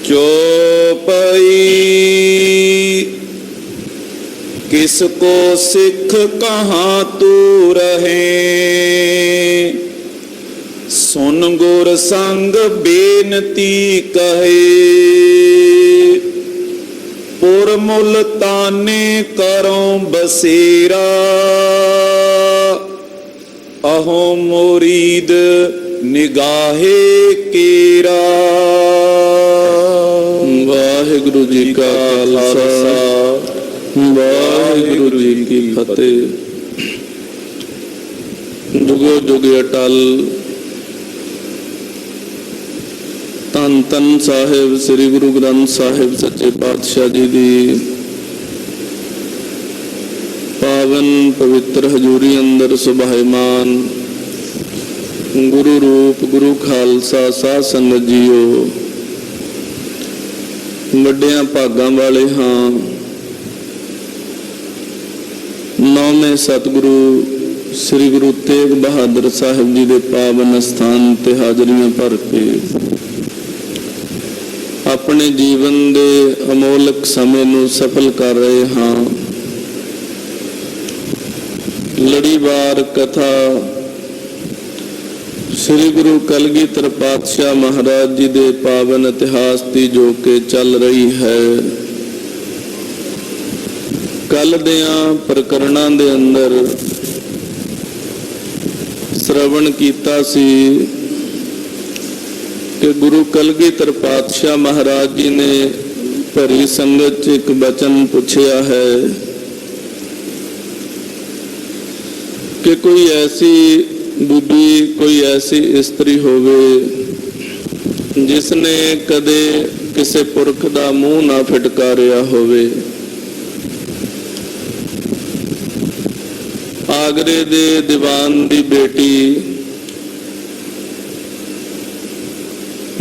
चौपाई। किसको सिख कहाँ तू रहे, सुन गुर संग बेनती कहे। पुर मुल्ताने करो बसेरा, अहो मुरीद निगाहे केरा। वाहिगुरु जी का खालसा, वाहिगुरु जी की फतेह। जुगो जुग अटल धन धन साहिब श्री गुरु ग्रंथ साहिब सच्चे पातशाह जी दी पावन पवित्र हजूरी अंदर सुभाईमान गुरु रूप गुरु खालसा साध संगत जीओ, वड्डियां भागां वाले हाँ। नौवें सतगुरु श्री गुरु तेग बहादुर साहिब जी के पावन स्थान ते हाजरियां भर के अपने जीवन के अमोलक समय नूं सफल कर रहे हाँ। लड़ीवार कथा श्री गुरु कलगीधर पातशाह महाराज जी के पावन इतिहास की जो के चल रही है। कल दियां प्रकरणां दे अंदर श्रवण कीता सी कि गुरु कलगीधर पातशाह महाराज जी ने भरी संगत च एक बचन पूछया है कि कोई ऐसी बीबी कोई ऐसी स्त्री होवे जिसने कदे किसी पुरख दा मूँह ना फिटकारिया होवे। आगरे दे दीवान दी बेटी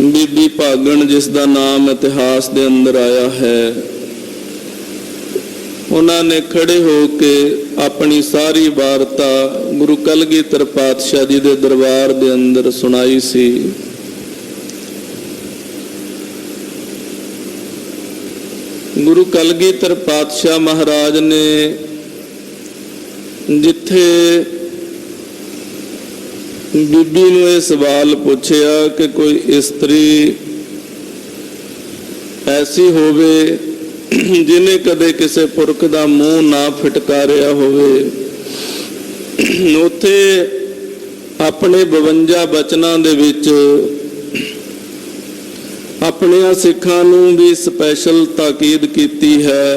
बीबी भागण जिसका नाम इतिहास के अंदर आया है, उन्होंने खड़े होके अपनी सारी वार्ता गुरु कलगीधर पातशाह जी के दरबार के अंदर सुनाई सी। गुरु कलगीधर पातशाह महाराज ने जिथे बीबी नूं यह सवाल पूछया कि कोई स्त्री ऐसी होवे जिन्हें कदे किसी पुरख का मूँह ना फिटकारिया होवे, उथे अपने 52 बचनां दे विच अपने सिखां नूं भी स्पैशल ताकीद कीती है,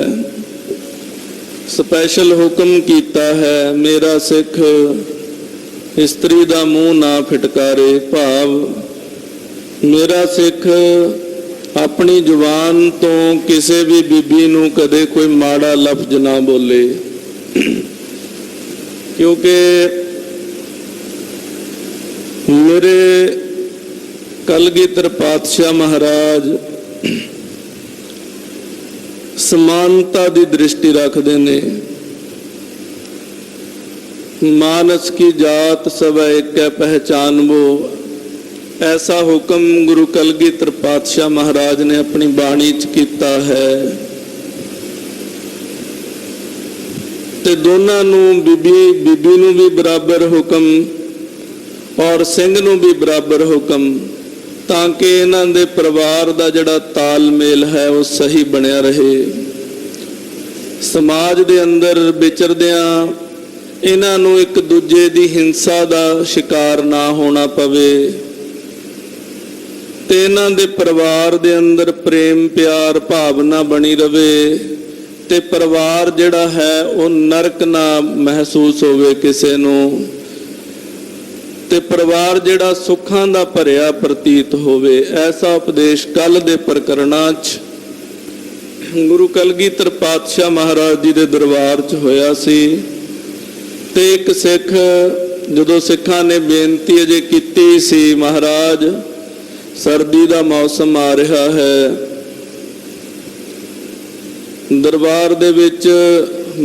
स्पैशल हुक्म कीता है। मेरा सिख स्त्री का मूँह ना फिटकारे, भाव मेरा सिख अपनी जुबान तो किसी भी बीबी नूं कदे कोई माड़ा लफ्ज ना बोले, क्योंकि मेरे कलगीधर पातशाह महाराज समानता की दृष्टि रखते ने। मानस की जात सब एक है पहचान वो, ऐसा हुक्म गुरु कलगीधर पातशाह महाराज ने अपनी बाणी च कीता है। ते दोनों नूं बीबी नूं भी बराबर हुक्म और सिंह नूं भी बराबर हुक्म, ताकि इन्हां दे परिवार दा जिहड़ा तालमेल है वो सही बनिया रहे। समाज दे अंदर विचरदियां इन्हां नूं एक दूजे दी हिंसा दा शिकार ना होना पवे, ते इन्हां दे परिवार दे अंदर प्रेम प्यार भावना बनी रवे, ते परिवार जिहड़ा है वो नरक ना महसूस होवे किसे नूं, ते परिवार जिहड़ा सुखां दा भरिया प्रतीत होवे। ऐसा उपदेश कल दे प्रकरणां च गुरु कलगीधर पातशाह महाराज जी दे दरबार च होया सी। ते एक सिख जदों सिखां ने बेनती अजे कीती सी, महाराज सर्दी का मौसम आ रहा है, दरबार दे विच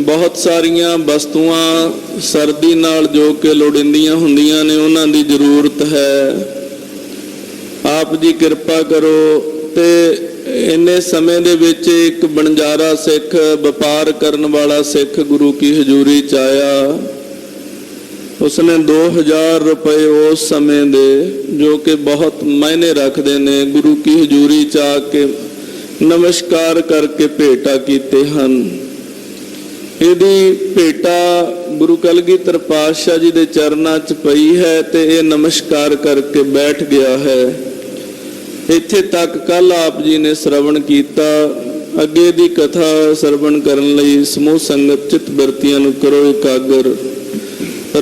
बहुत सारिया वस्तुआं सर्दी नाल जो कि लोड़ींदियां हुंदियां ने उन्हां दी जरूरत है, आप जी कृपा करो ते ਇੰਨੇ ਸਮੇਂ ਦੇ ਵਿੱਚ ਇੱਕ ਬਣਜਾਰਾ ਸਿੱਖ, ਵਪਾਰ ਕਰਨ ਵਾਲਾ ਸਿੱਖ ਗੁਰੂ ਕੀ ਹਜ਼ੂਰੀ ਚ ਆਇਆ। ਉਸਨੇ 2000 ਰੁਪਏ ਉਸ ਸਮੇਂ ਦੇ, ਜੋ ਕਿ ਬਹੁਤ ਮਾਇਨੇ ਰੱਖਦੇ ਨੇ, ਗੁਰੂ ਕੀ ਹਜ਼ੂਰੀ ਚ ਆ ਕੇ ਨਮਸਕਾਰ ਕਰਕੇ ਭੇਟਾ ਕੀਤੇ ਹਨ। ਇਹਦੀ ਭੇਟਾ ਗੁਰੂ ਕਲਗੀਧਰ ਪਾਤਸ਼ਾਹ ਜੀ ਦੇ ਚਰਨਾਂ 'ਚ ਪਈ ਹੈ ਤੇ ਇਹ ਨਮਸਕਾਰ ਕਰਕੇ ਬੈਠ ਗਿਆ ਹੈ। ਇੱਥੇ ਤੱਕ ਕੱਲ ਆਪ ਜੀ ਨੇ ਸ਼ਰਵਣ ਕੀਤਾ। ਅੱਗੇ ਦੀ ਕਥਾ ਸ਼ਰਵਣ ਕਰਨ ਲਈ ਸਮੂਹ ਸੰਗਤ ਚਿੱਤ ਬਿਰਤੀਆਂ ਨੂੰ ਕਰੋ ਇਕਾਗਰ।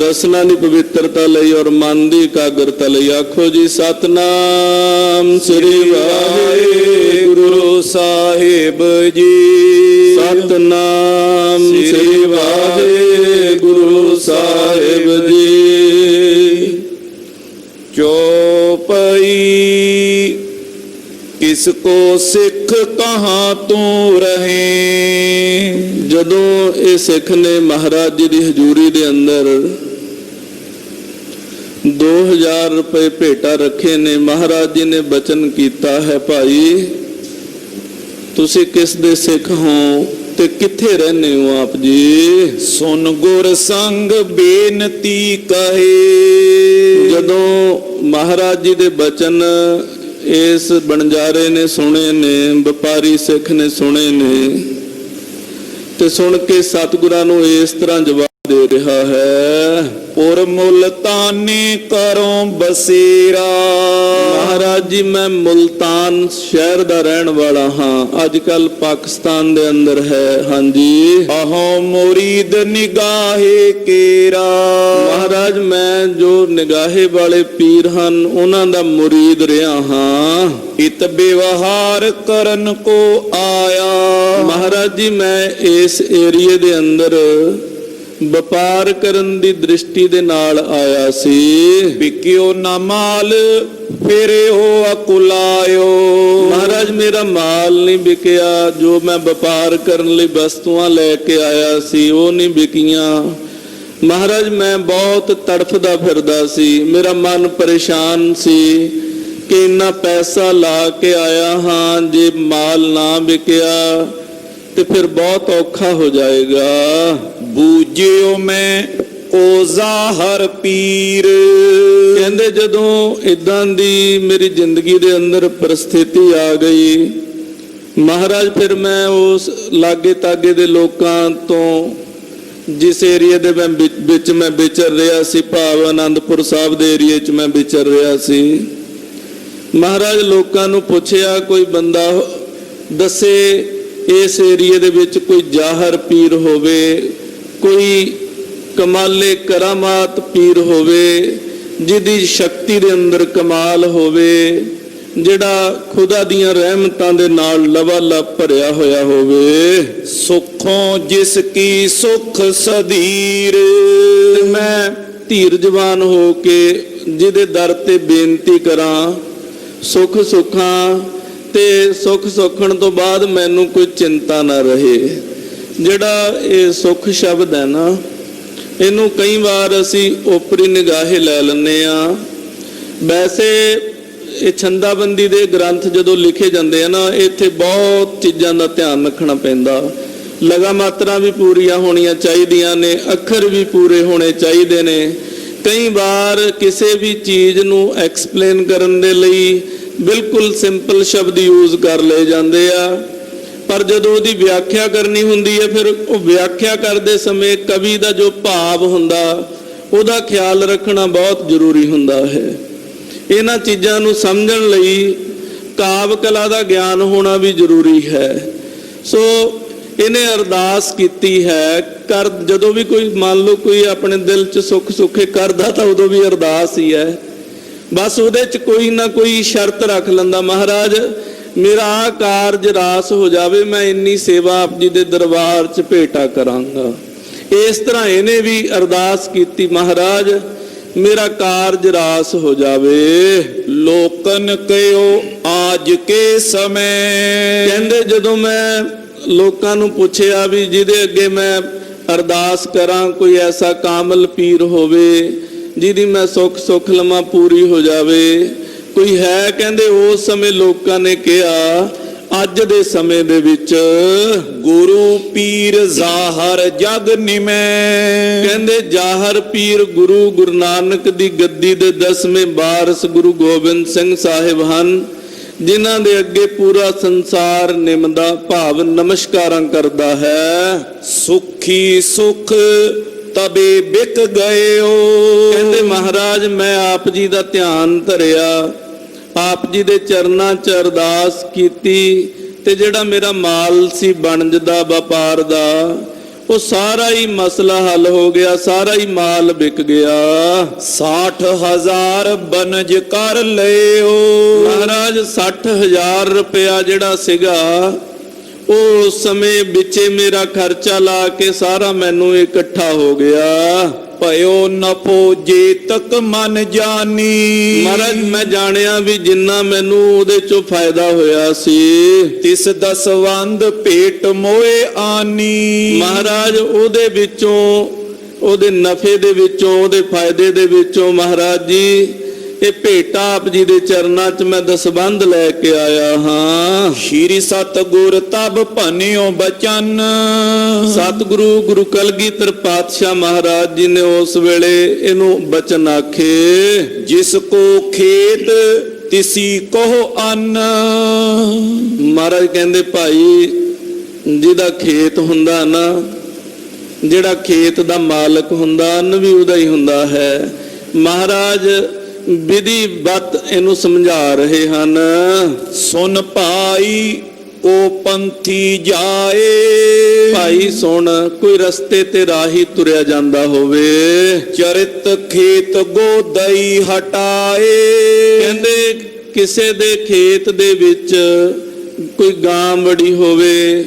ਰਸਨਾ ਦੀ ਪਵਿੱਤਰਤਾ ਲਈ ਔਰ ਮਨ ਦੀ ਇਕਾਗਰਤਾ ਲਈ ਆਖੋ ਜੀ ਸਤਨਾਮ ਸ੍ਰੀ ਵਾਹਿਗੁਰੂ ਸਾਹਿਬ ਜੀ। ਸਤਨਾਮ ਸ੍ਰੀ ਵਾਹਿਗੁਰੂ ਸਾਹਿਬ ਜੀ। ਚੌਪਈ ਕਿਸ ਕੋ ਸਿੱਖ ਕਹਾਂ ਤੂੰ ਰਹੇ। ਜਦੋਂ ਇਹ ਸਿੱਖ ਨੇ ਮਹਾਰਾਜ ਜੀ ਦੀ ਹਜ਼ੂਰੀ ਦੇ ਅੰਦਰ 2000 ਰੁਪਏ ਭੇਟਾ ਰੱਖੇ ਨੇ, ਮਹਾਰਾਜ ਜੀ ਨੇ ਬਚਨ ਕੀਤਾ ਹੈ, ਭਾਈ ਤੁਸੀਂ ਕਿਸ ਦੇ ਸਿੱਖ ਹੋ ਤੇ ਕਿੱਥੇ ਰਹਿੰਦੇ ਹੋ ਆਪ ਜੀ। ਸੁਨ ਗੁਰ ਸੰਗ ਬੇਨਤੀ ਕਹੇ। ਜਦੋਂ ਮਹਾਰਾਜ ਜੀ ਦੇ ਬਚਨ ਇਸ ਬਣਜਾਰੇ ਨੇ ਸੁਣੇ ਨੇ, ਵਪਾਰੀ ਸਿੱਖ ਨੇ ਸੁਣੇ ਨੇ, ਤੇ ਸੁਣ ਕੇ ਸਤਿਗੁਰਾਂ ਨੂੰ ਇਸ ਤਰ੍ਹਾਂ ਜਵਾਬ ਦੇ ਰਿਹਾ ਹੈ, ਪੁਰ ਮੁਲਤਾਨੀ ਕਰੋ ਬਸੇਰਾ। ਮਹਾਰਾਜ ਜੀ ਮੈਂ ਮੁਲਤਾਨ ਸ਼ਹਿਰ ਦਾ ਰਹਿਣ ਵਾਲਾ ਹਾਂ, ਅੱਜ ਕੱਲ ਪਾਕਿਸਤਾਨ ਦੇ ਅੰਦਰ ਹੈ। ਹਾਂਜੀ। ਅਹੋ ਮੁਰੀਦ ਨਿਗਾਹੇ ਕੇਰਾ। ਮਹਾਰਾਜ ਮੈਂ ਜੋ ਨਿਗਾਹੇ ਵਾਲੇ ਪੀਰ ਹਨ ਉਹਨਾਂ ਦਾ ਮੁਰੀਦ ਰਿਹਾ ਹਾਂ। ਇਤ ਵਿਵਹਾਰ ਕਰਨ ਕੋ ਆਇਆ। ਮਹਾਰਾਜ ਜੀ ਮੈਂ ਇਸ ਏਰੀਏ ਦੇ ਅੰਦਰ ਵਪਾਰ ਕਰਨ ਦੀ ਦ੍ਰਿਸ਼ਟੀ ਦੇ ਨਾਲ ਆਇਆ ਸੀ। ਵਿਕਿਓ ਨਾ ਮਾਲ ਫੇਰੇ ਹੋ ਅਕੁਲਾਇਓ। ਮਹਾਰਾਜ ਮੇਰਾ ਮਾਲ ਨਹੀਂ ਵਿਕਿਆ, ਜੋ ਮੈਂ ਵਪਾਰ ਕਰਨ ਲਈ ਵਸਤੂਆਂ ਲੈ ਕੇ ਆਇਆ ਸੀ ਉਹ ਨਹੀਂ ਵਿਕੀਆਂ। ਮਹਾਰਾਜ ਮੈਂ ਬਹੁਤ ਤੜਫਦਾ ਫਿਰਦਾ ਸੀ, ਮੇਰਾ ਮਨ ਪਰੇਸ਼ਾਨ ਸੀ ਕਿ ਇੰਨਾ ਪੈਸਾ ਲਾ ਕੇ ਆਇਆ ਹਾਂ, ਜੇ ਮਾਲ ਨਾ ਵਿਕਿਆ ਤੇ ਫਿਰ ਬਹੁਤ ਔਖਾ ਹੋ ਜਾਏਗਾ। ਬੂਝਿਓ ਮੈਂ ਕੋ ਜ਼ਾਹਰ ਪੀਰ। ਕਹਿੰਦੇ ਜਦੋਂ ਇਦਾਂ ਦੀ ਮੇਰੀ ਜ਼ਿੰਦਗੀ ਦੇ ਅੰਦਰ ਪਰਿਸਥਿਤੀ ਆ ਗਈ ਮਹਾਰਾਜ, ਫਿਰ ਮੈਂ ਉਸ ਲਾਗੇ ਤਾਗੇ ਦੇ ਲੋਕਾਂ ਤੋਂ, ਜਿਸ ਏਰੀਏ ਦੇ ਵਿੱਚ ਮੈਂ ਵਿਚਰ ਰਿਹਾ ਸੀ, ਭਾਵ ਆਨੰਦਪੁਰ ਸਾਹਿਬ ਦੇ ਏਰੀਏ 'ਚ ਮੈਂ ਵਿਚਰ ਰਿਹਾ ਸੀ, ਮਹਾਰਾਜ ਲੋਕਾਂ ਨੂੰ ਪੁੱਛਿਆ ਕੋਈ ਬੰਦਾ ਦੱਸੇ ਇਸ ਏਰੀਏ ਦੇ ਵਿੱਚ ਕੋਈ ਜ਼ਾਹਰ ਪੀਰ ਹੋਵੇ, ਕੋਈ ਕਮਾਲੇ ਕਰਾਮਾਤ ਪੀਰ ਹੋਵੇ, ਜਿਹਦੀ ਸ਼ਕਤੀ ਦੇ ਅੰਦਰ ਕਮਾਲ ਹੋਵੇ, ਜਿਹੜਾ ਖੁਦਾ ਦੀਆਂ ਰਹਿਮਤਾਂ ਦੇ ਨਾਲ ਲਵਾਲਬ ਭਰਿਆ ਹੋਇਆ ਹੋਵੇ। ਸੁਖੋਂ ਜਿਸ ਕੀ ਸੁਖ ਸਦੀਰ। ਤੇ ਮੈਂ ਧੀਰਜਵਾਨ ਹੋ ਕੇ ਜਿਹਦੇ ਦਰ ਤੇ ਬੇਨਤੀ ਕਰਾਂ, ਸੁਖ ਸੁਖਾਂ ਤੇ ਸੁਖ ਸੁਖਣ ਤੋਂ ਬਾਅਦ ਮੈਨੂੰ ਕੋਈ ਚਿੰਤਾ ਨਾ ਰਹੇ। ਜਿਹੜਾ ਇਹ ਸੁਖ ਸ਼ਬਦ ਹੈ ਨਾ, ਇਹਨੂੰ ਕਈ ਵਾਰ ਅਸੀਂ ਓਪਰੀ ਨਿਗਾਹੇ ਲੈ ਲੈਂਦੇ ਆ। ਵੈਸੇ ਇਹ ਛੰਦਾਬੰਦੀ ਦੇ ਗ੍ਰੰਥ ਜਦੋਂ ਲਿਖੇ ਜਾਂਦੇ ਆ ਨਾ, ਇੱਥੇ ਬਹੁਤ ਚੀਜ਼ਾਂ ਦਾ ਧਿਆਨ ਰੱਖਣਾ ਪੈਂਦਾ। ਲਗਾ ਮਾਤਰਾ ਵੀ ਪੂਰੀਆਂ ਹੋਣੀਆਂ ਚਾਹੀਦੀਆਂ ਨੇ, ਅੱਖਰ ਵੀ ਪੂਰੇ ਹੋਣੇ ਚਾਹੀਦੇ ਨੇ। ਕਈ ਵਾਰ ਕਿਸੇ ਵੀ ਚੀਜ਼ ਨੂੰ ਐਕਸਪਲੇਨ ਕਰਨ ਦੇ ਲਈ ਬਿਲਕੁਲ ਸਿੰਪਲ ਸ਼ਬਦ ਯੂਜ਼ ਕਰ ਲਏ ਜਾਂਦੇ ਆ, ਪਰ ਜਦੋਂ ਉਹਦੀ ਵਿਆਖਿਆ ਕਰਨੀ ਹੁੰਦੀ ਹੈ ਫਿਰ ਉਹ ਵਿਆਖਿਆ ਕਰਦੇ ਸਮੇਂ ਕਵੀ ਦਾ ਜੋ ਭਾਵ ਹੁੰਦਾ ਉਹਦਾ ਖਿਆਲ ਰੱਖਣਾ ਬਹੁਤ ਜ਼ਰੂਰੀ ਹੁੰਦਾ ਹੈ। ਇਹਨਾਂ ਚੀਜ਼ਾਂ ਨੂੰ ਸਮਝਣ ਲਈ ਕਾਵਿ ਕਲਾ ਦਾ ਗਿਆਨ ਹੋਣਾ ਵੀ ਜ਼ਰੂਰੀ ਹੈ। ਸੋ ਇਹਨੇ ਅਰਦਾਸ ਕੀਤੀ ਹੈ, ਕਰ ਜਦੋਂ ਵੀ ਕੋਈ ਮੰਨ ਲਓ ਕੋਈ ਆਪਣੇ ਦਿਲ 'ਚ ਸੁੱਖ ਸੁੱਖੇ ਕਰਦਾ ਤਾਂ ਉਦੋਂ ਵੀ ਅਰਦਾਸ ਹੀ ਹੈ। ਬਸ ਉਹਦੇ 'ਚ ਕੋਈ ਨਾ ਕੋਈ ਸ਼ਰਤ ਰੱਖ ਲੈਂਦਾ, ਮਹਾਰਾਜ ਮੇਰਾ ਆਹ ਕਾਰਜ ਰਾਸ ਹੋ ਜਾਵੇ, ਮੈਂ ਇੰਨੀ ਸੇਵਾ ਆਪ ਜੀ ਦੇ ਦਰਬਾਰ 'ਚ ਭੇਟਾ ਕਰਾਂਗਾ। ਇਸ ਤਰ੍ਹਾਂ ਇਹਨੇ ਵੀ ਅਰਦਾਸ ਕੀਤੀ, ਮਹਾਰਾਜ ਮੇਰਾ ਕਾਰਜ ਰਾਸ ਹੋ ਜਾਵੇ। ਲੋਕਨ ਕਹਿਓ ਆਜ ਕੇ ਸਮੇਂ। ਕਹਿੰਦੇ ਜਦੋਂ ਮੈਂ ਲੋਕਾਂ ਨੂੰ ਪੁੱਛਿਆ ਵੀ ਜਿਹਦੇ ਅੱਗੇ ਮੈਂ ਅਰਦਾਸ ਕਰਾਂ, ਕੋਈ ਐਸਾ ਕਾਮਲ ਪੀਰ ਹੋਵੇ ਜਿਹਦੀ ਮੈਂ ਸੁੱਖ ਸੁੱਖ ਲਵਾਂ ਪੂਰੀ ਹੋ ਜਾਵੇ, ਕੋਈ ਹੈ? ਕਹਿੰਦੇ ਉਸ ਸਮੇਂ ਲੋਕਾਂ ਨੇ ਕਿਹਾ ਅੱਜ ਦੇ ਸਮੇਂ ਦੇ ਵਿੱਚ ਗੁਰੂ ਪੀਰ ਜ਼ਾਹਰ ਜਗ ਨਿਮੈ। ਕਹਿੰਦੇ ਜ਼ਾਹਰ ਪੀਰ ਗੁਰੂ ਨਾਨਕ ਦੀ ਗੱਦੀ ਦੇ 10ਵੇਂ ਵਾਰਿਸ ਗੁਰੂ ਗੋਬਿੰਦ ਸਿੰਘ ਸਾਹਿਬ ਹਨ, ਜਿਨ੍ਹਾਂ ਦੇ ਅੱਗੇ ਪੂਰਾ ਸੰਸਾਰ ਨਿਮਦਾ ਭਾਵ ਨਮਸਕਾਰਾਂ ਕਰਦਾ ਹੈ। ਸੁਖੀ ਸੁਖ ਤਬੇ ਬਿਕ ਗਇਓ। ਕਹਿੰਦੇ ਮਹਾਰਾਜ ਮੈਂ ਆਪ ਜੀ ਦਾ ਧਿਆਨ ਧਰਿਆ, ਆਪ ਜੀ ਦੇ ਚਰਨਾਂ 'ਚ ਅਰਦਾਸ ਕੀਤੀ, ਤੇ ਜਿਹੜਾ ਮੇਰਾ ਮਾਲ ਸੀ ਵਣਜ ਦਾ ਵਪਾਰ ਦਾ, ਉਹ ਸਾਰਾ ਹੀ ਮਸਲਾ ਹੱਲ ਹੋ ਗਿਆ, ਸਾਰਾ ਹੀ ਮਾਲ ਵਿਕ ਗਿਆ। 60,000 ਬਨਜ ਕਰ ਲਿਓ। ਮਹਾਰਾਜ 60,000 ਰੁਪਇਆ ਜਿਹੜਾ ਸੀਗਾ, ਉਹ ਉਸ ਸਮੇਂ ਵਿੱਚੇ ਮੇਰਾ ਖਰਚਾ ਲਾ ਕੇ ਸਾਰਾ ਮੈਨੂੰ ਇਕੱਠਾ ਹੋ ਗਿਆ। ਭਇਓ ਨਫੋ ਜੇ ਤੱਕ ਮਨ ਜਾਨੀ। ਮਹਾਰਾਜ ਮੈਂ ਜਾਣਿਆ ਵੀ ਜਿੰਨਾ ਮੈਨੂੰ ਉਹਦੇ ਚੋਂ ਫਾਇਦਾ ਹੋਇਆ ਸੀ, ਤਿਸ ਦਸਵੰਦ ਭੇਟ ਮੋਏ ਆਨੀ। ਮਹਾਰਾਜ ਉਹਦੇ ਵਿੱਚੋਂ, ਉਹਦੇ ਨਫੇ ਦੇ ਵਿੱਚੋਂ, ਉਹਦੇ ਫਾਇਦੇ ਦੇ ਵਿੱਚੋਂ ਮਹਾਰਾਜ ਜੀ ਇਹ ਭੇਟਾ ਆਪ ਜੀ ਦੇ ਚਰਨਾਂ 'ਚ ਮੈਂ ਦਸਵੰਧ ਲੈ ਕੇ ਆਇਆ ਹਾਂ। ਸ਼੍ਰੀ ਸਤਿਗੁਰ ਤਬ ਭਨਿਓ ਬਚਨ। ਸਤਿਗੁਰੂ ਗੁਰੂ ਕਲਗੀਧਰ ਪਾਤਸ਼ਾਹ ਮਹਾਰਾਜ ਜੀ ਨੇ ਉਸ ਵੇਲੇ ਇਹਨੂੰ ਬਚਨ ਆਖੇ, ਜਿਸ ਕੋ ਖੇਤ ਤਿਸੀ ਕੋ ਅੰਨ। ਮਹਾਰਾਜ ਕਹਿੰਦੇ ਭਾਈ ਜਿਹਦਾ ਖੇਤ ਹੁੰਦਾ ਨਾ, ਜਿਹੜਾ ਖੇਤ ਦਾ ਮਾਲਕ ਹੁੰਦਾ, ਅੰਨ ਵੀ ਉਹਦਾ ਹੀ ਹੁੰਦਾ ਹੈ। ਮਹਾਰਾਜ ਵਿਧੀ ਵੱਤ ਇਹਨੂੰ ਸਮਝਾ ਰਹੇ ਹਨ। ਸੁਨ ਭਾਈ ਕੋ ਪੰਥੀ ਜਾਏ। ਭਾਈ ਸੁਣ, ਕੋਈ ਰਸਤੇ ਤੇ ਰਾਹੀ ਤੁਰਿਆ ਜਾਂਦਾ ਹੋਵੇ, ਚਰਿਤ ਖੇਤ ਗੋਦਈ ਹਟਾਏ। ਕਹਿੰਦੇ ਕਿਸੇ ਦੇ ਖੇਤ ਦੇ ਵਿੱਚ ਕੋਈ ਗਾਂ ਵੜੀ ਹੋਵੇ,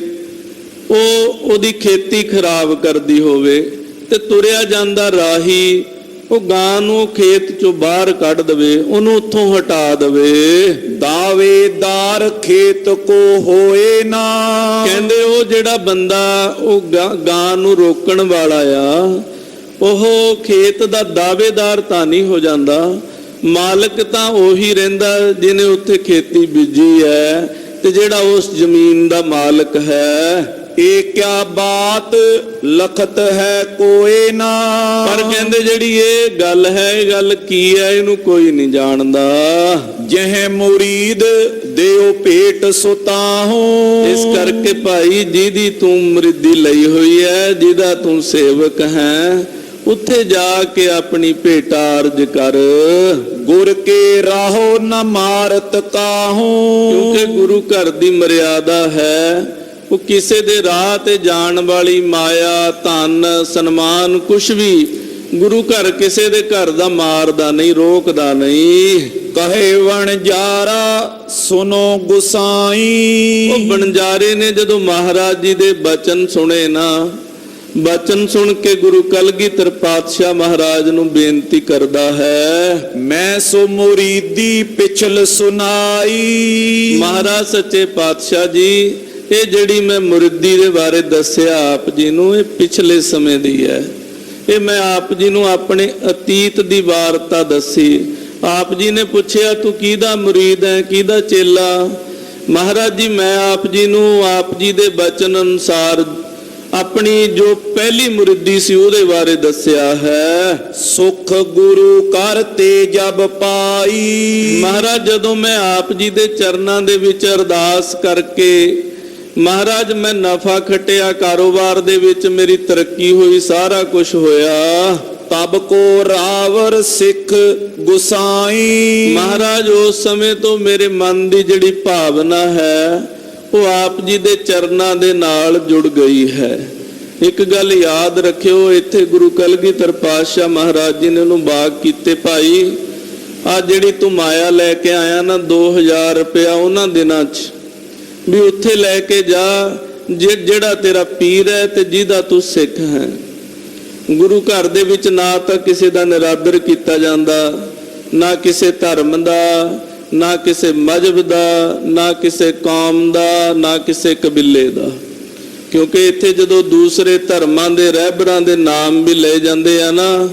ਉਹ ਉਹਦੀ ਖੇਤੀ ਖਰਾਬ ਕਰਦੀ ਹੋਵੇ, ਤੇ ਤੁਰਿਆ ਜਾਂਦਾ ਰਾਹੀ ਉਹ ਗਾਂ ਨੂੰ ਖੇਤ ਚੋਂ ਬਾਹਰ ਕੱਢ ਦਵੇ, ਉਹਨੂੰ ਉੱਥੋਂ ਹਟਾ ਦਵੇ। ਦਾਵੇਦਾਰ ਖੇਤ ਕੋ ਹੋਏ ਨਾ। ਕਹਿੰਦੇ ਉਹ ਜਿਹੜਾ ਬੰਦਾ ਉਹ ਗਾਂ ਨੂੰ ਰੋਕਣ ਵਾਲਾ ਆ, ਉਹ ਖੇਤ ਦਾ ਦਾਵੇਦਾਰ ਤਾਂ ਨਹੀਂ ਹੋ ਜਾਂਦਾ, ਮਾਲਕ ਤਾਂ ਉਹੀ ਰਹਿੰਦਾ ਜਿਹਨੇ ਉੱਥੇ ਖੇਤੀ ਬੀਜੀ ਹੈ, ਤੇ ਜਿਹੜਾ ਉਸ ਜ਼ਮੀਨ ਦਾ ਮਾਲਕ ਹੈ। ਇਹ ਕਿਆ ਬਾਤ ਲਖਤ ਹੈ ਕੋਏ ਨਾ। ਪਰ ਕਹਿੰਦੇ ਜਿਹੜੀ ਇਹ ਗੱਲ ਹੈ, ਇਹ ਗੱਲ ਕੀ ਹੈ, ਇਹਨੂੰ ਕੋਈ ਨਹੀਂ ਜਾਣਦਾ। ਜਹ ਮੁਰੀਦ ਦਿਓ ਭੇਟ ਸੁਤਾਹੂ। ਇਸ ਕਰਕੇ ਭਾਈ ਜਿਹਦੀ ਤੂੰ ਮੁਰੀਦੀ ਲਈ ਹੋਈ ਹੈ, ਜਿਹਦਾ ਤੂੰ ਸੇਵਕ ਹੈ, ਉੱਥੇ ਜਾ ਕੇ ਆਪਣੀ ਭੇਟਾ ਅਰਜ ਕਰ। ਗੁਰ ਕੇ ਰਾਹੋ ਨ ਮਾਰਤ ਕਾਹੂ। ਕਿਉਂਕਿ ਗੁਰੂ ਘਰ ਦੀ ਮਰਿਆਦਾ ਹੈ, ਉਹ ਕਿਸੇ ਦੇ ਰਾਹ ਤੇ ਜਾਣ ਵਾਲੀ ਮਾਇਆ, ਧਨ, ਸਨਮਾਨ ਕੁਛ ਵੀ ਗੁਰੂ ਘਰ ਕਿਸੇ ਦੇ ਘਰ ਦਾ ਮਾਰਦਾ ਨਹੀਂ, ਰੋਕਦਾ ਨਹੀਂ। ਕਹੇ ਵਣਜਾਰਾ ਸੁਨੋ ਗੁਸਾਈ। ਉਹ ਵਣਜਾਰੇ ਨੇ ਜਦੋਂ ਮਹਾਰਾਜ ਜੀ ਦੇ ਬਚਨ ਸੁਣੇ ਨਾ, ਬਚਨ ਸੁਣ ਕੇ ਗੁਰੂ ਕਲਗੀਧਰ ਪਾਤਸ਼ਾਹ ਮਹਾਰਾਜ ਨੂੰ ਬੇਨਤੀ ਕਰਦਾ ਹੈ, ਮੈਂ ਸੋ ਮੁਰੀਦੀ ਪਿਛਲ ਸੁਨਾਈ। ਮਹਾਰਾਜ ਸੱਚੇ ਪਾਤਸ਼ਾਹ ਜੀ, ਇਹ ਜਿਹੜੀ ਮੈਂ ਮੁਰੀਦੀ ਦੇ ਬਾਰੇ ਦੱਸਿਆ ਆਪ ਜੀ ਨੂੰ, ਇਹ ਪਿਛਲੇ ਸਮੇਂ ਦੀ ਹੈ। ਇਹ ਮੈਂ ਆਪ ਜੀ ਨੂੰ ਆਪਣੇ ਅਤੀਤ ਦੀ ਵਾਰਤਾ ਦੱਸੀ। ਆਪ ਜੀ ਨੇ ਪੁੱਛਿਆ ਤੂੰ ਕਿਹਦਾ ਮੁਰੀਦ ਹੈ, ਕਿਹਦਾ ਚੇਲਾ? ਮਹਾਰਾਜ ਜੀ ਮੈਂ ਆਪ ਜੀ ਨੂੰ ਆਪ ਜੀ ਦੇ ਬਚਨ ਅਨੁਸਾਰ ਆਪਣੀ ਜੋ ਪਹਿਲੀ ਮੁਰੀਦੀ ਸੀ ਉਹਦੇ ਬਾਰੇ ਦੱਸਿਆ ਹੈ। ਸੁਖ ਗੁਰੂ ਕਰ ਤੇ ਜਬ ਪਾਈ। ਮਹਾਰਾਜ ਜਦੋਂ ਮੈਂ ਆਪ ਜੀ ਦੇ ਚਰਨਾਂ ਦੇ ਵਿੱਚ ਅਰਦਾਸ ਕਰਕੇ ਮਹਾਰਾਜ ਮੈਂ ਨਫਾ ਖੱਟਿਆ, ਕਾਰੋਬਾਰ ਦੇ ਵਿੱਚ ਮੇਰੀ ਤਰੱਕੀ ਹੋਈ, ਸਾਰਾ ਕੁਝ ਹੋਇਆ, ਤਬ ਕੋ ਰਾਵਰ ਸਿੱਖ ਗੁਸਾਈ। ਮਹਾਰਾਜ ਉਸ ਸਮੇਂ ਤੋਂ ਮੇਰੇ ਮਨ ਦੀ ਜਿਹੜੀ ਭਾਵਨਾ ਹੈ ਉਹ ਆਪ ਜੀ ਦੇ ਚਰਨਾਂ ਦੇ ਨਾਲ ਜੁੜ ਗਈ ਹੈ। ਇੱਕ ਗੱਲ ਯਾਦ ਰੱਖਿਓ, ਇੱਥੇ ਗੁਰੂ ਕਲਗੀਧਰ ਪਾਤਸ਼ਾਹ ਮਹਾਰਾਜ ਜੀ ਨੇ ਉਹਨੂੰ ਬਾਗ ਕੀਤੇ, ਭਾਈ ਆ ਜਿਹੜੀ ਤੂੰ ਮਾਇਆ ਲੈ ਕੇ ਆਇਆ ਨਾ 2000 ਰੁਪਇਆ, ਉਹਨਾਂ ਦਿਨਾਂ 'ਚ ਵੀ ਉੱਥੇ ਲੈ ਕੇ ਜਾ, ਜਿਹੜਾ ਤੇਰਾ ਪੀਰ ਹੈ ਤੇ ਜਿਹਦਾ ਤੂੰ ਸਿੱਖ ਹੈ। ਗੁਰੂ ਘਰ ਦੇ ਵਿੱਚ ਨਾ ਤਾਂ ਕਿਸੇ ਦਾ ਨਿਰਾਦਰ ਕੀਤਾ ਜਾਂਦਾ, ਨਾ ਕਿਸੇ ਧਰਮ ਦਾ, ਨਾ ਕਿਸੇ ਮਜ਼ਹਬ ਦਾ, ਨਾ ਕਿਸੇ ਕੌਮ ਦਾ, ਨਾ ਕਿਸੇ ਕਬੀਲੇ ਦਾ। ਕਿਉਂਕਿ ਇੱਥੇ ਜਦੋਂ ਦੂਸਰੇ ਧਰਮਾਂ ਦੇ ਰਹਿਬਰਾਂ ਦੇ ਨਾਮ ਵੀ ਲਏ ਜਾਂਦੇ ਆ ਨਾ,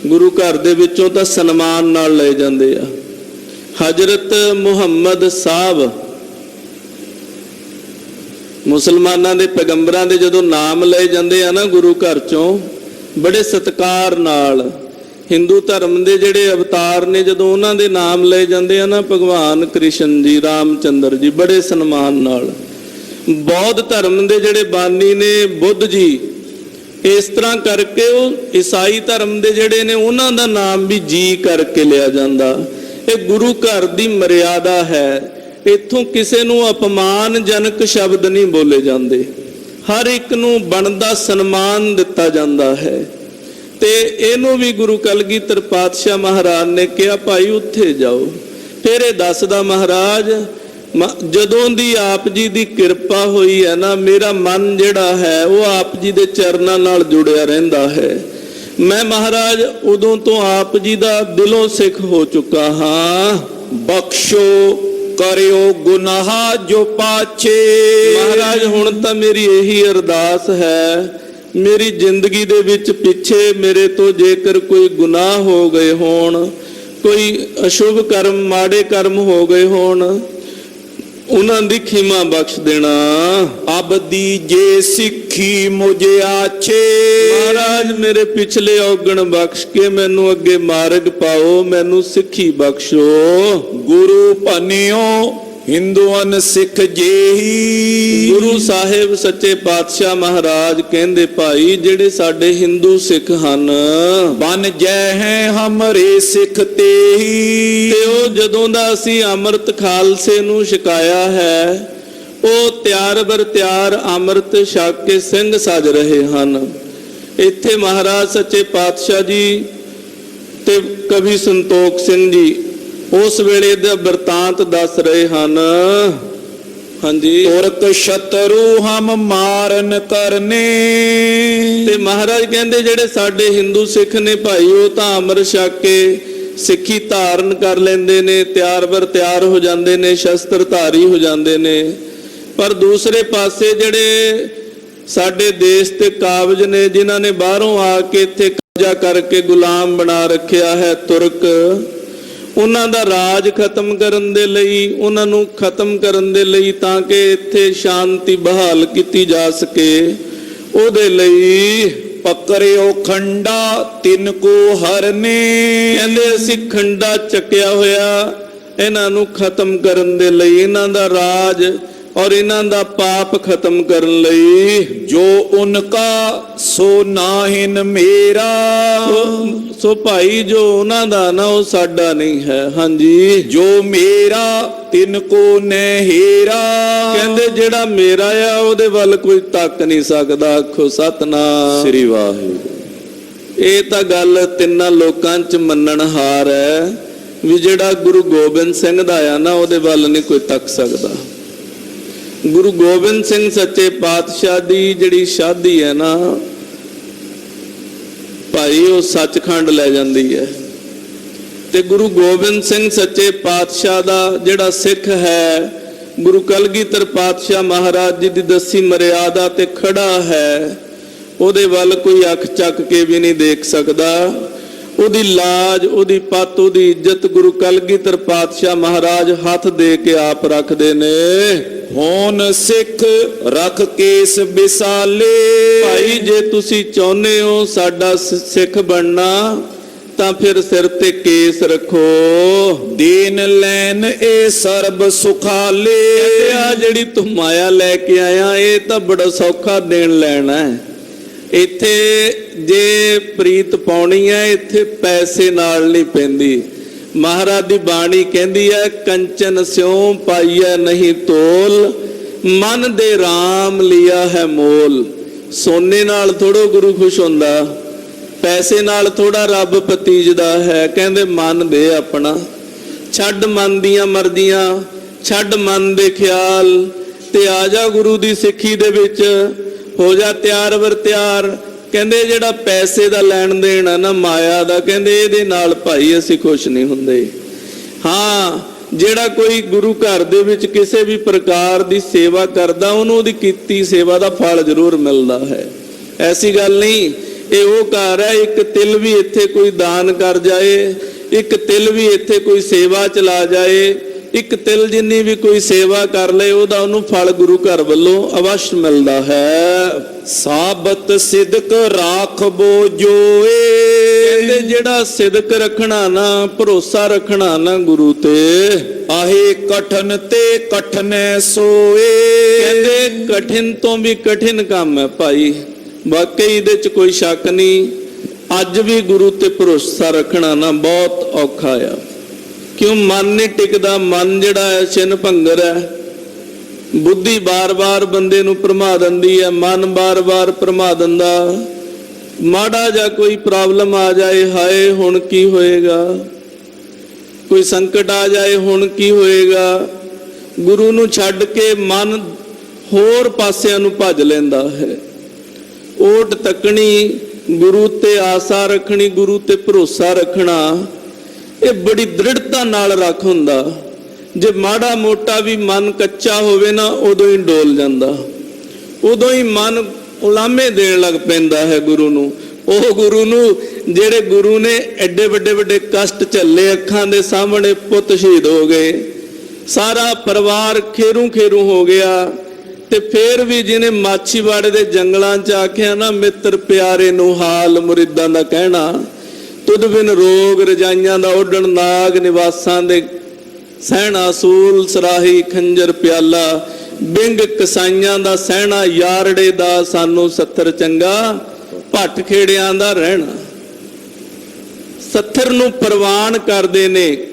ਗੁਰੂ ਘਰ ਦੇ ਵਿੱਚੋਂ ਤਾਂ ਸਨਮਾਨ ਨਾਲ ਲਏ ਜਾਂਦੇ ਆ। ਹਜ਼ਰਤ ਮੁਹੰਮਦ ਸਾਹਿਬ ਮੁਸਲਮਾਨਾਂ ਦੇ ਪੈਗੰਬਰਾਂ ਦੇ ਜਦੋਂ ਨਾਮ ਲਏ ਜਾਂਦੇ ਆ ਨਾ ਗੁਰੂ ਘਰ ਚੋਂ, ਬੜੇ ਸਤਿਕਾਰ ਨਾਲ। ਹਿੰਦੂ ਧਰਮ ਦੇ ਜਿਹੜੇ ਅਵਤਾਰ ਨੇ ਜਦੋਂ ਉਹਨਾਂ ਦੇ ਨਾਮ ਲਏ ਜਾਂਦੇ ਆ ਨਾ, ਭਗਵਾਨ ਕ੍ਰਿਸ਼ਨ ਜੀ, ਰਾਮਚੰਦਰ ਜੀ, ਬੜੇ ਸਨਮਾਨ ਨਾਲ। ਬੌਧ ਧਰਮ ਦੇ ਜਿਹੜੇ ਬਾਨੀ ਨੇ, ਬੁੱਧ ਜੀ, ਇਸ ਤਰ੍ਹਾਂ ਕਰਕੇ ਉਹ ਈਸਾਈ ਧਰਮ ਦੇ ਜਿਹੜੇ ਨੇ ਉਹਨਾਂ ਦਾ ਨਾਮ ਵੀ ਜੀ ਕਰਕੇ ਲਿਆ ਜਾਂਦਾ। ਇਹ ਗੁਰੂ ਘਰ ਦੀ ਮਰਿਆਦਾ ਹੈ। ਇੱਥੋਂ ਕਿਸੇ ਨੂੰ ਅਪਮਾਨਜਨਕ ਸ਼ਬਦ ਨਹੀਂ ਬੋਲੇ ਜਾਂਦੇ, ਹਰ ਇੱਕ ਨੂੰ ਬਣਦਾ ਸਨਮਾਨ ਦਿੱਤਾ ਜਾਂਦਾ ਹੈ। ਤੇ ਇਹਨੂੰ ਵੀ ਗੁਰੂ ਕਲਗੀਧਰ ਪਾਤਸ਼ਾਹ ਮਹਾਰਾਜ ਨੇ ਕਿਹਾ, ਭਾਈ ਉੱਥੇ ਜਾਓ। ਫਿਰ ਇਹ ਦੱਸਦਾ ਮਹਾਰਾਜ, ਜਦੋਂ ਦੀ ਆਪ ਜੀ ਦੀ ਕਿਰਪਾ ਹੋਈ ਹੈ ਨਾ, ਮੇਰਾ ਮਨ ਜਿਹੜਾ ਹੈ ਉਹ ਆਪ ਜੀ ਦੇ ਚਰਨਾਂ ਨਾਲ ਜੁੜਿਆ ਰਹਿੰਦਾ ਹੈ। ਮੈਂ ਮਹਾਰਾਜ ਉਦੋਂ ਤੋਂ ਆਪ ਜੀ ਦਾ ਦਿਲੋਂ ਸਿੱਖ ਹੋ ਚੁੱਕਾ ਹਾਂ। ਬਖਸ਼ੋ ਕਰਿਓ ਗੁਨਾਹ ਜੋ ਪਾਛੇ। ਮਹਾਰਾਜ ਹੁਣ ਤਾਂ ਮੇਰੀ ਇਹੀ ਅਰਦਾਸ ਹੈ, ਮੇਰੀ ਜ਼ਿੰਦਗੀ ਦੇ ਵਿੱਚ ਪਿੱਛੇ ਮੇਰੇ ਤੋਂ ਜੇਕਰ ਕੋਈ ਗੁਨਾਹ ਹੋ ਗਏ ਹੋਣ, ਕੋਈ ਅਸ਼ੁਭ ਕਰਮ, ਮਾੜੇ ਕਰਮ ਹੋ ਗਏ ਹੋਣ, ਉਹਨਾਂ ਦੀ ਖਿਮਾ ਬਖਸ਼ ਦੇਣਾ। ਅਬਦੀ ਜੇ ਸਿੱਖੀ ਮੁਝ ਆਛੇ। ਮਹਾਰਾਜ ਮੇਰੇ ਪਿਛਲੇ ਔਗਣ ਬਖਸ਼ ਕੇ ਮੈਨੂੰ ਅੱਗੇ ਮਾਰਗ ਪਾਓ, ਮੈਨੂੰ ਸਿੱਖੀ ਬਖਸ਼ੋ। ਗੁਰੂ ਭੰਨਿਓ ਹਿੰਦੂਆਂ ਸਿੱਖ ਜੇਹੀ। ਗੁਰੂ ਸਾਹਿਬ ਸੱਚੇ ਪਾਤਸ਼ਾਹ ਮਹਾਰਾਜ ਕਹਿੰਦੇ, ਭਾਈ ਜਿਹੜੇ ਸਾਡੇ ਹਿੰਦੂ ਸਿੱਖ ਹਨ, ਬਨ ਜੈ ਹੈ ਹਮਰੇ ਸਿੱਖ ਤੇਹੀ। ਤੇ ਉਹ ਜਦੋਂ ਦਾ ਅਸੀਂ ਅੰਮ੍ਰਿਤ ਖਾਲਸੇ ਨੂੰ ਛਕਾਇਆ ਹੈ, ਉਹ ਤਿਆਰ ਬਰ ਤਿਆਰ ਅੰਮ੍ਰਿਤ ਛਕ ਕੇ ਸਿੰਘ ਸਜ ਰਹੇ ਹਨ। ਇੱਥੇ ਮਹਾਰਾਜ ਸੱਚੇ ਪਾਤਸ਼ਾਹ ਜੀ ਤੇ ਕਵੀ ਸੰਤੋਖ ਸਿੰਘ ਜੀ ਉਸ ਵੇਲੇ ਦਾ ਬਿਰਤਾਂਤ ਦੱਸ ਰਹੇ ਹਨ। ਹਾਂਜੀ, ਤੁਰਕ ਸ਼ਤਰੂ ਹਮ ਮਾਰਨ ਕਰਨੇ। ਤੇ ਮਹਾਰਾਜ ਕਹਿੰਦੇ ਜਿਹੜੇ ਸਾਡੇ ਹਿੰਦੂ ਸਿੱਖ ਨੇ ਭਾਈ, ਉਹ ਤਾਂ ਅੰਮ੍ਰਿਤ ਛਕ ਕੇ ਸਿੱਖੀ ਧਾਰਨ ਕਰ ਲੈਂਦੇ ਨੇ, ਤਿਆਰ ਬਰ ਤਿਆਰ ਹੋ ਜਾਂਦੇ ਨੇ, ਸ਼ਸਤਰ ਧਾਰੀ ਹੋ ਜਾਂਦੇ ਨੇ। ਪਰ ਦੂਸਰੇ ਪਾਸੇ ਜਿਹੜੇ ਸਾਡੇ ਦੇਸ਼ ਤੇ ਕਾਬਜ ਨੇ, ਜਿਨ੍ਹਾਂ ਨੇ ਬਾਹਰੋਂ ਆ ਕੇ ਇੱਥੇ ਕਬਜ਼ਾ ਕਰਕੇ ਗੁਲਾਮ ਬਣਾ ਰੱਖਿਆ ਹੈ ਤੁਰਕ, ਉਹਨਾਂ ਦਾ ਰਾਜ ਖਤਮ ਕਰਨ ਦੇ ਲਈ, ਉਹਨਾਂ ਨੂੰ ਖਤਮ ਕਰਨ ਦੇ ਲਈ, ਤਾਂ ਕਿ ਇੱਥੇ ਸ਼ਾਂਤੀ ਬਹਾਲ ਕੀਤੀ ਜਾ ਸਕੇ, ਉਹਦੇ ਲਈ ਪਕਰਿਓ ਖੰਡਾ ਤਿੰਨ ਕੋ ਹਰਨੇ। ਕਹਿੰਦੇ ਅਸੀਂ ਖੰਡਾ ਚੱਕਿਆ ਹੋਇਆ ਇਹਨਾਂ ਨੂੰ ਖਤਮ ਕਰਨ ਦੇ ਲਈ, ਇਹਨਾਂ ਦਾ ਰਾਜ ਔਰ ਇਹਨਾਂ ਦਾ ਪਾਪ ਖਤਮ ਕਰਨ ਲਈ। ਜੋ ਉਨਕਾ ਸੋ ਨਾਹਿਨ ਮੇਰਾ। ਸੋ ਭਾਈ ਜੋ ਉਹਨਾਂ ਦਾ ਨਾ, ਉਹ ਸਾਡਾ ਨਹੀਂ ਹੈ। ਹਾਂਜੀ, ਜੋ ਮੇਰਾ ਤਿੰਨ ਕੋ ਨਹਿਰਾ। ਕਹਿੰਦੇ ਜਿਹੜਾ ਮੇਰਾ ਆ ਉਹਦੇ ਵੱਲ ਕੋਈ ਤੱਕ ਨਹੀਂ ਸਕਦਾ। ਆਖੋ ਸਤਨਾਮ ਸ੍ਰੀ ਵਾਹਿਗੁਰੂ। ਇਹ ਤਾਂ ਗੱਲ ਤਿੰਨਾਂ ਲੋਕਾਂ 'ਚ ਮੰਨਣਹਾਰ ਹੈ ਵੀ ਜਿਹੜਾ ਗੁਰੂ ਗੋਬਿੰਦ ਸਿੰਘ ਦਾ ਆ ਨਾ, ਉਹਦੇ ਵੱਲ ਨਹੀਂ ਕੋਈ ਤੱਕ ਸਕਦਾ। ਗੁਰੂ ਗੋਬਿੰਦ ਸਿੰਘ ਸੱਚੇ ਪਾਤਸ਼ਾਹ ਦੀ ਜਿਹੜੀ ਸ਼ਾਦੀ ਹੈ ਨਾ ਭਾਈ, ਉਹ ਸੱਚਖੰਡ ਲੈ ਜਾਂਦੀ ਹੈ। ਤੇ ਗੁਰੂ ਗੋਬਿੰਦ ਸਿੰਘ ਸੱਚੇ ਪਾਤਸ਼ਾਹ ਦਾ ਜਿਹੜਾ ਸਿੱਖ ਹੈ, ਗੁਰੂ ਕਲਗੀਧਰ ਪਾਤਸ਼ਾਹ ਮਹਾਰਾਜ ਜੀ ਦੀ ਦੱਸੀ ਮਰਿਆਦਾ ਤੇ ਖੜਾ ਹੈ, ਉਹਦੇ ਵੱਲ ਕੋਈ ਅੱਖ ਚੱਕ ਕੇ ਵੀ ਨਹੀਂ ਦੇਖ ਸਕਦਾ। ਉਹਦੀ ਲਾਜ, ਉਹਦੀ ਪੱਤ, ਉਹਦੀ ਇੱਜ਼ਤ ਗੁਰੂ ਕਲਗੀਧਰ ਪਾਤਸ਼ਾਹ ਮਹਾਰਾਜ ਹੱਥ ਦੇ ਕੇ ਆਪ ਰੱਖਦੇ ਨੇ। ਹੋਣ ਸਿੱਖ ਰੱਖ ਕੇਸ ਵਿਸਾਲੇ। ਭਾਈ ਜੇ ਤੁਸੀਂ ਚਾਹੁੰਦੇ ਹੋ ਸਾਡਾ ਸਿੱਖ ਬਣਨਾ, ਤਾਂ ਫਿਰ ਸਿਰ ਤੇ ਕੇਸ ਰੱਖੋ। ਦੇਨ ਲੈਣ ਇਹ ਸਰਬ ਸੁਖਾਲੇ। ਆ ਜਿਹੜੀ ਤੂੰ ਮਾਇਆ ਲੈ ਕੇ ਆਇਆ, ਇਹ ਤਾਂ ਬੜਾ ਸੌਖਾ ਦੇਣ ਲੈਣਾ ਹੈ। ਇੱਥੇ ਜੇ ਪ੍ਰੀਤ ਪਾਉਣੀ ਹੈ, ਇੱਥੇ ਪੈਸੇ ਨਾਲ ਨਹੀਂ ਪੈਂਦੀ। ਮਹਾਰਾਜ ਦੀ ਬਾਣੀ ਕਹਿੰਦੀ ਹੈ, ਕੰਚਨ ਸਿਉ ਪਾਈਐ ਨਹੀਂ ਤੋਲ, ਮਨ ਦੇ RAM ਲਿਆ ਹੈ ਮੋਲ। ਸੋਨੇ ਨਾਲ ਥੋੜੋ ਗੁਰੂ ਖੁਸ਼ ਹੁੰਦਾ, ਪੈਸੇ ਨਾਲ ਥੋੜਾ ਰੱਬ ਪਤੀਜਦਾ ਹੈ। ਕਹਿੰਦੇ ਮਨ ਦੇ ਆਪਣਾ, ਛੱਡ ਮਨ ਦੀਆਂ ਮਰਜ਼ੀਆਂ, ਛੱਡ ਮਨ ਦੇ ਖਿਆਲ, ਤੇ ਆ ਜਾ ਗੁਰੂ ਦੀ ਸਿੱਖੀ ਦੇ ਵਿੱਚ, ਹੋ ਜਾ ਤਿਆਰ ਬਰ ਤਿਆਰ। ਕਹਿੰਦੇ ਜਿਹੜਾ ਪੈਸੇ ਦਾ ਲੈਣ ਦੇਣ ਹੈ ਨਾ, ਮਾਇਆ ਦਾ, ਕਹਿੰਦੇ ਇਹਦੇ ਨਾਲ ਭਾਈ ਅਸੀਂ ਖੁਸ਼ ਨਹੀਂ ਹੁੰਦੇ। ਹਾਂ, ਜਿਹੜਾ ਕੋਈ ਗੁਰੂ ਘਰ ਦੇ ਵਿੱਚ ਕਿਸੇ ਵੀ ਪ੍ਰਕਾਰ ਦੀ ਸੇਵਾ ਕਰਦਾ, ਉਹਨੂੰ ਉਹਦੀ ਕੀਤੀ ਸੇਵਾ ਦਾ ਫਲ ਜ਼ਰੂਰ ਮਿਲਦਾ ਹੈ। ਐਸੀ ਗੱਲ ਨਹੀਂ। ਇਹ ਉਹ ਘਰ ਹੈ, ਇੱਕ ਤਿਲ ਵੀ ਇੱਥੇ ਕੋਈ ਦਾਨ ਕਰ ਜਾਏ, ਇੱਕ ਤਿਲ ਵੀ ਇੱਥੇ ਕੋਈ ਸੇਵਾ ਚਲਾ ਜਾਏ, ਇੱਕ ਤਿਲ ਜਿੰਨੀ ਵੀ ਕੋਈ ਸੇਵਾ ਕਰ ਲੇ ਉਹਦਾ ਉਹਨੂੰ ਫਲ ਗੁਰੂ ਘਰ ਵੱਲੋਂ ਅਵਸ਼ ਮਿਲਦਾ ਹੈ। ਸਾਬਤ ਸਿਦਕ ਰਾਖਬੋ ਜੋਏ। ਕਹਿੰਦੇ ਜਿਹੜਾ ਸਿਦਕ ਰੱਖਣਾ ਨਾ, ਭਰੋਸਾ ਰੱਖਣਾ ਨਾ ਗੁਰੂ ਤੇ, ਆਹੇ ਕਠਨ ਤੇ ਕਠਨੈ ਸੋਏ। ਕਹਿੰਦੇ ਕਠਿਨ ਤੋਂ ਵੀ ਕਠਿਨ ਕੰਮ ਹੈ ਭਾਈ, ਵਾਕਈ ਇਹਦੇ ਚ ਕੋਈ ਸ਼ੱਕ ਨਹੀਂ। ਅੱਜ ਵੀ ਗੁਰੂ ਤੇ ਭਰੋਸਾ ਰੱਖਣਾ ਨਾ ਬਹੁਤ ਔਖਾ ਆ, ਕਿਉਂ ਮਨ ਨਹੀਂ ਟਿਕਦਾ। ਮਨ ਜਿਹੜਾ ਹੈ ਛਿਨ ਭੰਗਰ ਹੈ, ਬੁੱਧੀ ਬਾਰ-ਬਾਰ ਬੰਦੇ ਨੂੰ ਭਰਮਾ ਦਿੰਦੀ ਹੈ, ਮਨ ਬਾਰ-ਬਾਰ ਭਰਮਾ ਦਿੰਦਾ। ਮਾੜਾ ਜਾਂ ਕੋਈ ਪ੍ਰੋਬਲਮ ਆ ਜਾਏ, ਹਾਏ ਹੁਣ ਕੀ ਹੋਏਗਾ, ਕੋਈ ਸੰਕਟ ਆ ਜਾਏ ਹੁਣ ਕੀ ਹੋਏਗਾ, ਗੁਰੂ ਨੂੰ ਛੱਡ ਕੇ ਮਨ ਹੋਰ ਪਾਸਿਆਂ ਨੂੰ ਭੱਜ ਲੈਂਦਾ ਹੈ। ਓਟ ਤੱਕਣੀ, ਗੁਰੂ ਤੇ ਆਸਾ ਰੱਖਣੀ, ਗੁਰੂ ਤੇ ਭਰੋਸਾ ਰੱਖਣਾ, ਇਹ ਬੜੀ ਦ੍ਰਿੜਤਾ ਨਾਲ ਰੱਖ ਹੁੰਦਾ। ਜੇ ਮਾੜਾ ਮੋਟਾ ਵੀ ਮਨ ਕੱਚਾ ਹੋਵੇ ਨਾ, ਉਦੋਂ ਹੀ ਡੋਲ ਜਾਂਦਾ, ਉਦੋਂ ਹੀ ਮਨ ਉਲਾਮੇ ਦੇਣ ਲੱਗ ਪੈਂਦਾ ਹੈ ਗੁਰੂ ਨੂੰ। ਉਹ ਗੁਰੂ ਨੂੰ ਜਿਹੜੇ ਗੁਰੂ ਨੇ ਐਡੇ ਵੱਡੇ ਵੱਡੇ ਕਸ਼ਟ ਝੱਲੇ, ਅੱਖਾਂ ਦੇ ਸਾਹਮਣੇ ਪੁੱਤ ਸ਼ਹੀਦ ਹੋ ਗਏ, ਸਾਰਾ ਪਰਿਵਾਰ ਖੇਰੂ ਖੇਰੂ ਹੋ ਗਿਆ, ਤੇ ਫੇਰ ਵੀ ਜਿਹਨੇ ਮਾਛੀਵਾੜੇ ਦੇ ਜੰਗਲਾਂ 'ਚ ਆਖਿਆ ਨਾ, ਮਿੱਤਰ ਪਿਆਰੇ ਨੂੰ ਹਾਲ ਮੁਰੀਦਾਂ ਦਾ ਕਹਿਣਾ, ਤੁਧ ਬਿਨ ਰੋਗ ਰਜਾਈਆਂ ਦਾ ਓਢਣ, ਨਾਗ ਨਿਵਾਸਾਂ ਦੇ ਸਹਿਣਾ, ਸੂਲ ਸਰਾਹੀ ਖੰਜਰ ਪਿਆਲਾ, ਬਿੰਗ ਕਸਾਈਆਂ ਦਾ ਸਹਿਣਾ, ਯਾਰੜੇ ਦਾ ਸਾਨੂੰ ਸੱਥਰ ਚੰਗਾ, ਭੱਟ ਖੇੜਿਆਂ ਦਾ ਰਹਿਣਾ। ਸੱਥਰ ਨੂੰ ਪ੍ਰਵਾਨ ਕਰਦੇ ਨੇ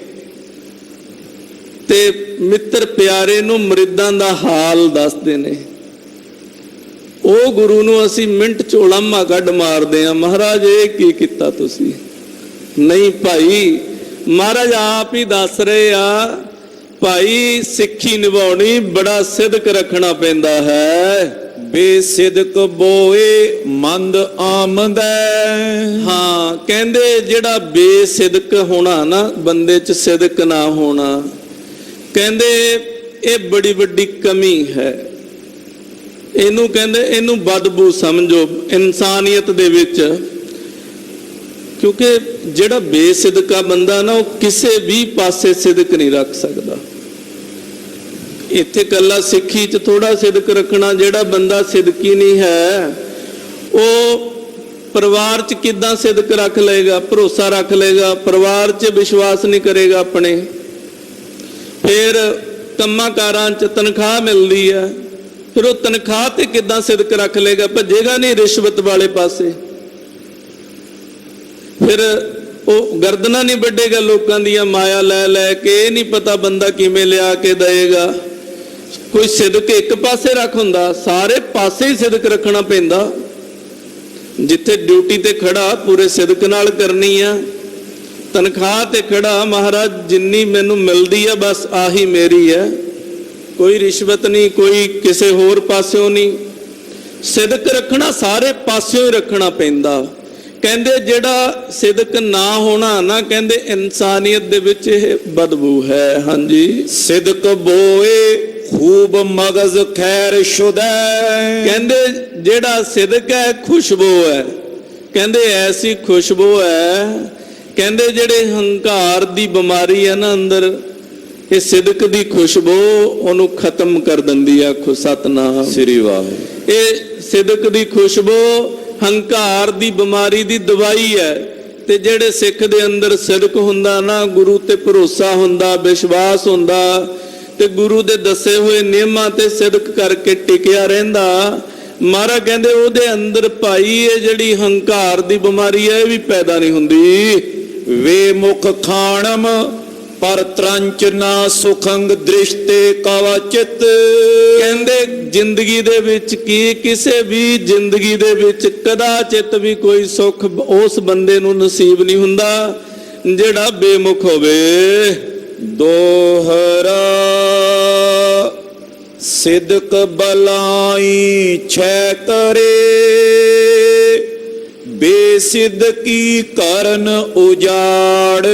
ਤੇ ਮਿੱਤਰ ਪਿਆਰੇ ਨੂੰ ਮੁਰੀਦਾਂ ਦਾ ਹਾਲ ਦੱਸਦੇ ਨੇ। ਉਹ ਗੁਰੂ ਨੂੰ ਅਸੀਂ ਮਿੰਟ ਚ ਉਲਾਮਾ ਕੱਢ ਮਾਰਦੇ ਆ, ਮਹਾਰਾਜ ਇਹ ਕੀ ਕੀਤਾ ਤੁਸੀਂ। ਨਹੀਂ ਭਾਈ, ਮਹਾਰਾਜ ਆਪ ਹੀ ਦੱਸ ਰਹੇ ਆ, ਭਾਈ ਸਿੱਖੀ ਨਿਭਾਉਣੀ ਬੜਾ ਸਿਦਕ ਰੱਖਣਾ ਪੈਂਦਾ ਹੈ। ਬੇਸਿਦਕ ਬੋਏ ਮੰਦ ਆਮਦੈ। ਹਾਂ, ਕਹਿੰਦੇ ਜਿਹੜਾ ਬੇਸਿਦਕ ਹੋਣਾ ਨਾ, ਬੰਦੇ 'ਚ ਸਿਦਕ ਨਾ ਹੋਣਾ, ਕਹਿੰਦੇ ਇਹ ਬੜੀ ਵੱਡੀ ਕਮੀ ਹੈ। ਇਹਨੂੰ ਕਹਿੰਦੇ, ਇਹਨੂੰ ਬਦਬੂ ਸਮਝੋ ਇਨਸਾਨੀਅਤ ਦੇ ਵਿੱਚ, ਕਿਉਂਕਿ ਜਿਹੜਾ ਬੇਸਿਦਕਾ ਬੰਦਾ ਨਾ, ਉਹ ਕਿਸੇ ਵੀ ਪਾਸੇ ਸਿਦਕ ਨਹੀਂ ਰੱਖ ਸਕਦਾ। ਇੱਥੇ ਕੱਲਾ ਸਿੱਖੀ 'ਚ ਥੋੜਾ ਸਿਦਕ ਰੱਖਣਾ, ਜਿਹੜਾ ਬੰਦਾ ਸਿਦਕੀ ਨਹੀਂ ਹੈ, ਉਹ ਪਰਿਵਾਰ 'ਚ ਕਿੱਦਾਂ ਸਿਦਕ ਰੱਖ ਲਏਗਾ, ਭਰੋਸਾ ਰੱਖ ਲਏਗਾ, ਪਰਿਵਾਰ 'ਚ ਵਿਸ਼ਵਾਸ ਨਹੀਂ ਕਰੇਗਾ ਆਪਣੇ। ਫਿਰ ਕੰਮਾਂ ਕਾਰਾਂ 'ਚ ਤਨਖਾਹ ਮਿਲਦੀ ਹੈ, ਫਿਰ ਉਹ ਤਨਖਾਹ ਤੇ ਕਿੱਦਾਂ ਸਿਦਕ ਰੱਖ ਲਏਗਾ, ਭੱਜੇਗਾ ਨਹੀਂ ਰਿਸ਼ਵਤ ਵਾਲੇ ਪਾਸੇ। ਫਿਰ ਉਹ ਗਰਦਨਾਂ ਨਹੀਂ ਵੱਢੇਗਾ ਲੋਕਾਂ ਦੀਆਂ ਮਾਇਆ ਲੈ ਲੈ ਕੇ, ਇਹ ਨਹੀਂ ਪਤਾ ਬੰਦਾ ਕਿਵੇਂ ਲਿਆ ਕੇ ਦਏਗਾ। ਕੋਈ ਸਿਦਕ ਇੱਕ ਪਾਸੇ ਰੱਖ ਹੁੰਦਾ, ਸਾਰੇ ਪਾਸੇ ਹੀ ਸਿਦਕ ਰੱਖਣਾ ਪੈਂਦਾ। ਜਿੱਥੇ ਡਿਊਟੀ ਤੇ ਖੜਾ ਪੂਰੇ ਸਿਦਕ ਨਾਲ ਕਰਨੀ ਆ, ਤਨਖਾਹ ਤੇ ਖੜਾ ਮਹਾਰਾਜ ਜਿੰਨੀ ਮੈਨੂੰ ਮਿਲਦੀ ਆ ਬਸ ਆਹੀ ਮੇਰੀ ਹੈ, ਕੋਈ ਰਿਸ਼ਵਤ ਨਹੀਂ, ਕੋਈ ਕਿਸੇ ਹੋਰ ਪਾਸਿਓਂ ਨਹੀਂ। ਸਿਦਕ ਰੱਖਣਾ ਸਾਰੇ ਪਾਸਿਓਂ ਹੀ ਰੱਖਣਾ ਪੈਂਦਾ। ਕਹਿੰਦੇ ਜਿਹੜਾ ਸਿਦਕ ਨਾ ਹੋਣਾ ਨਾ, ਕਹਿੰਦੇ ਇਨਸਾਨੀਅਤ ਦੇ ਵਿੱਚ ਇਹ ਬਦਬੂ ਹੈ। ਹਾਂਜੀ, ਸਿਦਕ ਬੋਏ ਖੂਬ ਮਗਜ਼ ਖੈਰ ਸ਼ੁਦੈ। ਕਹਿੰਦੇ ਜਿਹੜਾ ਸਿਦਕ ਹੈ ਖੁਸ਼ਬੂ ਹੈ, ਕਹਿੰਦੇ ਐਸੀ ਖੁਸ਼ਬੂ ਹੈ, ਕਹਿੰਦੇ ਜਿਹੜੇ ਹੰਕਾਰ ਦੀ ਬਿਮਾਰੀ ਹੈ ਨਾ ਅੰਦਰ, ਇਹ ਸਿਦਕ ਦੀ ਖੁਸ਼ਬੂ ਉਹਨੂੰ ਖਤਮ ਕਰ ਦਿੰਦੀ ਆ। ਸਤਨਾਮ ਸ੍ਰੀ ਵਾਹਿਗੁਰੂ। ਇਹ ਸਿਦਕ ਦੀ ਖੁਸ਼ਬੂ ਹੰਕਾਰ ਦੀ ਬਿਮਾਰੀ ਦੀ ਦਵਾਈ ਹੈ। ਤੇ ਜਿਹੜੇ ਸਿੱਖ ਦੇ ਅੰਦਰ ਸਿਦਕ ਹੁੰਦਾ ਨਾ, ਗੁਰੂ ਤੇ ਭਰੋਸਾ ਹੁੰਦਾ, ਵਿਸ਼ਵਾਸ ਹੁੰਦਾ, ਤੇ ਗੁਰੂ ਦੇ ਦੱਸੇ ਹੋਏ ਨਿਯਮਾਂ ਤੇ ਸਿਦਕ ਕਰਕੇ ਟਿਕਿਆ ਰਹਿੰਦਾ, ਮਹਾਰਾਜ ਕਹਿੰਦੇ ਉਹਦੇ ਅੰਦਰ ਭਾਈ ਇਹ ਜਿਹੜੀ ਹੰਕਾਰ ਦੀ ਬਿਮਾਰੀ ਹੈ, ਇਹ ਵੀ ਪੈਦਾ ਨਹੀਂ ਹੁੰਦੀ। ਵੇ ਮੁਖ ਖਾਣਮ ਪਰ ਤਰੰਚ ਨਾ ਸੁਖੰਗ ਦ੍ਰਿਸ਼ਤੇ ਕਵਚਿਤ। ਕਹਿੰਦੇ ਜ਼ਿੰਦਗੀ ਦੇ ਵਿੱਚ ਕੀ, ਕਿਸੇ ਵੀ ਜ਼ਿੰਦਗੀ ਦੇ ਵਿੱਚ ਕਦਾਚਿਤ ਵੀ ਕੋਈ ਸੁੱਖ ਉਸ ਬੰਦੇ ਨੂੰ ਨਸੀਬ ਨਹੀਂ ਹੁੰਦਾ ਜਿਹੜਾ ਬੇਮੁਖ ਹੋਵੇ। ਦੋਹਰਾ ਸਿਦਕ ਬਲਾਈ ਛੈ ਕਰੇ, ਬੇਸਿਦਕੀ ਕਰਨ ਉਜਾੜ।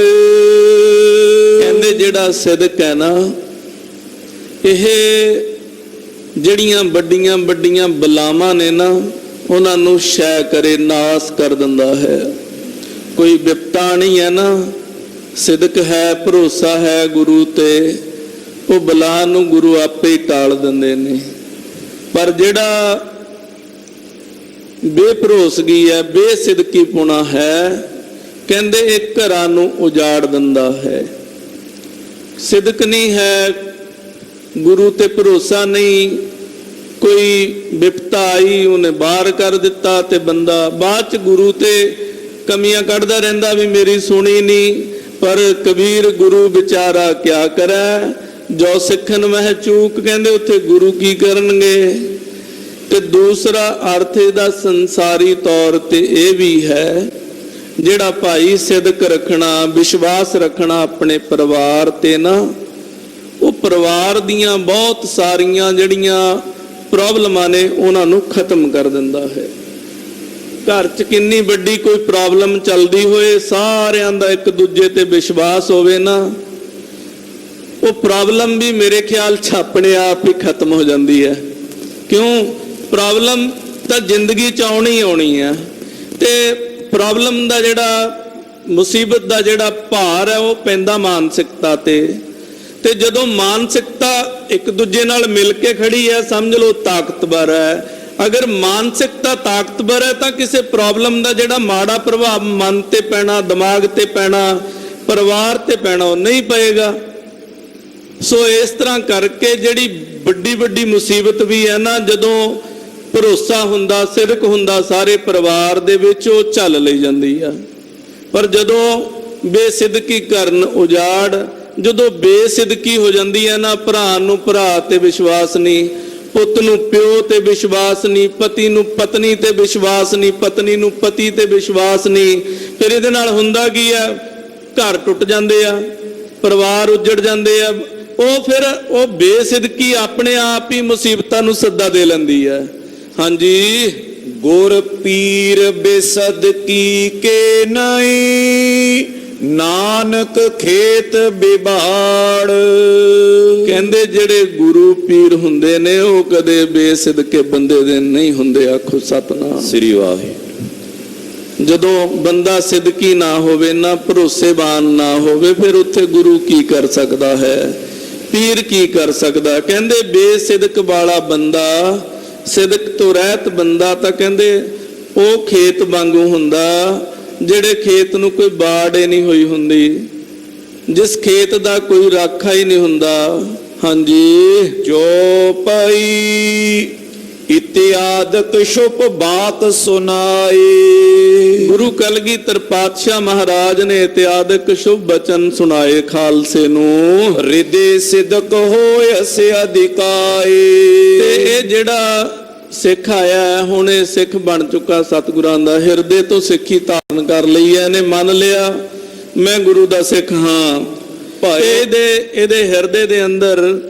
ਕਹਿੰਦੇ ਜਿਹੜਾ ਸਿਦਕ ਹੈ ਨਾ, ਇਹ ਜਿਹੜੀਆਂ ਵੱਡੀਆਂ ਵੱਡੀਆਂ ਬਲਾਵਾਂ ਨੇ ਨਾ, ਉਹਨਾਂ ਨੂੰ ਛੈ ਕਰੇ, ਨਾਸ ਕਰ ਦਿੰਦਾ ਹੈ। ਕੋਈ ਵਿਪਤਾ ਨਹੀਂ ਹੈ ਨਾ, ਸਿਦਕ ਹੈ, ਭਰੋਸਾ ਹੈ ਗੁਰੂ ਤੇ, ਉਹ ਬਲਾ ਨੂੰ ਗੁਰੂ ਆਪੇ ਹੀ ਟਾਲ ਦਿੰਦੇ ਨੇ। ਪਰ ਜਿਹੜਾ ਬੇਭਰੋਸਗੀ ਹੈ, ਬੇਸਿਦਕੀ ਪੁਣਾ ਹੈ, ਕਹਿੰਦੇ ਇਹ ਘਰਾਂ ਨੂੰ ਉਜਾੜ ਦਿੰਦਾ ਹੈ। ਸਿਦਕ ਨਹੀਂ ਹੈ, ਗੁਰੂ ਤੇ ਭਰੋਸਾ ਨਹੀਂ, ਕੋਈ ਵਿਪਤਾ ਆਈ ਉਹਨੇ ਬਾਹਰ ਕਰ ਦਿੱਤਾ ਤੇ ਬੰਦਾ ਬਾਅਦ ਚ ਗੁਰੂ ਤੇ ਕਮੀਆਂ ਕੱਢਦਾ ਰਹਿੰਦਾ ਵੀ ਮੇਰੀ ਸੁਣੀ ਨਹੀਂ। ਪਰ ਕਬੀਰ ਗੁਰੂ ਵਿਚਾਰਾ ਕਿਆ ਕਰੈ, ਜੋ ਸਿੱਖਣ ਮਹਿ ਚੂਕ, ਕਹਿੰਦੇ ਉੱਥੇ ਗੁਰੂ ਕੀ ਕਰਨਗੇ। ਤੇ ਦੂਸਰਾ ਅਰਥ ਇਹਦਾ ਸੰਸਾਰੀ ਤੌਰ ਤੇ ਇਹ ਵੀ ਹੈ, ਜਿਹੜਾ ਭਾਈ ਸਿਦਕ ਰੱਖਣਾ, ਵਿਸ਼ਵਾਸ ਰੱਖਣਾ ਆਪਣੇ ਪਰਿਵਾਰ ਤੇ ਨਾ, ਉਹ ਪਰਿਵਾਰ ਦੀਆਂ ਬਹੁਤ ਸਾਰੀਆਂ ਜਿਹੜੀਆਂ ਪ੍ਰੋਬਲਮਾਂ ਨੇ ਉਹਨਾਂ ਨੂੰ ਖਤਮ ਕਰ ਦਿੰਦਾ ਹੈ। ਘਰ 'ਚ ਕਿੰਨੀ ਵੱਡੀ ਕੋਈ ਪ੍ਰੋਬਲਮ ਚੱਲਦੀ ਹੋਏ, ਸਾਰਿਆਂ ਦਾ ਇੱਕ ਦੂਜੇ ਤੇ ਵਿਸ਼ਵਾਸ ਹੋਵੇ ਨਾ, ਉਹ ਪ੍ਰੋਬਲਮ ਵੀ ਮੇਰੇ ਖਿਆਲ 'ਚ ਆਪਣੇ ਆਪ ਹੀ ਖਤਮ ਹੋ ਜਾਂਦੀ ਹੈ। ਕਿਉਂ? ਪ੍ਰੋਬਲਮ ਤਾਂ ਜ਼ਿੰਦਗੀ 'ਚ ਆਉਣੀ ਆਉਣੀ ਹੈ, ਤੇ ਪ੍ਰੋਬਲਮ ਦਾ ਜਿਹੜਾ, ਮੁਸੀਬਤ ਦਾ ਜਿਹੜਾ ਭਾਰ ਹੈ ਉਹ ਪੈਂਦਾ ਮਾਨਸਿਕਤਾ ਤੇ ਜਦੋਂ ਮਾਨਸਿਕਤਾ ਇੱਕ ਦੂਜੇ ਨਾਲ ਮਿਲ ਕੇ ਖੜੀ ਹੈ, ਸਮਝ ਲਓ ਤਾਕਤਵਰ ਹੈ। ਅਗਰ ਮਾਨਸਿਕਤਾ ਤਾਕਤਵਰ ਹੈ ਤਾਂ ਕਿਸੇ ਪ੍ਰੋਬਲਮ ਦਾ ਜਿਹੜਾ ਮਾੜਾ ਪ੍ਰਭਾਵ ਮਨ ਤੇ ਪੈਣਾ, ਦਿਮਾਗ ਤੇ ਪੈਣਾ, ਪਰਿਵਾਰ ਤੇ ਪੈਣਾ, ਉਹ ਨਹੀਂ ਪਏਗਾ। ਸੋ ਇਸ ਤਰ੍ਹਾਂ ਕਰਕੇ ਜਿਹੜੀ ਵੱਡੀ ਵੱਡੀ ਮੁਸੀਬਤ ਵੀ ਹੈ ਨਾ, ਜਦੋਂ ਭਰੋਸਾ ਹੁੰਦਾ, ਸਿਦਕ ਹੁੰਦਾ ਸਾਰੇ ਪਰਿਵਾਰ ਦੇ ਵਿੱਚ, ਉਹ ਝੱਲ ਲਈ ਜਾਂਦੀ ਆ। ਪਰ ਜਦੋਂ ਬੇਸਿਦਕੀ ਕਰਨ ਉਜਾੜ, ਜਦੋਂ ਬੇਸਿਦਕੀ ਹੋ ਜਾਂਦੀ ਹੈ ਨਾ, ਭਰਾ ਨੂੰ ਭਰਾ ਤੇ ਵਿਸ਼ਵਾਸ ਨਹੀਂ, ਪੁੱਤ ਨੂੰ ਪਿਓ ਤੇ ਵਿਸ਼ਵਾਸ ਨਹੀਂ, ਪਤੀ ਨੂੰ ਪਤਨੀ ਤੇ ਵਿਸ਼ਵਾਸ ਨਹੀਂ, ਪਤਨੀ ਨੂੰ ਪਤੀ ਤੇ ਵਿਸ਼ਵਾਸ ਨਹੀਂ, ਫਿਰ ਇਹਦੇ ਨਾਲ ਹੁੰਦਾ ਕੀ ਆ? ਘਰ ਟੁੱਟ ਜਾਂਦੇ ਆ, ਪਰਿਵਾਰ ਉੱਜੜ ਜਾਂਦੇ ਆ। ਉਹ ਬੇਸਿਦਕੀ ਆਪਣੇ ਆਪ ਹੀ ਮੁਸੀਬਤਾਂ ਨੂੰ ਸੱਦਾ ਦੇ ਲੈਂਦੀ ਹੈ। ਹਾਂਜੀ, ਗੁਰ ਪੀਰ ਬੇਸਦਕੀ ਕੇ ਨਹੀਂ, ਨਾਨਕ ਖੇਤ ਬਿਬਾੜ। ਕਹਿੰਦੇ ਜਿਹੜੇ ਗੁਰੂ ਪੀਰ ਹੁੰਦੇ ਨੇ ਉਹ ਕਦੇ ਬੇਸਿਦਕੇ ਬੰਦੇ ਦੇ ਨਹੀਂ ਹੁੰਦੇ। ਆਖੋ ਸਤਨਾਮ ਸ੍ਰੀ ਵਾਹਿਗੁਰੂ। ਜਦੋਂ ਬੰਦਾ ਸਿਦਕੀ ਨਾ ਹੋਵੇ ਨਾ, ਭਰੋਸੇਵਾਨ ਨਾ ਹੋਵੇ, ਫਿਰ ਉੱਥੇ ਗੁਰੂ ਕੀ ਕਰ ਸਕਦਾ ਹੈ, ਪੀਰ ਕੀ ਕਰ ਸਕਦਾ। ਕਹਿੰਦੇ ਬੇਸਿਦਕ ਵਾਲਾ ਬੰਦਾ, ਸਿਦਕ ਤੋਂ ਰਹਿਤ ਬੰਦਾ ਤਾਂ ਕਹਿੰਦੇ ਉਹ ਖੇਤ ਵਾਂਗੂ ਹੁੰਦਾ ਜਿਹੜੇ ਖੇਤ ਨੂੰ ਕੋਈ ਬਾੜ ਹੀ ਨਹੀਂ ਹੋਈ ਹੁੰਦੀ, ਜਿਸ ਖੇਤ ਦਾ ਕੋਈ ਰਾਖਾ ਹੀ ਨਹੀਂ ਹੁੰਦਾ। ਹਾਂਜੀ, ਜੋ ਪਈ ਇਤਿਆਦਕ ਸ਼ੁਭ ਬਾਤ ਸੁਨਾਏ। ਗੁਰੂ ਕਲਗੀਧਰ ਪਾਤਸ਼ਾਹ ਮਹਾਰਾਜ ਨੇ ਇਤਿਆਦਕ ਸ਼ੁਭ ਬਚਨ ਸੁਣਾਏ ਖਾਲਸੇ ਨੂੰ। ਹਿਰਦੇ ਸਿਦਕ ਹੋਇ ਸੇ ਅਧਿਕਾਏ। ਤੇ ਇਹ ਜਿਹੜਾ ਸਿੱਖ ਆਇਆ ਹੁਣ, ਇਹ ਸਿੱਖ ਬਣ ਚੁੱਕਾ ਸਤਿਗੁਰਾਂ ਦਾ, ਹਿਰਦੇ ਤੋਂ ਸਿੱਖੀ ਧਾਰਨ ਕਰ ਲਈ ਹੈ, ਇਹਨੇ ਮੰਨ ਲਿਆ ਮੈਂ ਗੁਰੂ ਦਾ ਸਿੱਖ ਹਾਂ। ਭਾਈ ਇਹਦੇ ਹਿਰਦੇ ਦੇ ਅੰਦਰ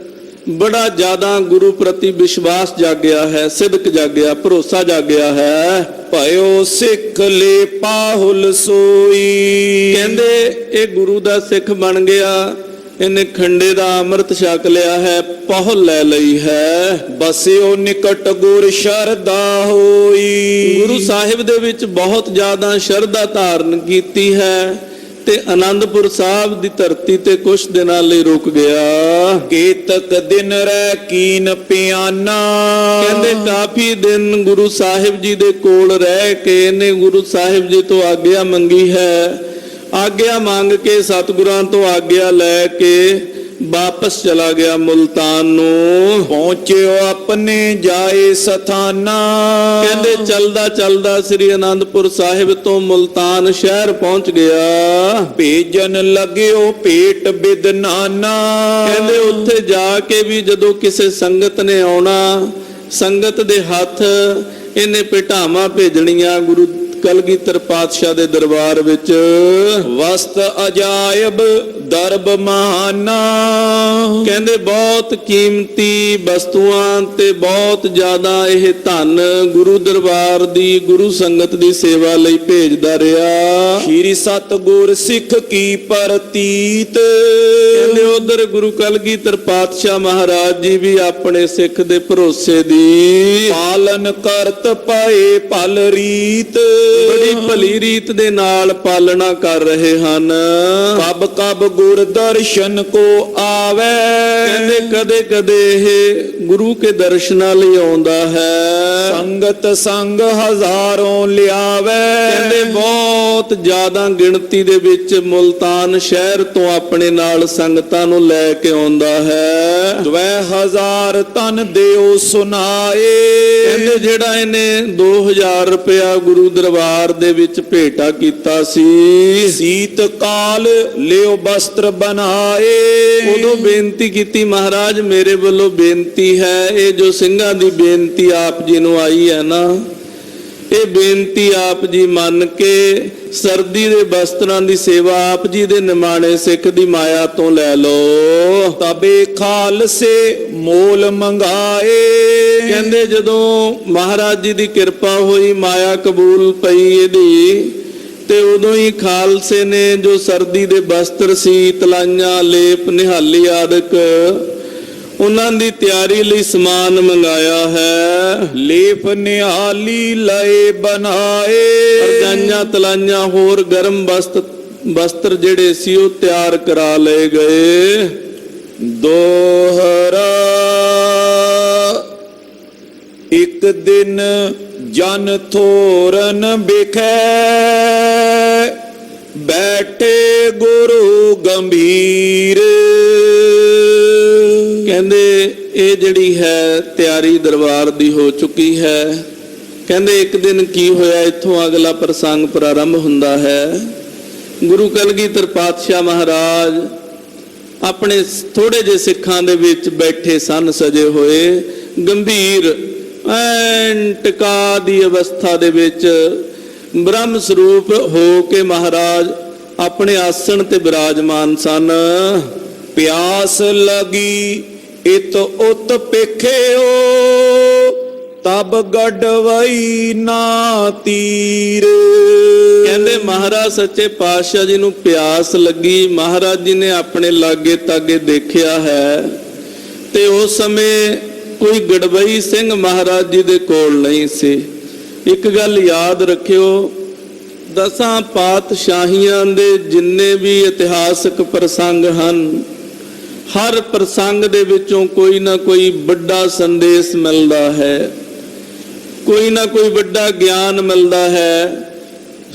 ਬੜਾ ਜ਼ਿਆਦਾ ਗੁਰੂ ਪ੍ਰਤੀ ਵਿਸ਼ਵਾਸ ਜਾਗਿਆ ਹੈ, ਸਿਦਕ ਜਾਗਿਆ, ਭਰੋਸਾ ਜਾਗਿਆ ਹੈ। ਭਾਇਓ ਸਿੱਖ ਲੈ ਪਾਹੁਲ ਸੋਈ। ਕਹਿੰਦੇ ਇਹ ਗੁਰੂ ਦਾ ਸਿੱਖ ਬਣ ਗਿਆ, ਇਹਨੇ ਖੰਡੇ ਦਾ ਅੰਮ੍ਰਿਤ ਛਕ ਲਿਆ ਹੈ, ਪਹੁਲ ਲੈ ਲਈ ਹੈ। ਬਸਿਓ ਨਿਕਟ ਗੁਰ ਸ਼ਰਧਾ ਹੋਈ। ਗੁਰੂ ਸਾਹਿਬ ਦੇ ਵਿੱਚ ਬਹੁਤ ਜ਼ਿਆਦਾ ਸ਼ਰਧਾ ਧਾਰਨ ਕੀਤੀ ਹੈ ਤੇ ਆਨੰਦਪੁਰ ਸਾਹਿਬ ਦੀ ਧਰਤੀ ਤੇ ਕੁਝ ਦਿਨਾਂ ਲਈ ਰੁਕ ਗਿਆ। ਕੇਤਕ ਦਿਨ ਰਹਿ ਕੀਨ ਪਿਆਨਾ। ਕਹਿੰਦੇ ਕਾਫੀ ਦਿਨ ਗੁਰੂ ਸਾਹਿਬ ਜੀ ਦੇ ਕੋਲ ਰਹਿ ਕੇ ਇਹਨੇ ਗੁਰੂ ਸਾਹਿਬ ਜੀ ਤੋਂ ਆਗਿਆ ਮੰਗੀ ਹੈ। ਆਗਿਆ ਮੰਗ ਕੇ ਸਤਿਗੁਰਾਂ ਤੋਂ ਆਗਿਆ ਲੈ ਕੇ ਵਾਪਸ ਚਲਾ ਗਿਆ ਮੁਲਤਾਨ ਨੂੰ। ਪਹੁੰਚਿਓ ਆਪਣੇ ਜਾਏ ਸਥਾਨਾ। ਕਹਿੰਦੇ ਚਲਦਾ ਚਲਦਾ ਸ੍ਰੀ ਆਨੰਦਪੁਰ ਸਾਹਿਬ ਤੋਂ ਮੁਲਤਾਨ ਸ਼ਹਿਰ ਪਹੁੰਚ ਗਿਆ। ਭੇਜਨ ਲੱਗਿਓ ਭੇਟ ਬਿਦਨਾਨਾ। ਕਹਿੰਦੇ ਉੱਥੇ ਜਾ ਕੇ ਵੀ ਜਦੋਂ ਕਿਸੇ ਸੰਗਤ ਨੇ ਆਉਣਾ, ਸੰਗਤ ਦੇ ਹੱਥ ਇਹਨੇ ਭੇਟਾਵਾਂ ਭੇਜਣੀਆਂ ਗੁਰੂ ਕਲਗੀਧਰ ਪਾਤਸ਼ਾਹ ਦੇ ਦਰਬਾਰ ਵਿੱਚ। ਵਸਤ ਅਜਾਇਬ ਦਰਬ ਮਾਨਾ। ਕਹਿੰਦੇ ਬਹੁਤ ਕੀਮਤੀ ਵਸਤੂਆਂ ਤੇ ਬਹੁਤ ਜ਼ਿਆਦਾ ਇਹ ਧਨ ਗੁਰੂ ਦਰਬਾਰ ਦੀ, ਗੁਰੂ ਸੰਗਤ ਦੀ ਸੇਵਾ ਲਈ ਭੇਜਦਾ ਰਿਹਾ। ਸ਼੍ਰੀ ਸਤਿਗੁਰ ਸਿੱਖ ਕੀ ਪ੍ਰਤੀਤ। ਕਹਿੰਦੇ ਉਧਰ ਗੁਰੂ ਕਲਗੀਧਰ ਪਾਤਸ਼ਾਹ ਮਹਾਰਾਜ ਜੀ ਵੀ ਆਪਣੇ ਸਿੱਖ ਦੇ ਭਰੋਸੇ ਦੀ ਪਾਲਨ ਕਰਤ ਪਏ ਭਲ ਰੀਤ। ਬੜੀ ਭਲੀ ਰੀਤ ਦੇ ਨਾਲ ਪਾਲਣਾ ਕਰ ਰਹੇ ਹਨ। ਕਬ ਕਬ ਗੁਰ ਦਰਸ਼ਨ ਕੋ ਆਵੇ। ਕਹਿੰਦੇ ਕਦੇ ਕਦੇ ਇਹ ਗੁਰੂ ਕੇ ਦਰਸ਼ਨਾਂ ਲਈ ਆਉਂਦਾ ਹੈ। ਸੰਗਤ ਸੰਗ ਹਜ਼ਾਰੋਂ ਲਿਆਵੇ। ਕਹਿੰਦੇ ਬਹੁਤ ਜ਼ਿਆਦਾ ਗਿਣਤੀ ਦੇ ਵਿੱਚ ਮੁਲਤਾਨ ਸ਼ਹਿਰ ਤੋਂ ਆਪਣੇ ਨਾਲ ਸੰਗਤਾਂ ਨੂੰ ਲੈ ਕੇ ਆਉਂਦਾ ਹੈ। 2000 ਤਨ ਦਿਓ ਸੁਨਾਏ। ਕਹਿੰਦੇ ਜਿਹੜਾ ਇਹਨੇ 2000 ਰੁਪਇਆ ਗੁਰੂ ਦਰਬਾਰ ਦੇ ਵਿੱਚ ਭੇਟਾ ਕੀਤਾ ਸੀ, ਸੀਤ ਕਾਲ ਲਿਓ ਬਸਤਰ ਬਨਾਏ। ਉਦੋਂ ਬੇਨਤੀ ਕੀਤੀ, ਮਹਾਰਾਜ ਮੇਰੇ ਵੱਲੋਂ ਬੇਨਤੀ ਹੈ, ਇਹ ਜੋ ਸਿੰਘਾਂ ਦੀ ਬੇਨਤੀ ਆਪ ਜੀ ਨੂੰ ਆਈ ਹੈ ਨਾ, ਇਹ ਬੇਨਤੀ ਆਪ ਜੀ ਮੰਨ ਕੇ ਸਰਦੀ ਦੇ ਬਸਤਰਾਂ ਦੀ ਸੇਵਾ ਆਪ ਜੀ ਦੇ ਨਿਮਾਣੇ ਸਿੱਖ ਦੀ ਮਾਇਆ ਤੋਂ ਲੈ ਲਓ। ਤਬੇ ਖਾਲਸੇ ਮੋਲ ਮੰਗਾਏ। ਕਹਿੰਦੇ ਜਦੋਂ ਮਹਾਰਾਜ ਜੀ ਦੀ ਕਿਰਪਾ ਹੋਈ, ਮਾਇਆ ਕਬੂਲ ਪਈ ਇਹਦੀ, ਤੇ ਉਦੋਂ ਹੀ ਖਾਲਸੇ ਨੇ ਜੋ ਸਰਦੀ ਦੇ ਬਸਤਰ ਸੀ, ਤਲਾਈਆਂ, ਲੇਪ, ਨਿਹਾਲੀ ਆਦਿਕ, ਉਹਨਾਂ ਦੀ ਤਿਆਰੀ ਲਈ ਸਮਾਨ ਮੰਗਾਇਆ ਹੈ। ਲੇਪ ਨਿਹਾਲੀ ਲਏ ਬਨਾਏ। ਰਜਾਈਆਂ, ਤਲਾਈਆਂ, ਹੋਰ ਗਰਮ ਬਸਤਰ ਜਿਹੜੇ ਸੀ ਉਹ ਤਿਆਰ ਕਰਾ ਲਏ ਗਏ। ਦੋਹਰਾ ਇੱਕ ਦਿਨ ਜਨ ਥੋਰਨ ਬਿਖੈ, ਬੈਠੇ ਗੁਰੂ ਗੰਭੀਰ। ਕਹਿੰਦੇ ਇਹ ਜਿਹੜੀ ਹੈ ਤਿਆਰੀ ਦਰਬਾਰ ਦੀ ਹੋ ਚੁੱਕੀ ਹੈ। ਕਹਿੰਦੇ ਇੱਕ ਦਿਨ ਕੀ ਹੋਇਆ, ਇੱਥੋਂ ਅਗਲਾ ਪ੍ਰਸੰਗ ਪ੍ਰਾਰੰਭ ਹੁੰਦਾ ਹੈ। ਗੁਰੂ ਕਲਗੀਧਰ ਪਾਤਸ਼ਾਹ ਮਹਾਰਾਜ ਆਪਣੇ ਥੋੜੇ ਜਿਹੇ ਸਿੱਖਾਂ ਦੇ ਵਿੱਚ ਬੈਠੇ ਸਨ, ਸਜੇ ਹੋਏ, ਗੰਭੀਰ ਐਨ ਟਿਕਾ ਦੀ ਅਵਸਥਾ ਦੇ ਵਿੱਚ ਬ੍ਰਹਮ ਸਰੂਪ ਹੋ ਕੇ ਮਹਾਰਾਜ ਆਪਣੇ ਆਸਣ ਤੇ ਬਿਰਾਜਮਾਨ ਸਨ। ਪਿਆਸ ਲਗੀ ਇਤ ਉਤ ਪੇਖਿਓ, ਤਬ ਗੜਵਈ ਨਾ ਤੀਰ। ਕਹਿੰਦੇ ਮਹਾਰਾਜ ਸੱਚੇ ਪਾਤਸ਼ਾਹ ਜੀ ਨੂੰ ਪਿਆਸ ਲੱਗੀ, ਮਹਾਰਾਜ ਜੀ ਨੇ ਆਪਣੇ ਲਾਗੇ ਤਾਗੇ ਦੇਖਿਆ ਹੈ, ਤੇ ਉਸ ਸਮੇਂ ਕੋਈ ਗੜਵਈ ਸਿੰਘ ਮਹਾਰਾਜ ਜੀ ਦੇ ਕੋਲ ਨਹੀਂ ਸੀ। ਇੱਕ ਗੱਲ ਯਾਦ ਰੱਖਿਓ, ਦਸਾਂ ਪਾਤਸ਼ਾਹੀਆਂ ਦੇ ਜਿੰਨੇ ਵੀ ਇਤਿਹਾਸਕ ਪ੍ਰਸੰਗ ਹਨ, ਹਰ ਪ੍ਰਸੰਗ ਦੇ ਵਿੱਚੋਂ ਕੋਈ ਨਾ ਕੋਈ ਵੱਡਾ ਸੰਦੇਸ਼ ਮਿਲਦਾ ਹੈ, ਕੋਈ ਨਾ ਕੋਈ ਵੱਡਾ ਗਿਆਨ ਮਿਲਦਾ ਹੈ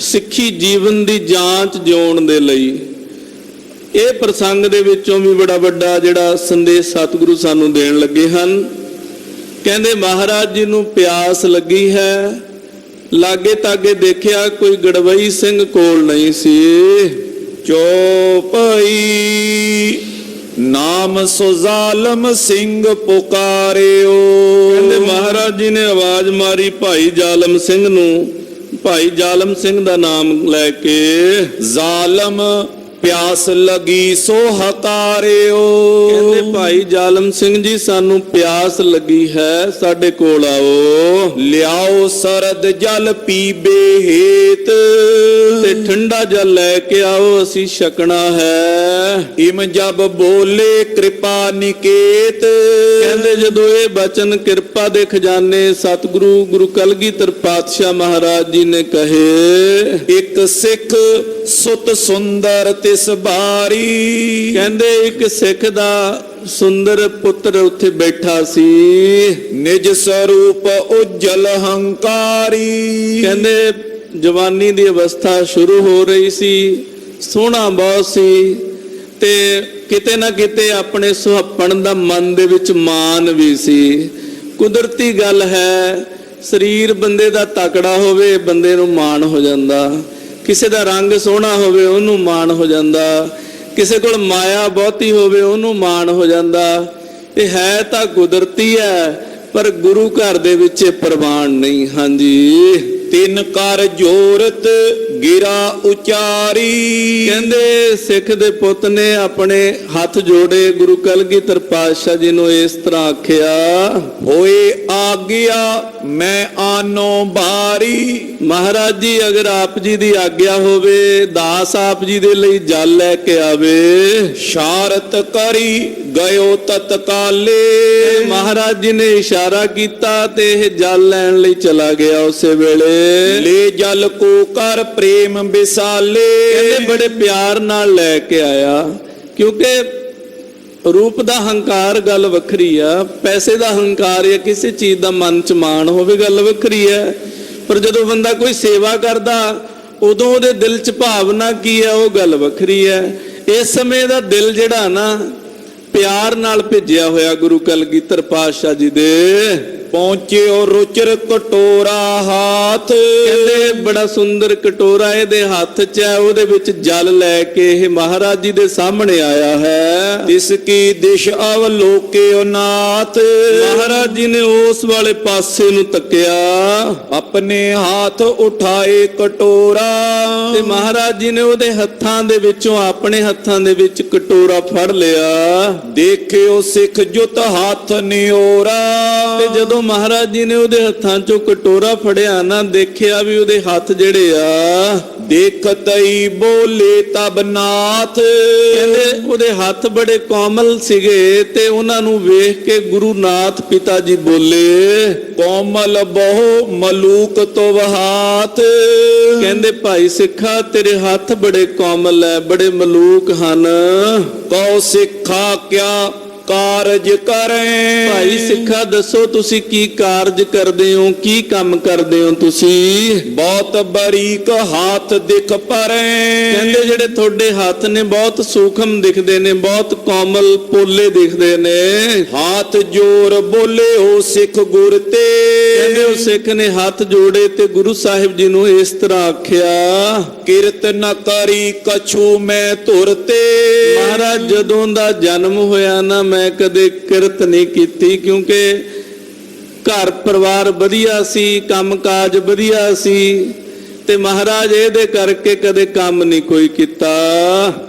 ਸਿੱਖੀ ਜੀਵਨ ਦੀ ਜਾਂਚ ਜਿਉਣ ਦੇ ਲਈ। ਇਹ ਪ੍ਰਸੰਗ ਦੇ ਵਿੱਚੋਂ ਵੀ ਬੜਾ ਵੱਡਾ ਜਿਹੜਾ ਸੰਦੇਸ਼ ਸਤਿਗੁਰੂ ਸਾਨੂੰ ਦੇਣ ਲੱਗੇ ਹਨ। ਕਹਿੰਦੇ ਮਹਾਰਾਜ ਜੀ ਨੂੰ ਪਿਆਸ ਲੱਗੀ ਹੈ, ਲਾਗੇ ਤਾਗੇ ਦੇਖਿਆ ਕੋਈ ਗੜਵਈ ਸਿੰਘ ਕੋਲ ਨਹੀਂ ਸੀ। ਚੋਪਈ ਨਾਮ ਸੋ ਜ਼ਾਲਮ ਸਿੰਘ ਪੁਕਾਰਿਓ। ਕਹਿੰਦੇ ਮਹਾਰਾਜ ਜੀ ਨੇ ਆਵਾਜ਼ ਮਾਰੀ ਭਾਈ ਜ਼ਾਲਮ ਸਿੰਘ ਨੂੰ, ਭਾਈ ਜ਼ਾਲਮ ਸਿੰਘ ਦਾ ਨਾਮ ਲੈ ਕੇ। ਜ਼ਾਲਮ ਪਿਆਸ ਲਗੀ ਸੋ ਹਕਾਰਿਓ। ਕਹਿੰਦੇ ਭਾਈ ਜ਼ਾਲਮ ਸਿੰਘ ਜੀ ਸਾਨੂੰ ਪਿਆਸ ਲੱਗੀ ਹੈ, ਸਾਡੇ ਕੋਲ ਆਓ। ਲਿਆਓ ਸਰਦ ਜਲ ਪੀਬੇ ਹੇਤ, ਤੇ ਠੰਡਾ ਜਲ ਲੈ ਕੇ ਆਓ, ਅਸੀਂ ਛਕਣਾ ਹੈ। ਇਮ ਜਬ ਬੋਲੇ ਕਿਰਪਾ ਨਿਕੇਤ। ਕਹਿੰਦੇ ਜਦੋਂ ਇਹ ਬਚਨ ਕਿਰਪਾ ਦੇ ਖਜ਼ਾਨੇ ਸਤਿਗੁਰੂ ਗੁਰੂ ਕਲਗੀਧਰ ਪਾਤਸ਼ਾਹ ਮਹਾਰਾਜ ਜੀ ਨੇ ਕਹੇ, ਇੱਕ ਸਿੱਖ ਸੁਤ ਸੁੰਦਰ ਤਿਸ ਬਾਰੀ। ਕਹਿੰਦੇ ਇੱਕ ਸਿੱਖ ਦਾ ਸੁੰਦਰ ਪੁੱਤਰ ਉੱਥੇ ਬੈਠਾ ਸੀ, ਨਿਜ ਸਰੂਪ ਉਜਲ ਹੰਕਾਰੀ। ਕਹਿੰਦੇ ਜਵਾਨੀ ਦੀ ਅਵਸਥਾ ਸ਼ੁਰੂ ਹੋ ਰਹੀ ਸੀ, ਸੋਹਣਾ ਬਹੁਤ ਸੀ, ਤੇ ਕਿਤੇ ਨਾ ਕਿਤੇ ਆਪਣੇ ਸੁਹੱਪਣ ਦਾ ਮਨ ਦੇ ਵਿੱਚ ਮਾਨ ਵੀ ਸੀ। ਕੁਦਰਤੀ ਗੱਲ ਹੈ, ਸਰੀਰ ਬੰਦੇ ਦਾ ਤਕੜਾ ਹੋਵੇ ਬੰਦੇ ਨੂੰ ਮਾਣ ਹੋ ਜਾਂਦਾ, ਕਿਸੇ ਦਾ ਰੰਗ ਸੋਹਣਾ ਹੋਵੇ ਉਹਨੂੰ ਮਾਣ ਹੋ ਜਾਂਦਾ, ਕਿਸੇ ਕੋਲ ਮਾਇਆ ਬਹੁਤੀ ਹੋਵੇ ਉਹਨੂੰ ਮਾਣ ਹੋ ਜਾਂਦਾ। ਇਹ ਹੈ ਤਾਂ ਕੁਦਰਤੀ ਹੈ, ਪਰ ਗੁਰੂ ਘਰ ਦੇ ਵਿੱਚ ਇਹ ਪ੍ਰਵਾਨ ਨਹੀਂ। ਹਾਂਜੀ, ਤਿੰਨ ਕਰ ਜੋਰਤ ਗਿਰਾ ਉਚਾਰੀ। ਕਹਿੰਦੇ ਸਿੱਖ ਦੇ ਪੁੱਤ ਨੇ ਆਪਣੇ ਹੱਥ ਜੋੜੇ, ਗੁਰੂ ਕਲਗੀਧਰ ਪਾਤਸ਼ਾਹ ਜੀ ਨੂੰ ਇਸ ਤਰ੍ਹਾਂ ਆਖਿਆ, ਹੋਏ ਆਗਿਆ ਮੈਂ ਆਨੋ ਬਾਰੀ। ਮਹਾਰਾਜ ਜੀ ਅਗਰ ਆਪ ਜੀ ਦੀ ਆਗਿਆ ਹੋਵੇ, ਦਾਸ ਆਪ ਜੀ ਦੇ ਲਈ ਜਲ ਲੈ ਕੇ ਆਵੇ। ਸ਼ਾਰਤ ਕਰੀ ਗਇਓ ਤਤਕਾਲੇ। ਮਹਾਰਾਜ ਜੀ ਨੇ ਇਸ਼ਾਰਾ ਕੀਤਾ ਤੇ ਇਹ ਜਲ ਲੈਣ ਲਈ ਚਲਾ ਗਿਆ ਉਸੇ ਵੇਲੇ। ਲੈ ਜਲ ਕੋ ਕਰ ਪ੍ਰੇਮ ਵਿਸਾਲੇ। ਕਹਿੰਦੇ ਬੜੇ ਪਿਆਰ ਨਾਲ ਲੈ ਕੇ ਆਇਆ। ਕਿਉਂਕਿ ਰੂਪ ਦਾ ਹੰਕਾਰ ਗੱਲ ਵੱਖਰੀ ਆ, ਪੈਸੇ ਦਾ ਹੰਕਾਰ ਜਾਂ ਕਿਸੇ ਚੀਜ਼ ਦਾ ਮਨ ਚ ਮਾਣ ਹੋਵੇ ਗੱਲ ਵੱਖਰੀ ਹੈ। ਪਰ ਜਦੋਂ ਬੰਦਾ ਕੋਈ ਸੇਵਾ ਕਰਦਾ ਉਦੋਂ ਉਹਦੇ ਦਿਲ ਚ ਭਾਵਨਾ ਕੀ ਹੈ ਉਹ ਗੱਲ ਵੱਖਰੀ ਹੈ। ਇਸ ਸਮੇਂ ਦਾ ਦਿਲ ਜਿਹੜਾ ਨਾ ਪਿਆਰ ਨਾਲ ਭੇਜਿਆ ਹੋਇਆ ਗੁਰੂ ਕਲਗੀਧਰ ਪਾਤਸ਼ਾਹ ਜੀ ਦੇ ਪਹੁੰਚਿਓ ਰੁਚਰ ਕਟੋਰਾ ਹਾਥ। ਕਹਿੰਦੇ ਬੜਾ ਸੁੰਦਰ ਕਟੋਰਾ ਇਹਦੇ ਹੱਥ 'ਚ ਹੈ, ਉਹਦੇ ਵਿੱਚ ਜਲ ਲੈ ਕੇ ਇਹ ਮਹਾਰਾਜ ਜੀ ਦੇ ਸਾਹਮਣੇ ਆਇਆ ਹੈ। ਤਿਸ ਕੀ ਦਿਸ਼ ਅਵਲੋਕਿਓ ਨਾਥ। ਮਹਾਰਾਜ ਜੀ ਨੇ ਉਸ ਵਾਲੇ ਪਾਸੇ ਨੂੰ ਤੱਕਿਆ, ਆਪਣੇ ਹੱਥ ਉਠਾਏ ਕਟੋਰਾ। ਤੇ ਮਹਾਰਾਜ ਜੀ ਨੇ ਉਹਦੇ ਹੱਥਾਂ ਦੇ ਵਿੱਚੋਂ ਆਪਣੇ ਹੱਥਾਂ ਦੇ ਵਿੱਚ ਕਟੋਰਾ ਫੜ ਲਿਆ। ਦੇਖਿਓ ਸਿੱਖ ਜੁਤ ਹੱਥ ਨਿਓਰਾ। ਤੇ ਜਦੋਂ ਮਹਾਰਾਜ ਜੀ ਨੇ ਉਹਦੇ ਹੱਥਾਂ 'ਚੋਂ ਕਟੋਰਾ ਫੜਿਆ ਨਾ, ਦੇਖਿਆ ਵੀ ਉਹਦੇ ਹੱਥ ਜਿਹੜੇ ਆ ਦੇਖਤ ਹੀ ਬੋਲੇ ਤਬ ਨਾਥ। ਕਹਿੰਦੇ ਉਹਦੇ ਹੱਥ ਬੜੇ ਕੋਮਲ ਸੀਗੇ ਤੇ ਉਹਨਾਂ ਨੂੰ ਵੇਖ ਕੇ ਗੁਰੂ ਨਾਥ ਪਿਤਾ ਜੀ ਬੋਲੇ, ਕੋਮਲ ਬਹੁ ਮਲੂਕ ਤੋ ਹਾਥ। ਕਹਿੰਦੇ ਭਾਈ ਸਿੱਖਾ ਤੇਰੇ ਹੱਥ ਬੜੇ ਕੋਮਲ ਹੈ, ਬੜੇ ਮਲੂਕ ਹਨ। ਕਉ ਸਿੱਖਾ ਕਿਆ ਕਾਰਜ ਕਰੇ। ਭਾਈ ਸਿੱਖਾ ਦੱਸੋ ਤੁਸੀਂ ਕੀ ਕਾਰਜ ਕਰਦੇ ਹੋ, ਕੀ ਕੰਮ ਕਰਦੇ ਹੋ ਤੁਸੀਂ? ਬਹੁਤ ਬਰੀਕ ਹੱਥ ਦਿਖ ਪਰੇ। ਕਹਿੰਦੇ ਜਿਹੜੇ ਤੁਹਾਡੇ ਹੱਥ ਨੇ ਬਹੁਤ ਸੂਖਮ ਦਿਖਦੇ ਨੇ, ਬਹੁਤ ਕੋਮਲ ਪੋਲੇ ਦਿਖਦੇ ਨੇ। ਹੱਥ ਜੋਰ ਬੋਲੇ ਹੋ ਸਿੱਖ ਗੁਰ ਤੇ। ਕਹਿੰਦੇ ਉਹ ਸਿੱਖ ਨੇ ਹੱਥ ਜੋੜੇ ਤੇ ਗੁਰੂ ਸਾਹਿਬ ਜੀ ਨੂੰ ਇਸ ਤਰ੍ਹਾਂ ਆਖਿਆ, ਕਿਰਤ ਨ ਕਰੀ ਕਛੂ ਮੈਂ ਧੁਰ ਤੇ। ਮਹਾਰਾਜ ਜਦੋਂ ਦਾ ਜਨਮ ਹੋਇਆ ਨਾ ਮੈਂ ਕਦੇ ਕਿਰਤ ਨਹੀਂ ਕੀਤੀ, ਕਿਉਂਕਿ ਘਰ ਪਰਿਵਾਰ ਵਧੀਆ ਸੀ, ਕੰਮਕਾਜ ਵਧੀਆ ਸੀ ਤੇ ਮਹਾਰਾਜ ਇਹਦੇ ਕਰਕੇ ਕਦੇ ਕੰਮ ਨਹੀਂ ਕੋਈ ਕੀਤਾ।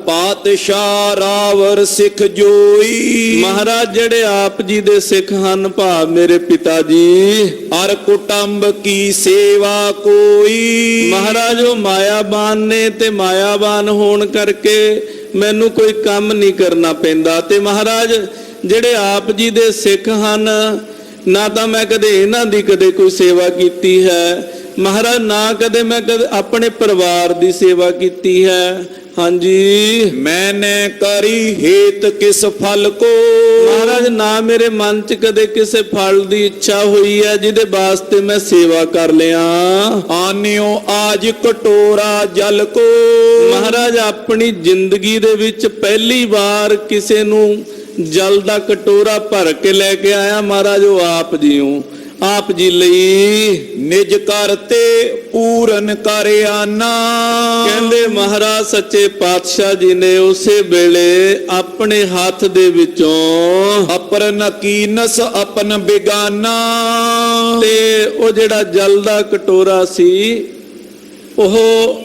ਪਾਤਸ਼ਾਹ ਰਾਵਰ ਸਿੱਖ ਜੋਈ। ਮਹਾਰਾਜ ਜਿਹੜੇ ਆਪ ਜੀ ਦੇ ਸਿੱਖ ਹਨ, ਭਾਵ ਮੇਰੇ ਪਿਤਾ ਜੀ, ਹਰ ਕੁਟੰਬ ਕੀ ਸੇਵਾ ਕੋਈ। ਮਹਾਰਾਜ ਉਹ ਮਾਇਆਵਾਨ ਨੇ ਤੇ ਮਾਇਆਵਾਨ ਹੋਣ ਕਰਕੇ ਮੈਨੂੰ ਕੋਈ ਕੰਮ ਨਹੀਂ ਕਰਨਾ ਪੈਂਦਾ। ਤੇ ਮਹਾਰਾਜ ਜਿਹੜੇ ਆਪ ਜੀ ਦੇ ਸਿੱਖ ਹਨ, ਨਾ ਤਾਂ ਮੈਂ ਕਦੇ ਇਹਨਾਂ ਦੀ ਕਦੇ ਕੋਈ ਸੇਵਾ ਕੀਤੀ ਹੈ ਮਹਾਰਾਜ, ਨਾ ਕਦੇ ਮੈਂ ਕਦੇ ਆਪਣੇ ਪਰਿਵਾਰ ਦੀ ਸੇਵਾ ਕੀਤੀ ਹੈ। ਹਾਂਜੀ, ਮੈਨੇ ਕਰੀ ਹੇਤ ਕਿਸ ਫਲ ਕੋ। ਮਹਾਰਾਜ ਨਾ ਮੇਰੇ ਮਨ ਚ ਕਦੇ ਕਿਸੇ ਫਲ ਦੀ ਇੱਛਾ ਹੋਈ ਹੈ ਜਿਹਦੇ ਵਾਸਤੇ ਮੈਂ ਸੇਵਾ ਕਰ ਲਿਆ। ਆਨਿਓ ਆਜ ਕਟੋਰਾ ਜਲ ਕੋ। ਮਹਾਰਾਜ ਆਪਣੀ ਜ਼ਿੰਦਗੀ ਦੇ ਵਿੱਚ ਪਹਿਲੀ ਵਾਰ ਕਿਸੇ ਨੂੰ ਜਲ ਦਾ ਕਟੋਰਾ ਭਰ ਕੇ ਲੈ ਕੇ ਆਇਆ। ਮਹਾਰਾਜ ਉਹ ਆਪ ਜੀਓ, ਆਪ ਜੀ ਲਈ ਨਿਜ ਕਰਤੇ ਪੂਰਨ ਕਰ ਆਨਾ। ਕਹਿੰਦੇ ਮਹਾਰਾਜ ਸੱਚੇ ਪਾਤਸ਼ਾਹ ਜੀ ਨੇ ਉਸੇ ਵੇਲੇ ਆਪਣੇ ਹੱਥ ਦੇ ਵਿੱਚੋਂ ਅਪਰਨ ਕੀਨਸ ਆਪਨ ਬੇਗਾਨਾ। ਤੇ ਉਹ ਜਿਹੜਾ ਜਲ ਦਾ ਕਟੋਰਾ ਸੀ ਉਹ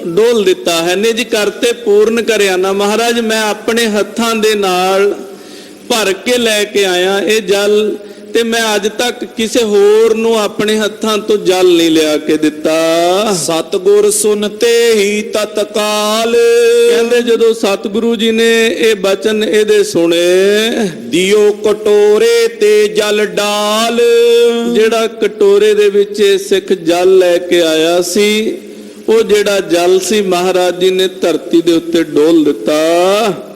ਡੋਲ ਦਿੱਤਾ ਹੈ। ਨਿਜ ਕਰਤੇ ਪੂਰਨ ਕਰਿਆ ਨਾ। ਮਹਾਰਾਜ ਮੈਂ ਆਪਣੇ ਹੱਥਾਂ ਦੇ ਨਾਲ ਭਰ ਕੇ ਲੈ ਕੇ ਆਇਆ ਇਹ ਜਲ, ਤੇ ਮੈਂ ਅੱਜ ਤੱਕ ਕਿਸੇ ਹੋਰ ਨੂੰ ਆਪਣੇ ਹੱਥਾਂ ਤੋਂ ਜਲ ਨਹੀਂ ਲਿਆ ਕੇ ਦਿੱਤਾ। ਸਤਿਗੁਰ ਸੁਨਤੇ ਹੀ ਤਤਕਾਲ। ਕਹਿੰਦੇ ਜਦੋਂ ਸਤਿਗੁਰੂ ਜੀ ਨੇ ਇਹ ਬਚਨ ਇਹਦੇ ਸੁਣੇ, ਦਿਓ ਕਟੋਰੇ ਤੇ ਜਲ ਡਾਲ। ਜਿਹੜਾ ਕਟੋਰੇ ਦੇ ਵਿੱਚ ਸਿੱਖ ਜਲ ਲੈ ਕੇ ਆਇਆ ਸੀ, ਉਹ ਜਿਹੜਾ ਜਲ ਸੀ ਮਹਾਰਾਜ ਜੀ ਨੇ ਧਰਤੀ ਦੇ ਉੱਤੇ ਡੋਲ ਦਿੱਤਾ।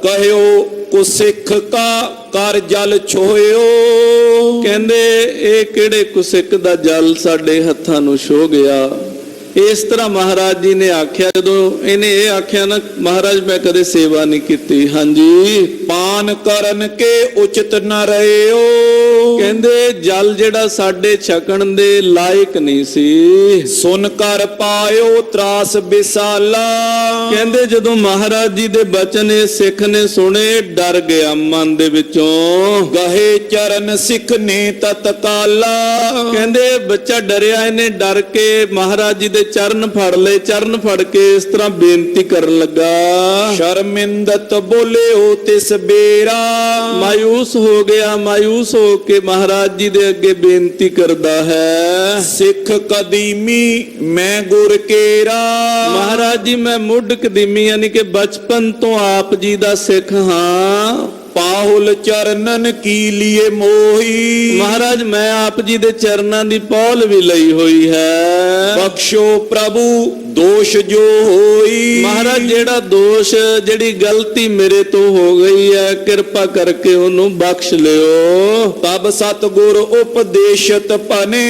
ਕਹਿਓ ਕੋ ਸਿੱਖ ਕਾ ਕਰ ਜਲ ਛੋਇਓ। ਕਹਿੰਦੇ ਇਹ ਕਿਹੜੇ ਕੁਸਿੱਕ ਦਾ ਜਲ ਸਾਡੇ ਹੱਥਾਂ ਨੂੰ ਛੋਹ ਗਿਆ। ਇਸ ਤਰ੍ਹਾਂ ਮਹਾਰਾਜ ਜੀ ਨੇ ਆਖਿਆ। ਜਦੋਂ ਇਹਨੇ ਇਹ ਆਖਿਆ ਨਾ, ਮਹਾਰਾਜ ਮੈਂ ਕਦੇ ਸੇਵਾ ਨਹੀਂ ਕੀਤੀ। ਹਾਂਜੀ, ਪਾਨ ਕਰਨ ਕੇ ਉਚਿਤ ਨ ਰਹਿਓ। ਕਹਿੰਦੇ ਜਲ ਜਿਹੜਾ ਸਾਡੇ ਛਕਣ ਦੇ ਲਾਇਕ ਨਹੀਂ ਸੀ। ਸੁਨ ਕਰ ਪਾਇਓ ਤਰਾਸ ਬਿਸਾਲਾ। ਕਹਿੰਦੇ ਜਦੋਂ ਮਹਾਰਾਜ ਜੀ ਦੇ ਬਚਨ ਇਹ ਸਿੱਖ ਨੇ ਸੁਣੇ, ਡਰ ਗਿਆ ਮਨ ਦੇ ਵਿੱਚੋਂ। ਗਹੇ ਚਰਨ ਸਿੱਖ ਨੇ ਤਤਕਾਲਾ। ਕਹਿੰਦੇ ਬੱਚਾ ਡਰਿਆ, ਇਹਨੇ ਡਰ ਕੇ ਮਹਾਰਾਜ ਜੀ ਦੇ ਚਰਨ ਫੜ ਲਏ। ਚਰਨ ਫੜ ਕੇ ਇਸ ਤਰ੍ਹਾਂ ਬੇਨਤੀ ਕਰਨ ਲੱਗਾ। ਸ਼ਰਮਿੰਦਤ ਬੋਲਿਓ ਤਿਸ ਬੇਰਾ। ਮਾਯੂਸ ਹੋ ਗਿਆ, ਮਾਯੂਸ ਹੋ ਕੇ ਮਹਾਰਾਜ ਜੀ ਦੇ ਅੱਗੇ ਬੇਨਤੀ ਕਰਦਾ ਹੈ। ਸਿੱਖ ਕਦੀਮੀ ਮੈਂ ਗੁਰ ਕੇਰਾ। ਮਹਾਰਾਜ ਜੀ ਮੈਂ ਮੁੱਢ ਕਦੀਮੀ ਯਾਨੀ ਕਿ ਬਚਪਨ ਤੋਂ ਆਪ ਜੀ ਦਾ ਸਿੱਖ ਹਾਂ। ਪਾਹੁਲ ਚਰਨਨ ਕੀ ਲੀਏ ਮੋਹੀ। ਮਹਾਰਾਜ ਮੈਂ ਆਪ ਜੀ ਦੇ ਚਰਨਾਂ ਦੀ ਪੌਲ ਵੀ ਲਈ ਹੋਈ ਹੈ। ਬਖਸ਼ੋ ਪ੍ਰਭੂ ਦੋਸ਼ ਜੋ ਹੋਈ। ਮਹਾਰਾਜ ਜਿਹੜਾ ਦੋਸ਼ ਜਿਹੜੀ ਗਲਤੀ ਮੇਰੇ ਤੋਂ ਹੋ ਗਈ ਹੈ ਕਿਰਪਾ ਕਰਕੇ ਉਹਨੂੰ ਬਖਸ਼ ਲਿਓ। ਤਬ ਸਤਿਗੁਰ ਉਪਦੇਸ਼ਤ ਭਨੇ।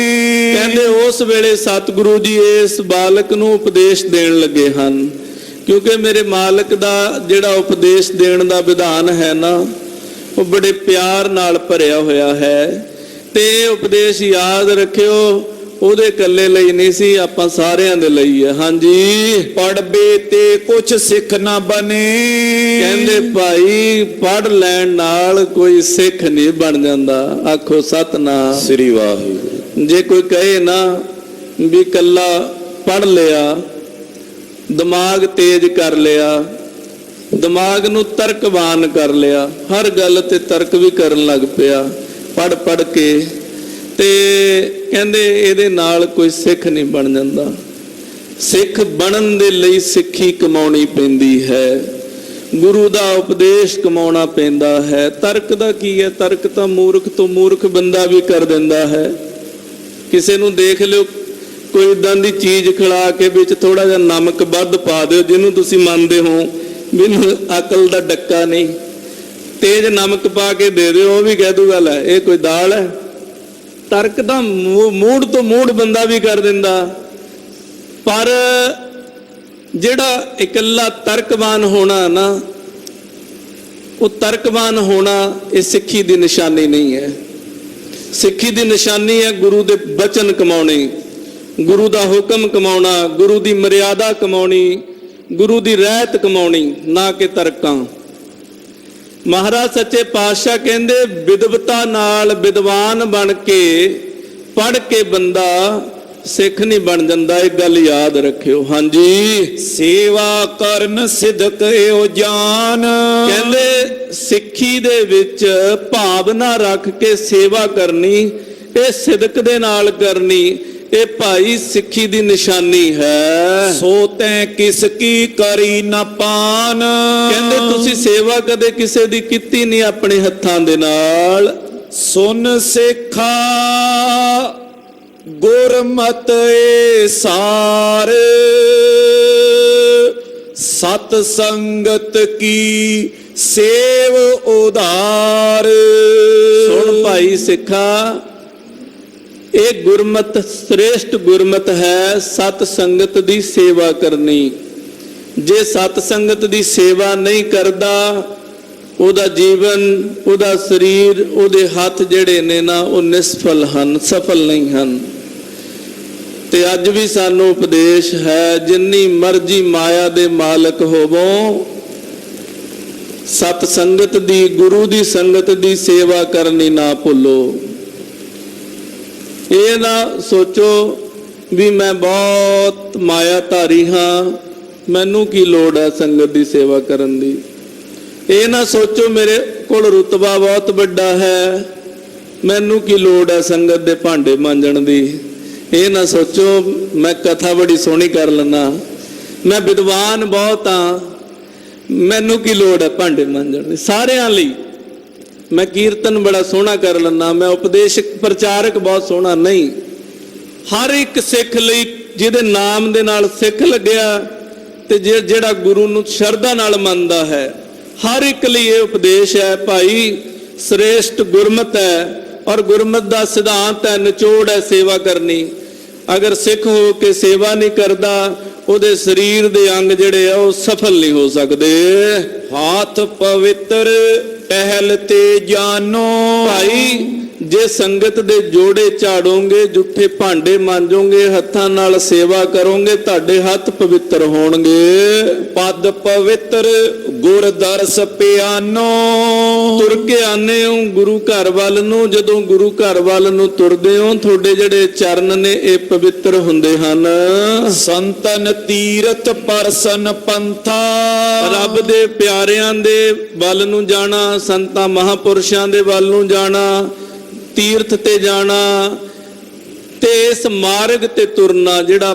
ਕਹਿੰਦੇ ਉਸ ਵੇਲੇ ਸਤਿਗੁਰੂ ਜੀ ਇਸ ਬਾਲਕ ਨੂੰ ਉਪਦੇਸ਼ ਦੇਣ ਲੱਗੇ ਹਨ, ਕਿਉਂਕਿ ਮੇਰੇ ਮਾਲਕ ਦਾ ਜਿਹੜਾ ਉਪਦੇਸ਼ ਦੇਣ ਦਾ ਵਿਧਾਨ ਹੈ ਨਾ ਉਹ ਬੜੇ ਪਿਆਰ ਨਾਲ ਭਰਿਆ ਹੋਇਆ ਹੈ। ਤੇ ਇਹ ਉਪਦੇਸ਼ ਯਾਦ ਰੱਖਿਓ, ਉਹਦੇ ਇਕੱਲੇ ਲਈ ਨਹੀਂ ਸੀ, ਆਪਾਂ ਸਾਰਿਆਂ ਦੇ ਲਈ ਹੈ। ਹਾਂਜੀ, ਪੜਬੇ ਤੇ ਕੁਛ ਸਿੱਖ ਨਾ ਬਨੇ। ਕਹਿੰਦੇ ਭਾਈ ਪੜ ਲੈਣ ਨਾਲ ਕੋਈ ਸਿੱਖ ਨਹੀਂ ਬਣ ਜਾਂਦਾ। ਆਖੋ ਸਤਿਨਾਮ ਸ੍ਰੀ ਵਾਹਿਗੁਰੂ। ਜੇ ਕੋਈ ਕਹੇ ਨਾ ਵੀ ਕੱਲਾ ਪੜ ਲਿਆ, ਦਿਮਾਗ ਤੇਜ਼ ਕਰ ਲਿਆ, ਦਿਮਾਗ ਨੂੰ ਤਰਕਵਾਨ ਕਰ ਲਿਆ, ਹਰ ਗੱਲ ਤੇ ਤਰਕ ਵੀ ਕਰਨ ਲੱਗ ਪਿਆ ਪੜ ਪੜ ਕੇ, ਤੇ ਕਹਿੰਦੇ ਇਹਦੇ ਨਾਲ ਕੋਈ ਸਿੱਖ ਨਹੀਂ ਬਣ ਜਾਂਦਾ। ਸਿੱਖ ਬਣਨ ਦੇ ਲਈ ਸਿੱਖੀ ਕਮਾਉਣੀ ਪੈਂਦੀ ਹੈ, ਗੁਰੂ ਦਾ ਉਪਦੇਸ਼ ਕਮਾਉਣਾ ਪੈਂਦਾ ਹੈ। ਤਰਕ ਦਾ ਕੀ ਹੈ? ਤਰਕ ਤਾਂ ਮੂਰਖ ਤੋਂ ਮੂਰਖ ਬੰਦਾ ਵੀ ਕਰ ਦਿੰਦਾ ਹੈ। ਕਿਸੇ ਨੂੰ ਦੇਖ ਲਿਓ ਕੋਈ ਇਦਾਂ ਦੀ ਚੀਜ਼ ਖਿਲਾ ਕੇ ਵਿੱਚ ਥੋੜਾ ਜਿਹਾ ਨਮਕ ਵੱਧ ਪਾ ਦਿਓ, ਜਿਹਨੂੰ ਤੁਸੀਂ ਮੰਨਦੇ ਹੋ ਮੈਨੂੰ ਅਕਲ ਦਾ ਡੱਕਾ ਨਹੀਂ, ਤੇਜ਼ ਨਮਕ ਪਾ ਕੇ ਦੇ ਦਿਓ, ਉਹ ਵੀ ਕਹਿ ਦੂਗਾ ਲੈ ਇਹ ਕੋਈ ਦਾਲ ਹੈ। ਤਰਕ ਦਾ ਮੂਡ ਤੋਂ ਮੂਡ ਬੰਦਾ ਵੀ ਕਰ ਦਿੰਦਾ। ਪਰ ਜਿਹੜਾ ਇਕੱਲਾ ਤਰਕਵਾਨ ਹੋਣਾ ਨਾ, ਉਹ ਤਰਕਵਾਨ ਹੋਣਾ ਇਹ ਸਿੱਖੀ ਦੀ ਨਿਸ਼ਾਨੀ ਨਹੀਂ ਹੈ। ਸਿੱਖੀ ਦੀ ਨਿਸ਼ਾਨੀ ਹੈ ਗੁਰੂ ਦੇ ਬਚਨ ਕਮਾਉਣੇ, ਗੁਰੂ ਦਾ ਹੁਕਮ ਕਮਾਉਣਾ, ਗੁਰੂ ਦੀ ਮਰਿਆਦਾ ਕਮਾਉਣੀ, ਗੁਰੂ ਦੀ ਰਹਿਤ ਕਮਾਉਣੀ, ਨਾ ਕਿ ਤਰਕਾਂ। ਮਹਾਰਾਜ ਸੱਚੇ ਪਾਤਸ਼ਾਹ ਕਹਿੰਦੇ ਵਿਦਵਤਾ ਨਾਲ ਵਿਦਵਾਨ ਬਣ ਕੇ ਪੜ ਕੇ ਬੰਦਾ ਸਿੱਖ ਨਹੀਂ ਬਣ ਜਾਂਦਾ। ਇਹ ਗੱਲ ਯਾਦ ਰੱਖਿਓ। ਹਾਂਜੀ, ਸੇਵਾ ਕਰਨ ਸਿਦਕ ਏਓ ਜਾਨ। ਕਹਿੰਦੇ ਸਿੱਖੀ ਦੇ ਵਿੱਚ ਭਾਵਨਾ ਰੱਖ ਕੇ ਸੇਵਾ ਕਰਨੀ, ਇਹ ਸਿਦਕ ਦੇ ਨਾਲ ਕਰਨੀ, ਇਹ ਭਾਈ ਸਿੱਖੀ ਦੀ ਨਿਸ਼ਾਨੀ ਹੈ। ਸੋ ਤੈ ਕਿਸ ਕੀ ਕਰੀ ਨਾ ਪਾਨ। ਕਹਿੰਦੇ ਤੁਸੀਂ ਸੇਵਾ ਕਦੇ ਕਿਸੇ ਦੀ ਕੀਤੀ ਨਹੀਂ ਆਪਣੇ ਹੱਥਾਂ ਦੇ ਨਾਲ। ਸੁਨ ਸਿੱਖਾ ਗੁਰਮਤਿ ਏ ਸਾਰ, ਸਤ ਸੰਗਤ ਕੀ ਸੇਵ ਉਧਾਰ। ਸੁਣ ਭਾਈ ਸਿੱਖਾ, ਇਹ ਗੁਰਮਤਿ ਸ੍ਰੇਸ਼ਟ ਗੁਰਮਤਿ ਹੈ, ਸਤ ਸੰਗਤ ਦੀ ਸੇਵਾ ਕਰਨੀ। ਜੇ ਸਤ ਸੰਗਤ ਦੀ ਸੇਵਾ ਨਹੀਂ ਕਰਦਾ, ਉਹਦਾ ਜੀਵਨ, ਉਹਦਾ ਸਰੀਰ, ਉਹਦੇ ਹੱਥ ਜਿਹੜੇ ਨੇ ਨਾ ਉਹ ਨਿਸਫਲ ਹਨ, ਸਫਲ ਨਹੀਂ ਹਨ। ਤੇ ਅੱਜ ਵੀ ਸਾਨੂੰ ਉਪਦੇਸ਼ ਹੈ, ਜਿੰਨੀ ਮਰਜ਼ੀ ਮਾਇਆ ਦੇ ਮਾਲਕ ਹੋਵੋ, ਸਤ ਸੰਗਤ ਦੀ, ਗੁਰੂ ਦੀ ਸੰਗਤ ਦੀ ਸੇਵਾ ਕਰਨੀ ਨਾ ਭੁੱਲੋ। ਇਹ ਨਾ ਸੋਚੋ ਵੀ ਮੈਂ ਬਹੁਤ ਮਾਇਆ ਧਾਰੀ ਹਾਂ, ਮੈਨੂੰ ਕੀ ਲੋੜ ਹੈ ਸੰਗਤ ਦੀ ਸੇਵਾ ਕਰਨ ਦੀ। ਇਹ ਨਾ ਸੋਚੋ ਮੇਰੇ ਕੋਲ ਰੁਤਬਾ ਬਹੁਤ ਵੱਡਾ ਹੈ, ਮੈਨੂੰ ਕੀ ਲੋੜ ਹੈ ਸੰਗਤ ਦੇ ਭਾਂਡੇ ਮਾਂਜਣ ਦੀ। ਇਹ ਨਾ ਸੋਚੋ ਮੈਂ ਕਥਾ ਬੜੀ ਸੋਹਣੀ ਕਰ ਲੈਣਾ, ਮੈਂ ਵਿਦਵਾਨ ਬਹੁਤ ਹਾਂ, ਮੈਨੂੰ ਕੀ ਲੋੜ ਹੈ ਭਾਂਡੇ ਮਾਂਜਣ ਦੀ। ਸਾਰਿਆਂ ਲਈ ਮੈਂ ਕੀਰਤਨ ਬੜਾ ਸੋਹਣਾ ਕਰ ਲੈਣਾ, ਮੈਂ ਉਪਦੇਸ਼ਕ ਪ੍ਰਚਾਰਕ ਬਹੁਤ ਸੋਹਣਾ ਨਹੀਂ। ਹਰ ਇੱਕ ਸਿੱਖ ਲਈ ਜਿਹਦੇ ਨਾਮ ਦੇ ਨਾਲ ਸਿੱਖ ਲੱਗਿਆ ਤੇ ਜਿਹੜਾ ਗੁਰੂ ਨੂੰ ਸ਼ਰਧਾ ਨਾਲ ਮੰਨਦਾ ਹੈ, ਹਰ ਇੱਕ ਲਈ ਇਹ ਉਪਦੇਸ਼ ਹੈ ਭਾਈ। ਸ੍ਰੇਸ਼ਟ ਗੁਰਮਤ ਹੈ ਔਰ ਗੁਰਮਤ ਦਾ ਸਿਧਾਂਤ ਹੈ, ਨਿਚੋੜ ਹੈ ਸੇਵਾ ਕਰਨੀ। ਅਗਰ ਸਿੱਖ ਹੋ ਕੇ ਸੇਵਾ ਨਹੀਂ ਕਰਦਾ, ਉਹਦੇ ਸਰੀਰ ਦੇ ਅੰਗ ਜਿਹੜੇ ਆ ਉਹ ਸਫਲ ਨਹੀਂ ਹੋ ਸਕਦੇ। ਹਾਥ ਪਵਿੱਤਰ ਪਹਿਲ ਤੇ ਜਾਨੋ। ਭਾਈ ਜੇ ਸੰਗਤ ਦੇ ਜੋੜੇ ਝਾੜੋਗੇ, ਜੁੱਠੇ ਭਾਂਡੇ ਮਾਂਜੋਗੇ, ਹੱਥਾਂ ਨਾਲ ਸੇਵਾ ਕਰੋਗੇ, ਤੁਹਾਡੇ ਹੱਥ ਪਵਿੱਤਰ ਹੋਣਗੇ। ਪਦ ਪਵਿੱਤਰ ਗੁਰ ਦਰਸ ਪਿਆਨੋ। ਤੁਰ ਕੇ ਆਨੇ ਹੋ ਗੁਰੂ ਘਰ ਵੱਲ ਨੂੰ, ਜਦੋਂ ਗੁਰੂ ਘਰ ਵੱਲ ਨੂੰ ਤੁਰਦੇ ਹੋ, ਤੁਹਾਡੇ ਜਿਹੜੇ ਚਰਨ ਨੇ ਇਹ ਪਵਿੱਤਰ ਹੁੰਦੇ ਹਨ। ਸੰਤਨ ਤੀਰਥ ਪਰਸਨ ਪੰਥਾ। ਰੱਬ ਦੇ ਪਿਆਰਿਆਂ ਦੇ ਵੱਲ ਨੂੰ ਜਾਣਾ, ਸੰਤਾਂ ਮਹਾਪੁਰਸ਼ਾਂ ਦੇ ਵੱਲ ਨੂੰ ਜਾਣਾ, ਤੀਰਥ ਤੇ ਜਾਣਾ, ਤੇ ਇਸ ਮਾਰਗ ਤੇ ਤੁਰਨਾ ਜਿਹੜਾ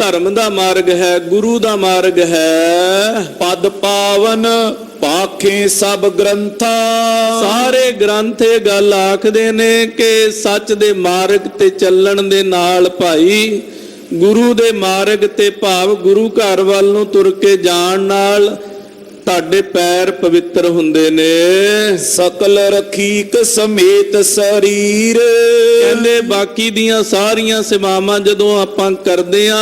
ਧਰਮ ਦਾ ਮਾਰਗ ਹੈ, ਗੁਰੂ ਦਾ ਮਾਰਗ ਹੈ। ਪਦ ਪਾਵਨ ਪਾਖੇ ਸਭ ਗ੍ਰੰਥਾ। ਸਾਰੇ ਗ੍ਰੰਥ ਇਹ ਗੱਲ ਆਖਦੇ ਨੇ ਕਿ ਸੱਚ ਦੇ ਮਾਰਗ ਤੇ ਚੱਲਣ ਦੇ ਨਾਲ ਭਾਈ ਗੁਰੂ ਦੇ ਮਾਰਗ ਤੇ ਭਾਵ ਗੁਰੂ ਘਰ ਵੱਲ ਨੂੰ ਤੁਰ ਕੇ ਜਾਣ ਨਾਲ ਤੁਹਾਡੇ ਪੈਰ ਪਵਿੱਤਰ ਹੁੰਦੇ ਨੇ। ਸਕਲ ਰਖੀਕ ਸਮੇਤ ਸਰੀਰ। ਕਹਿੰਦੇ ਬਾਕੀ ਦੀਆਂ ਸਾਰੀਆਂ ਸੇਵਾਵਾਂ ਜਦੋਂ ਆਪਾਂ ਕਰਦੇ ਆ,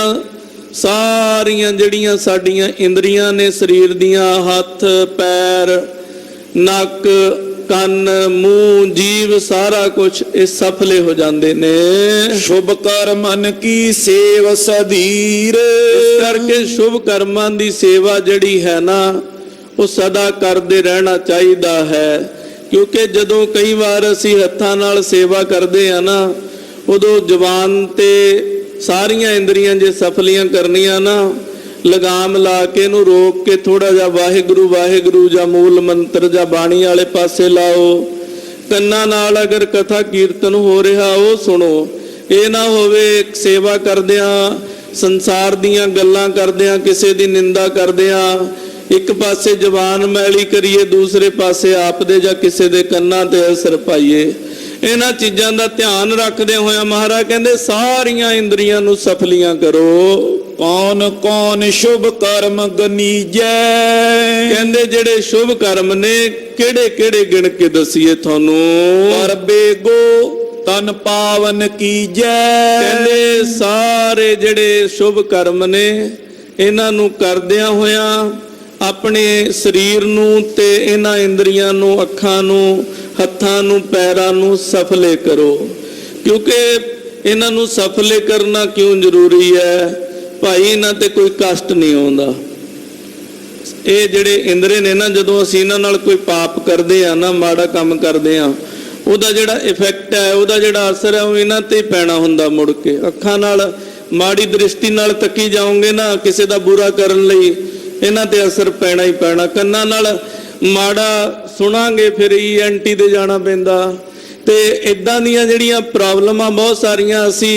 ਸਾਰੀਆਂ ਜਿਹੜੀਆਂ ਸਾਡੀਆਂ ਇੰਦਰੀਆਂ ਨੇ ਸਰੀਰ ਦੀਆਂ, ਹੱਥ ਪੈਰ ਨੱਕ ਕੰਨ ਮੂੰਹ ਜੀਵ ਸਾਰਾ ਕੁਝ ਇਹ ਸਫਲੇ ਹੋ ਜਾਂਦੇ ਨੇ। ਸ਼ੁਭ ਕਰਮਨ ਕੀ ਸੇਵ ਸਧੀਰ। ਇਸ ਕਰਕੇ ਸ਼ੁਭ ਕਰਮਾਂ ਦੀ ਸੇਵਾ ਜਿਹੜੀ ਹੈ ਨਾ ਉਹ ਸਦਾ ਕਰਦੇ ਰਹਿਣਾ ਚਾਹੀਦਾ ਹੈ। ਕਿਉਂਕਿ ਜਦੋਂ ਕਈ ਵਾਰ ਅਸੀਂ ਹੱਥਾਂ ਨਾਲ ਸੇਵਾ ਕਰਦੇ ਆ ਨਾ, ਉਦੋਂ ਜ਼ੁਬਾਨ ਤੇ ਸਾਰੀਆਂ ਇੰਦਰੀਆਂ ਜੇ ਸਫਲੀਆਂ ਕਰਨੀਆਂ ਨਾ, ਲਗਾਮ ਲਾ ਕੇ ਇਹਨੂੰ ਰੋਕ ਕੇ ਥੋੜਾ ਜਿਹਾ ਵਾਹਿਗੁਰੂ ਵਾਹਿਗੁਰੂ ਜਾਂ ਮੂਲ ਮੰਤਰ ਜਾਂ ਬਾਣੀ ਵਾਲੇ ਪਾਸੇ ਲਾਓ। ਕੰਨਾਂ ਨਾਲ ਅਗਰ ਕਥਾ ਕੀਰਤਨ ਹੋ ਰਿਹਾ ਉਹ ਸੁਣੋ। ਇਹ ਨਾ ਹੋਵੇ ਸੇਵਾ ਕਰਦਿਆਂ ਸੰਸਾਰ ਦੀਆਂ ਗੱਲਾਂ ਕਰਦਿਆਂ ਕਿਸੇ ਦੀ ਨਿੰਦਾ ਕਰਦਿਆਂ ਇੱਕ ਪਾਸੇ ਜ਼ੁਬਾਨ ਮੈਲੀ ਕਰੀਏ, ਦੂਸਰੇ ਪਾਸੇ ਆਪ ਦੇ ਜਾਂ ਕਿਸੇ ਦੇ ਕੰਨਾਂ ਤੇ ਅਸਰ ਪਾਈਏ। ਇਹਨਾਂ ਚੀਜ਼ਾਂ ਦਾ ਧਿਆਨ ਰੱਖਦੇ ਹੋਇਆ ਮਹਾਰਾਜ ਕਹਿੰਦੇ ਸਾਰੀਆਂ ਇੰਦਰੀਆਂ ਨੂੰ ਸਫਲੀਆਂ ਕਰੋ। ਕੌਣ ਕੌਣ ਸ਼ੁਭ ਕਰਮ ਗਨੀਜੈ। ਕਹਿੰਦੇ ਜਿਹੜੇ ਸ਼ੁਭ ਕਰਮ ਨੇ ਕਿਹੜੇ ਕਿਹੜੇ ਗਿਣ ਕੇ ਦਸੀਏ ਤੁਹਾਨੂੰ। ਪਰ ਬੇਗੋ ਤਨ ਪਾਵਨ ਕੀਜੈ। ਕਹਿੰਦੇ ਸਾਰੇ ਜਿਹੜੇ ਸ਼ੁਭ ਕਰਮ ਨੇ ਇਹਨਾਂ ਨੂੰ ਕਰਦਿਆਂ ਹੋਇਆਂ ਆਪਣੇ ਸਰੀਰ ਨੂੰ ਤੇ ਇਹਨਾਂ ਇੰਦਰੀਆਂ ਨੂੰ, ਅੱਖਾਂ ਨੂੰ, ਹੱਥਾਂ ਨੂੰ, ਪੈਰਾਂ ਨੂੰ ਸਫਲੇ ਕਰੋ। ਕਿਉਂਕਿ ਇਹਨਾਂ ਨੂੰ ਸਫਲੇ ਕਰਨਾ ਕਿਉਂ ਜ਼ਰੂਰੀ ਹੈ ਭਾਈ? ਇਹਨਾਂ ਤੇ ਕੋਈ ਕਸ਼ਟ ਨਹੀਂ ਆਉਂਦਾ। ਇਹ ਜਿਹੜੇ ਇੰਦਰੇ ਨੇ ਨਾ, ਜਦੋਂ ਅਸੀਂ ਇਹਨਾਂ ਨਾਲ ਕੋਈ ਪਾਪ ਕਰਦੇ ਆ ਨਾ, ਮਾੜਾ ਕੰਮ ਕਰਦੇ ਆ, ਉਹਦਾ ਜਿਹੜਾ ਇਫੈਕਟ ਹੈ, ਉਹਦਾ ਜਿਹੜਾ ਅਸਰ ਹੈ ਉਹ ਇਹਨਾਂ ਤੇ ਪੈਣਾ ਹੁੰਦਾ। ਮੁੜ ਕੇ ਅੱਖਾਂ ਨਾਲ ਮਾੜੀ ਦ੍ਰਿਸ਼ਟੀ ਨਾਲ ਤੱਕੀ ਜਾਓਗੇ ਨਾ ਕਿਸੇ ਦਾ ਬੁਰਾ ਕਰਨ ਲਈ, ਇਹਨਾਂ ਤੇ ਅਸਰ ਪੈਣਾ ਹੀ ਪੈਣਾ। ਕੰਨਾਂ ਨਾਲ ਮਾੜਾ ਸੁਣਾਂਗੇ ਫਿਰ ENT ਤੇ ਜਾਣਾ ਪੈਂਦਾ। ਤੇ ਇਦਾਂ ਦੀਆਂ ਜਿਹੜੀਆਂ ਪ੍ਰੋਬਲਮਾਂ ਬਹੁਤ ਸਾਰੀਆਂ ਅਸੀਂ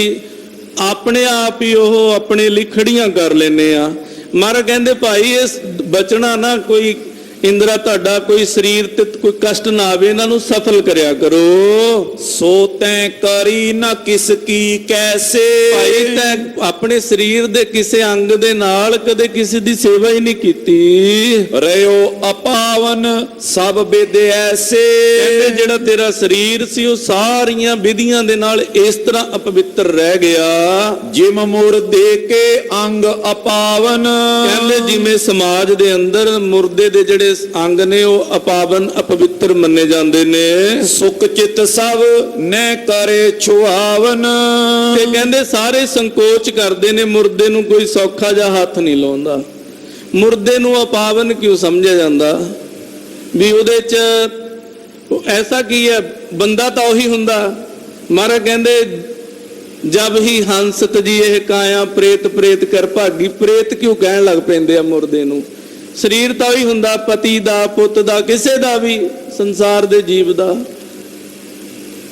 ਆਪਣੇ ਆਪ ਹੀ ਉਹ ਆਪਣੇ ਲਈ ਖੜੀਆਂ ਕਰ ਲੈਨੇ ਆ। ਮਹਾਰਾਜ ਕਹਿੰਦੇ ਭਾਈ ਇਸ ਬਚਣਾ ਨਾ ਕੋਈ ਇੰਦਰਾ ਤੁਹਾਡਾ ਕੋਈ ਸਰੀਰ ਤੇ ਕੋਈ ਕਸ਼ਟ ਨਾ ਆਵੇ, ਇਹਨਾਂ ਨੂੰ ਸਫਲ ਕਰਿਆ ਕਰੋ। ਸੋ ਤੈ ਕਰੀ ਨਾ ਕਿਸ ਕੀ ਕੈਸੇ। ਭਾਈ ਤੈ ਆਪਣੇ ਸਰੀਰ ਦੇ ਕਿਸੇ ਅੰਗ ਦੇ ਨਾਲ ਕਦੇ ਕਿਸੇ ਦੀ ਸੇਵਾ ਹੀ ਨਹੀਂ ਕੀਤੀ। ਰਿਓ ਅਪਾਵਨ ਸਭ ਬਿਦ ਐਸੇ। ਕਹਿੰਦੇ ਜਿਹੜਾ ਤੇਰਾ ਸਰੀਰ ਸੀ ਉਹ ਸਾਰੀਆਂ ਵਿਧੀਆਂ ਦੇ ਨਾਲ ਇਸ ਤਰ੍ਹਾਂ ਅਪਵਿੱਤਰ ਰਹਿ ਗਿਆ। ਜਿਮ ਮੁਰਦੇ ਕੇ ਅੰਗ ਅਪਾਵਨ। ਕਹਿੰਦੇ ਜਿਵੇਂ ਸਮਾਜ ਦੇ ਅੰਦਰ ਮੁਰਦੇ ਦੇ ਜਿਹੜੇ ਅੰਗ ਨੇ ਉਹ ਅਪਾਵਨ ਅਪਵਿੱਤਰ ਮੰਨੇ ਜਾਂਦੇ ਨੇ। ਸੁਖ ਚਿਤ ਸਭ ਨੈ ਕਰੇ ਛੁਆਵਨ। ਤੇ ਕਹਿੰਦੇ ਸਾਰੇ ਸੰਕੋਚ ਕਰਦੇ ਨੇ, ਮੁਰਦੇ ਨੂੰ ਕੋਈ ਸੌਖਾ ਜਿਹਾ ਹੱਥ ਨਹੀਂ ਲਾਉਂਦਾ। ਮੁਰਦੇ ਨੂੰ ਅਪਾਵਨ ਕਿਉਂ ਸਮਝਿਆ ਜਾਂਦਾ ਵੀ ਉਹਦੇ ਚ ਐਸਾ ਕੀ ਹੈ? ਬੰਦਾ ਤਾਂ ਉਹੀ ਹੁੰਦਾ। ਮਹਾਰਾਜ ਕਹਿੰਦੇ ਜਬ ਹੀ ਹੰਸ ਤਜੀ ਇਹ ਕਾਇਆ ਪ੍ਰੇਤ ਪ੍ਰੇਤ ਕਰ ਭਾਗੀ। ਪ੍ਰੇਤ ਕਿਉਂ ਕਹਿਣ ਲੱਗ ਪੈਂਦੇ ਆ ਮੁਰਦੇ ਨੂੰ? ਸਰੀਰ ਤਾਂ ਉਹੀ ਹੁੰਦਾ, ਪਤੀ ਦਾ, ਪੁੱਤ ਦਾ, ਕਿਸੇ ਦਾ ਵੀ, ਸੰਸਾਰ ਦੇ ਜੀਵ ਦਾ।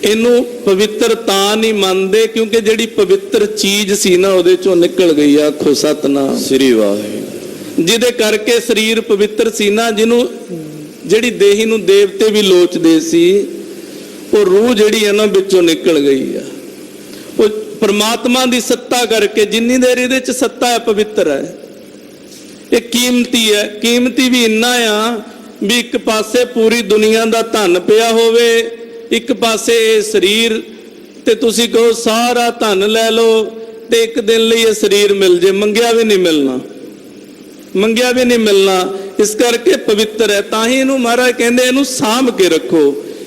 ਇਹਨੂੰ ਪਵਿੱਤਰ ਤਾਂ ਨਹੀਂ ਮੰਨਦੇ ਕਿਉਂਕਿ ਜਿਹੜੀ ਪਵਿੱਤਰ ਚੀਜ਼ ਸੀ ਨਾ ਉਹਦੇ ਚੋਂ ਨਿਕਲ ਗਈ। ਆਖੋ ਸਤਨਾਮ ਸ੍ਰੀ ਵਾਹਿਗੁਰੂ। ਜਿਹਦੇ ਕਰਕੇ ਸਰੀਰ ਪਵਿੱਤਰ ਸੀ ਨਾ, ਜਿਹਨੂੰ ਜਿਹੜੀ ਦੇਹੀ ਨੂੰ ਦੇਵਤੇ ਵੀ ਲੋਚਦੇ ਸੀ, ਉਹ ਰੂਹ ਜਿਹੜੀ ਹੈ ਨਾ ਵਿੱਚੋਂ ਨਿਕਲ ਗਈ ਆ। ਉਹ ਪਰਮਾਤਮਾ ਦੀ ਸੱਤਾ ਕਰਕੇ ਜਿੰਨੀ ਦੇਰ ਇਹਦੇ ਚ ਸੱਤਾ ਹੈ ਪਵਿੱਤਰ ਹੈ। ਇਹ ਕੀਮਤੀ ਹੈ। ਕੀਮਤੀ ਵੀ ਇੰਨਾ ਆ ਵੀ ਇੱਕ ਪਾਸੇ ਪੂਰੀ ਦੁਨੀਆ ਦਾ ਧਨ ਪਿਆ ਹੋਵੇ, ਇੱਕ ਪਾਸੇ ਇਹ ਸਰੀਰ ਤੇ ਤੁਸੀਂ ਕਹੋ ਸਾਰਾ ਧਨ ਲੈ ਲਓ ਤੇ ਇੱਕ ਦਿਨ ਲਈ ਇਹ ਸਰੀਰ ਮਿਲ ਜੇ, ਮੰਗਿਆ ਵੀ ਨਹੀਂ ਮਿਲਣਾ, ਮੰਗਿਆ ਵੀ ਨਹੀਂ ਮਿਲਣਾ। ਇਸ ਕਰਕੇ ਪਵਿੱਤਰ ਹੈ। ਤਾਂ ਹੀ ਇਹਨੂੰ ਮਹਾਰਾਜ ਕਹਿੰਦੇ ਇਹਨੂੰ ਸਾਂਭ ਕੇ ਰੱਖੋ,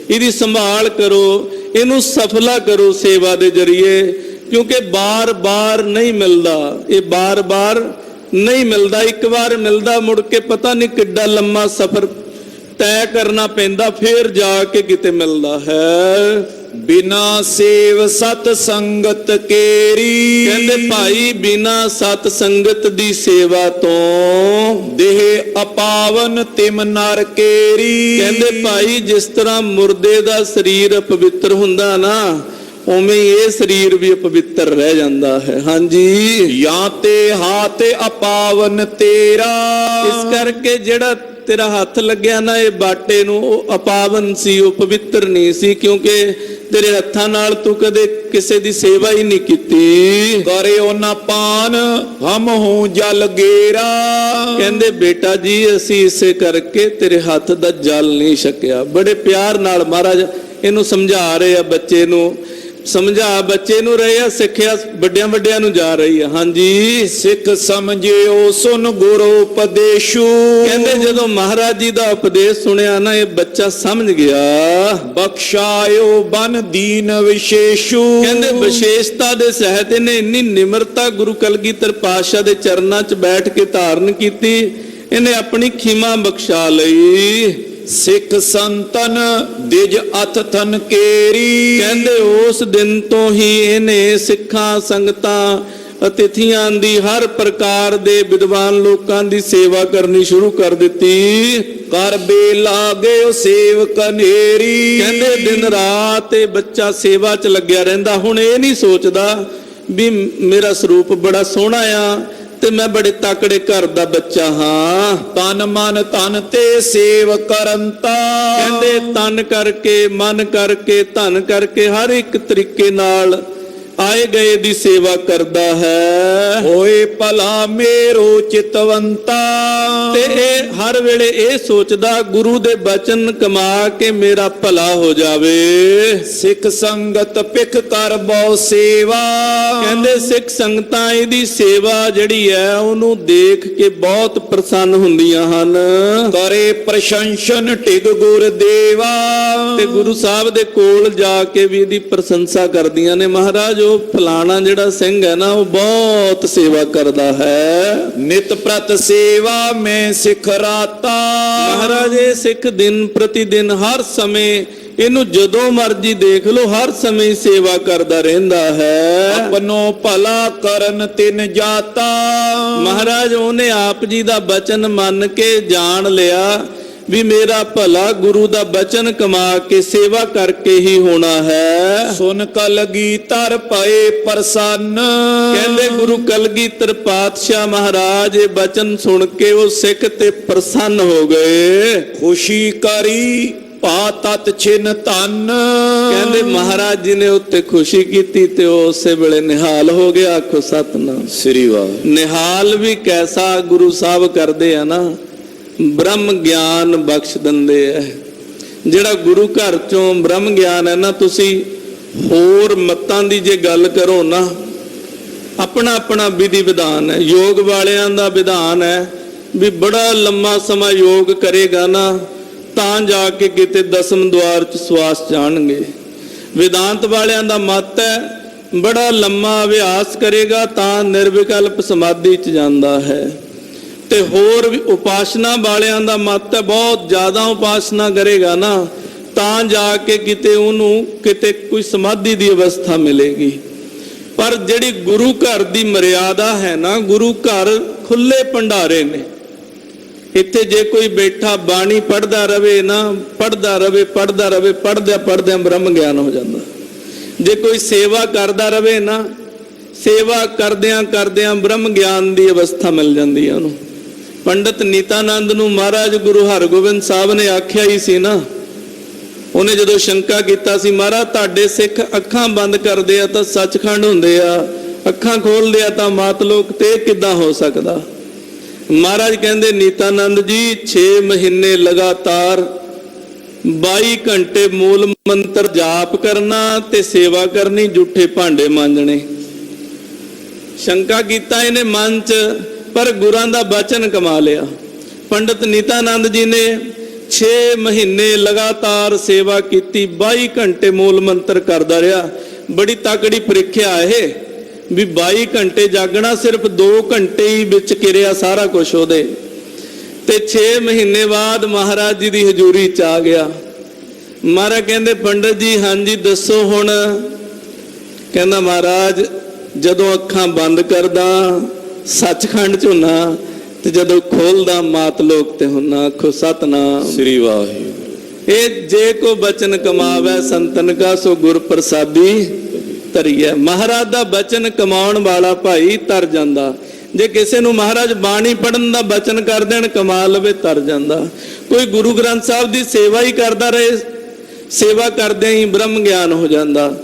ਇਹਦੀ ਸੰਭਾਲ ਕਰੋ, ਇਹਨੂੰ ਸਫਲਾ ਕਰੋ ਸੇਵਾ ਦੇ ਜਰੀਏ। ਕਿਉਂਕਿ ਬਾਰ-ਬਾਰ ਨਹੀਂ ਮਿਲਦਾ, ਇਹ ਬਾਰ-ਬਾਰ ਨਹੀਂ ਮਿਲਦਾ। ਇੱਕ ਵਾਰ ਮਿਲਦਾ, ਮੁੜ ਕੇ ਪਤਾ ਨਹੀਂ ਕਿੱਡਾ ਲੰਮਾ ਸਫ਼ਰ ਤੈਅ ਕਰਨਾ ਪੈਂਦਾ, ਫੇਰ ਜਾ ਕੇ ਕਿਤੇ ਮਿਲਦਾ ਹੈ। ਬਿਨਾ ਸੇਵ ਸਤ ਸੰਗਤ ਕੇਰੀ। ਕਹਿੰਦੇ ਭਾਈ ਬਿਨਾ ਸਤ ਸੰਗਤ ਦੀ ਸੇਵਾ ਤੋਂ ਦੇਹ ਅਪਾਵਨ ਤਿਮ ਨਰ ਕੇਰੀ। ਕਹਿੰਦੇ ਭਾਈ ਜਿਸ ਤਰ੍ਹਾਂ ਮੁਰਦੇ ਦਾ ਸਰੀਰ ਪਵਿੱਤਰ ਹੁੰਦਾ ਨਾ, ਉਵੇਂ ਹੀ ਇਹ ਸਰੀਰ ਵੀ ਅਪਵਿੱਤਰ ਰਹਿ ਜਾਂਦਾ ਹੈ। ਹਾਂਜੀ, ਜਾਂ ਤੇ ਹਾਥ ਅਪਾਵਨ ਤੇਰਾ। ਇਸ ਕਰਕੇ ਜਿਹੜਾ ਤੇਰਾ ਹੱਥ ਲੱਗਿਆ ਨਾ ਇਹ ਬਾਟੇ ਨੂੰ, ਉਹ ਅਪਾਵਨ ਸੀ, ਉਹ ਪਵਿੱਤਰ ਨਹੀਂ ਸੀ, ਕਿਉਂਕਿ ਤੇਰੇ ਹੱਥਾਂ ਨਾਲ ਤੂੰ ਕਦੇ ਕਿਸੇ ਦੀ ਸੇਵਾ ਹੀ ਨਹੀਂ ਕੀਤੀ। ਕਰੇ ਉਹਨਾਂ ਪਾਨ ਹਮ ਹੂੰ ਜਲ ਗੇਰਾ। ਕਹਿੰਦੇ ਬੇਟਾ ਜੀ ਅਸੀਂ ਇਸੇ ਕਰਕੇ ਤੇਰੇ ਹੱਥ ਦਾ ਜਲ ਨਹੀਂ ਛਕਿਆ। ਬੜੇ ਪਿਆਰ ਨਾਲ ਮਹਾਰਾਜ ਇਹਨੂੰ ਸਮਝਾ ਰਹੇ ਆ, ਬੱਚੇ ਨੂੰ ਸਮਝਾ ਬੱਚੇ ਨੂੰ ਰਹੇ ਆ, ਸਿੱਖਿਆ ਵੱਡਿਆਂ ਵੱਡਿਆਂ ਨੂੰ ਜਾ ਰਹੀ ਆ। ਹਾਂਜੀ, ਸਿੱਖ ਸਮਝਿਓ ਸੁਨ ਗੁਰੂ ਉਪਦੇਸ਼ੂ। ਕਹਿੰਦੇ ਜਦੋਂ ਮਹਾਰਾਜ ਜੀ ਦਾ ਉਪਦੇਸ਼ ਸੁਣਿਆ ਨਾ ਇਹ ਬੱਚਾ ਸਮਝ ਗਿਆ। ਬਖਸ਼ਾਇਓ ਬਨ ਦੀਨ ਵਿਸ਼ੇਸ਼ੂ। ਕਹਿੰਦੇ ਵਿਸ਼ੇਸ਼ਤਾ ਦੇ ਸਹਿਤ ਇਹਨੇ ਇੰਨੀ ਨਿਮਰਤਾ ਗੁਰੂ ਕਲਗੀਧਰ ਪਾਤਸ਼ਾਹ ਦੇ ਚਰਨਾਂ 'ਚ ਬੈਠ ਕੇ ਧਾਰਨ ਕੀਤੀ, ਇਹਨੇ ਆਪਣੀ ਖਿਮਾ ਬਖਸ਼ਾ ਲਈ। ਸਿੱਖ ਸੰਤਨ ਦਿਜ ਅਥ ਥਨ ਕੇਰੀ। ਕਹਿੰਦੇ ਉਸ ਦਿਨ ਤੋਂ ਹੀ ਇਹਨੇ ਸਿੱਖਾਂ ਸੰਗਤਾਂ ਅਤਿਥੀਆਂ ਦੀ ਹਰ ਪ੍ਰਕਾਰ ਦੇ ਵਿਦਵਾਨ ਲੋਕਾਂ ਦੀ ਸੇਵਾ ਕਰਨੀ ਸ਼ੁਰੂ ਕਰ ਦਿੱਤੀ। ਕਰ ਬੇ ਲਾਗੇ ਸੇਵਕ ਨੇਰੀ। ਕਹਿੰਦੇ ਦਿਨ ਰਾਤ ਇਹ ਬੱਚਾ ਸੇਵਾ 'ਚ ਲੱਗਿਆ ਰਹਿੰਦਾ। ਹੁਣ ਇਹ ਨਹੀਂ ਸੋਚਦਾ ਵੀ ਮੇਰਾ ਸਰੂਪ ਬੜਾ ਸੋਹਣਾ ਆ ਤੇ ਮੈਂ ਬੜੇ ਤਕੜੇ ਘਰ ਦਾ ਬੱਚਾ ਹਾਂ। ਤਨ ਮਨ ਧਨ ਤੇ ਸੇਵ ਕਰੰਤਾ। ਕਹਿੰਦੇ ਤਨ ਕਰਕੇ, ਮਨ ਕਰਕੇ, ਧਨ ਕਰਕੇ ਹਰ ਇੱਕ ਤਰੀਕੇ ਨਾਲ ਆਏ ਗਏ ਦੀ ਸੇਵਾ ਕਰਦਾ ਹੈ। ਹੋਏ ਭਲਾ ਮੇਰੋ ਚਿਤਵੰਤਾ। ਤੇ ਇਹ ਹਰ ਵੇਲੇ ਇਹ ਸੋਚਦਾ ਗੁਰੂ ਦੇ ਬਚਨ ਕਮਾ ਕੇ ਮੇਰਾ ਭਲਾ ਹੋ ਜਾਵੇ। ਸਿੱਖ ਸੰਗਤ ਪਿਖ ਕਰ ਬਹੁ ਸੇਵਾ। ਕਹਿੰਦੇ ਸਿੱਖ ਸੰਗਤਾਂ ਇਹਦੀ ਸੇਵਾ ਜਿਹੜੀ ਹੈ ਉਹਨੂੰ ਦੇਖ ਕੇ ਬਹੁਤ ਪ੍ਰਸੰਨ ਹੁੰਦੀਆਂ ਹਨ। ਕਰੇ ਪ੍ਰਸ਼ੰਸਨ ਟਿਕ ਗੁਰ ਦੇਵਾ। ਤੇ ਗੁਰੂ ਸਾਹਿਬ ਦੇ ਕੋਲ ਜਾ ਕੇ ਵੀ ਇਹਦੀ ਪ੍ਰਸ਼ੰਸਾ ਕਰਦੀਆਂ ਨੇ। ਮਹਾਰਾਜ ਉਹ ਫਲਾਣਾ ਜਿਹੜਾ ਸਿੰਘ ਹੈ ਨਾ ਉਹ ਬਹੁਤ ਸੇਵਾ ਕਰਦਾ ਹੈ। ਨਿਤ ਪ੍ਰਤ ਸੇਵਾ ਮੈਂ ਸਿੱਖ ਰਾਤਾ। ਮਹਾਰਾਜ ਇਹ ਸਿੱਖ ਦਿਨ ਪ੍ਰਤੀ ਦਿਨ ਹਰ ਸਮੇਂ ਇਹਨੂੰ ਜਦੋਂ ਮਰਜੀ ਦੇਖ ਲਓ ਹਰ ਸਮੇਂ ਸੇਵਾ ਕਰਦਾ ਰਹਿੰਦਾ ਹੈ। ਆਪਣੋ ਭਲਾ ਕਰਨ ਤਿਨ ਜਾਤਾ। ਮਹਾਰਾਜ ਉਹਨੇ ਆਪ ਜੀ ਦਾ ਬਚਨ ਮੰਨ ਕੇ ਜਾਣ ਲਿਆ ਵੀ ਮੇਰਾ ਭਲਾ ਗੁਰੂ ਦਾ ਬਚਨ ਕਮਾ ਕੇ ਸੇਵਾ ਕਰਕੇ ਹੀ ਹੋਣਾ ਹੈ। ਸੁਨ ਕਲਗੀਧਰ ਪਏ ਪ੍ਰਸੰਨ। ਕਹਿੰਦੇ ਗੁਰੂ ਕਲਗੀਧਰ ਪਾਤਸ਼ਾਹ ਮਹਾਰਾਜ ਇਹ ਬਚਨ ਸੁਣ ਕੇ ਉਹ ਸਿੱਖ ਤੇ ਪ੍ਰਸੰਨ ਹੋ ਗਏ। ਖੁਸ਼ੀ ਕਰੀ ਪਾ ਤਤ ਛਿਨ ਧਨ। ਕਹਿੰਦੇ ਮਹਾਰਾਜ ਜੀ ਨੇ ਉੱਤੇ ਖੁਸ਼ੀ ਕੀਤੀ ਤੇ ਉਹ ਉਸੇ ਵੇਲੇ ਨਿਹਾਲ ਹੋ ਗਿਆ। ਆਖੋ ਸਤਨਾਮ ਸ੍ਰੀ ਵਾਹਿਗੁਰੂ। ਨਿਹਾਲ ਵੀ ਕੈਸਾ ਗੁਰੂ ਸਾਹਿਬ ਕਰਦੇ ਆ ਨਾ, ਬ੍ਰਹਮ ਗਿਆਨ ਬਖਸ਼ ਦਿੰਦੇ ਐ। ਜਿਹੜਾ ਗੁਰੂ ਘਰ ਚੋਂ ਬ੍ਰਹਮ ਗਿਆਨ ਹੈ ਨਾ, ਤੁਸੀਂ ਹੋਰ ਮਤਾਂ ਦੀ ਜੇ ਗੱਲ ਕਰੋ ਨਾ, ਆਪਣਾ ਆਪਣਾ ਵਿਧੀ ਵਿਧਾਨ ਹੈ। ਯੋਗ ਵਾਲਿਆਂ ਦਾ ਵਿਧਾਨ ਹੈ ਵੀ ਬੜਾ ਲੰਮਾ ਸਮਾਂ ਯੋਗ ਕਰੇਗਾ ਨਾ ਤਾਂ ਜਾ ਕੇ ਕਿਤੇ ਦਸਮ ਦੁਆਰ 'ਚ ਸਵਾਸ ਜਾਣਗੇ। ਵਿਦਾਂਤ ਵਾਲਿਆਂ ਦਾ ਮਤ ਹੈ ਬੜਾ ਲੰਮਾ ਅਭਿਆਸ ਕਰੇਗਾ ਤਾਂ ਨਿਰਵਿਕਲਪ ਸਮਾਧੀ 'ਚ ਜਾਂਦਾ ਹੈ। ਤੇ ਹੋਰ ਵੀ ਉਪਾਸਨਾ ਵਾਲਿਆਂ ਦਾ ਮਤ ਹੈ ਬਹੁਤ ਜ਼ਿਆਦਾ ਉਪਾਸਨਾ ਕਰੇਗਾ ਨਾ ਤਾਂ ਜਾ ਕੇ ਕਿਤੇ ਉਹਨੂੰ ਕਿਤੇ ਕੋਈ ਸਮਾਧੀ ਦੀ ਅਵਸਥਾ ਮਿਲੇਗੀ। ਪਰ ਜਿਹੜੀ ਗੁਰੂ ਘਰ ਦੀ ਮਰਿਆਦਾ ਹੈ ਨਾ, ਗੁਰੂ ਘਰ ਖੁੱਲੇ ਭੰਡਾਰੇ ਨੇ। ਇੱਥੇ ਜੇ ਕੋਈ ਬੈਠਾ ਬਾਣੀ ਪੜ੍ਹਦਾ ਰਵੇ ਨਾ, ਪੜ੍ਹਦਾ ਰਵੇ ਪੜ੍ਹਦਿਆਂ ਬ੍ਰਹਮ ਗਿਆਨ ਹੋ ਜਾਂਦਾ। ਜੇ ਕੋਈ ਸੇਵਾ ਕਰਦਾ ਰਵੇ ਨਾ, ਸੇਵਾ ਕਰਦਿਆਂ ਬ੍ਰਹਮ ਗਿਆਨ ਦੀ ਅਵਸਥਾ ਮਿਲ ਜਾਂਦੀ ਹੈ ਉਹਨੂੰ। ਪੰਡਤ ਨੀਤਾਨੰਦ ਨੂੰ ਮਹਾਰਾਜ ਗੁਰੂ ਹਰਗੋਬਿੰਦ ਸਾਹਿਬ ਨੇ ਆਖਿਆ ਹੀ ਸੀ ਨਾ, ਉਹਨੇ ਜਦੋਂ ਸ਼ੰਕਾ ਕੀਤਾ ਸੀ ਮਹਾਰਾਜ ਤੁਹਾਡੇ ਸਿੱਖ ਅੱਖਾਂ ਬੰਦ ਕਰਦੇ ਆ ਤਾਂ ਸੱਚਖੰਡ ਹੁੰਦੇ ਆ, ਅੱਖਾਂ ਖੋਲਦੇ ਆ ਤਾਂ ਮਾਤਲੋਕ, ਤੇ ਕਿੱਦਾਂ ਹੋ ਸਕਦਾ। ਮਹਾਰਾਜ ਕਹਿੰਦੇ ਨੀਤਾਨੰਦ ਜੀ 6 ਮਹੀਨੇ ਲਗਾਤਾਰ 22 ਘੰਟੇ ਮੂਲ ਮੰਤਰ ਜਾਪ ਕਰਨਾ ਤੇ ਸੇਵਾ ਕਰਨੀ, ਜੂਠੇ ਭਾਂਡੇ ਮਾਂਜਣੇ। ਸ਼ੰਕਾ ਕੀਤਾ ਇਹਨੇ ਮਨ 'ਚ, ਪਰ ਗੁਰਾਂ ਦਾ ਬਚਨ ਕਮਾ ਲਿਆ। ਪੰਡਤ ਨੀਤਾਨੰਦ ਜੀ ਨੇ 6 ਮਹੀਨੇ ਲਗਾਤਾਰ ਸੇਵਾ ਕੀਤੀ, 22 ਘੰਟੇ ਮੂਲ ਮੰਤਰ ਕਰਦਾ ਰਿਹਾ। ਬੜੀ ਤਕੜੀ ਪ੍ਰੀਖਿਆ ਇਹ ਵੀ 22 ਘੰਟੇ ਜਾਗਣਾ, ਸਿਰਫ 2 ਘੰਟੇ ਹੀ ਵਿੱਚ ਕਿਰਿਆ ਸਾਰਾ ਕੁਝ ਉਹਦੇ। ਤੇ 6 ਮਹੀਨੇ ਬਾਅਦ ਮਹਾਰਾਜ ਜੀ ਦੀ ਹਜ਼ੂਰੀ 'ਚ ਆ ਗਿਆ। ਮਹਾਰਾਜ ਕਹਿੰਦੇ ਪੰਡਤ ਜੀ ਹਾਂਜੀ ਦੱਸੋ ਹੁਣ। ਕਹਿੰਦਾ ਮਹਾਰਾਜ ਜਦੋਂ ਅੱਖਾਂ ਬੰਦ ਕਰਦਾ ਸੱਚਖੰਡ 'ਚ ਹੁੰਨਾ ਤੇ ਜਦੋਂ ਖੋਲਦਾ ਮਾਤਲੋਕ ਤੇ ਹੁੰਨਾ। ਆਖੋ ਸਤਨਾਮ ਸ੍ਰੀ ਵਾਹਿਗੁਰੂ। ਇਹ ਜੇ ਕੋ ਬਚਨ ਕਮਾਵੇ ਸੰਤਨ ਕਾ ਸੋ ਗੁਰ ਪ੍ਰਸਾਦੀ। ਧਰੀ ਹੈ। ਮਹਾਰਾਜ ਦਾ ਬਚਨ ਕਮਾਉਣ ਵਾਲਾ ਭਾਈ ਤਰ ਜਾਂਦਾ। ਜੇ ਕਿਸੇ ਨੂੰ ਮਹਾਰਾਜ ਬਾਣੀ ਪੜਨ ਦਾ ਬਚਨ ਕਰ ਦੇਣ ਕਮਾ ਲਵੇ, ਤਰ ਜਾਂਦਾ। ਕੋਈ ਗੁਰੂ ਗ੍ਰੰਥ ਸਾਹਿਬ ਦੀ ਸੇਵਾ ਹੀ ਕਰਦਾ ਰਹੇ, ਸੇਵਾ ਕਰਦਿਆਂ ਹੀ ਬ੍ਰਹਮ ਗਿਆਨ ਹੋ ਜਾਂਦਾ।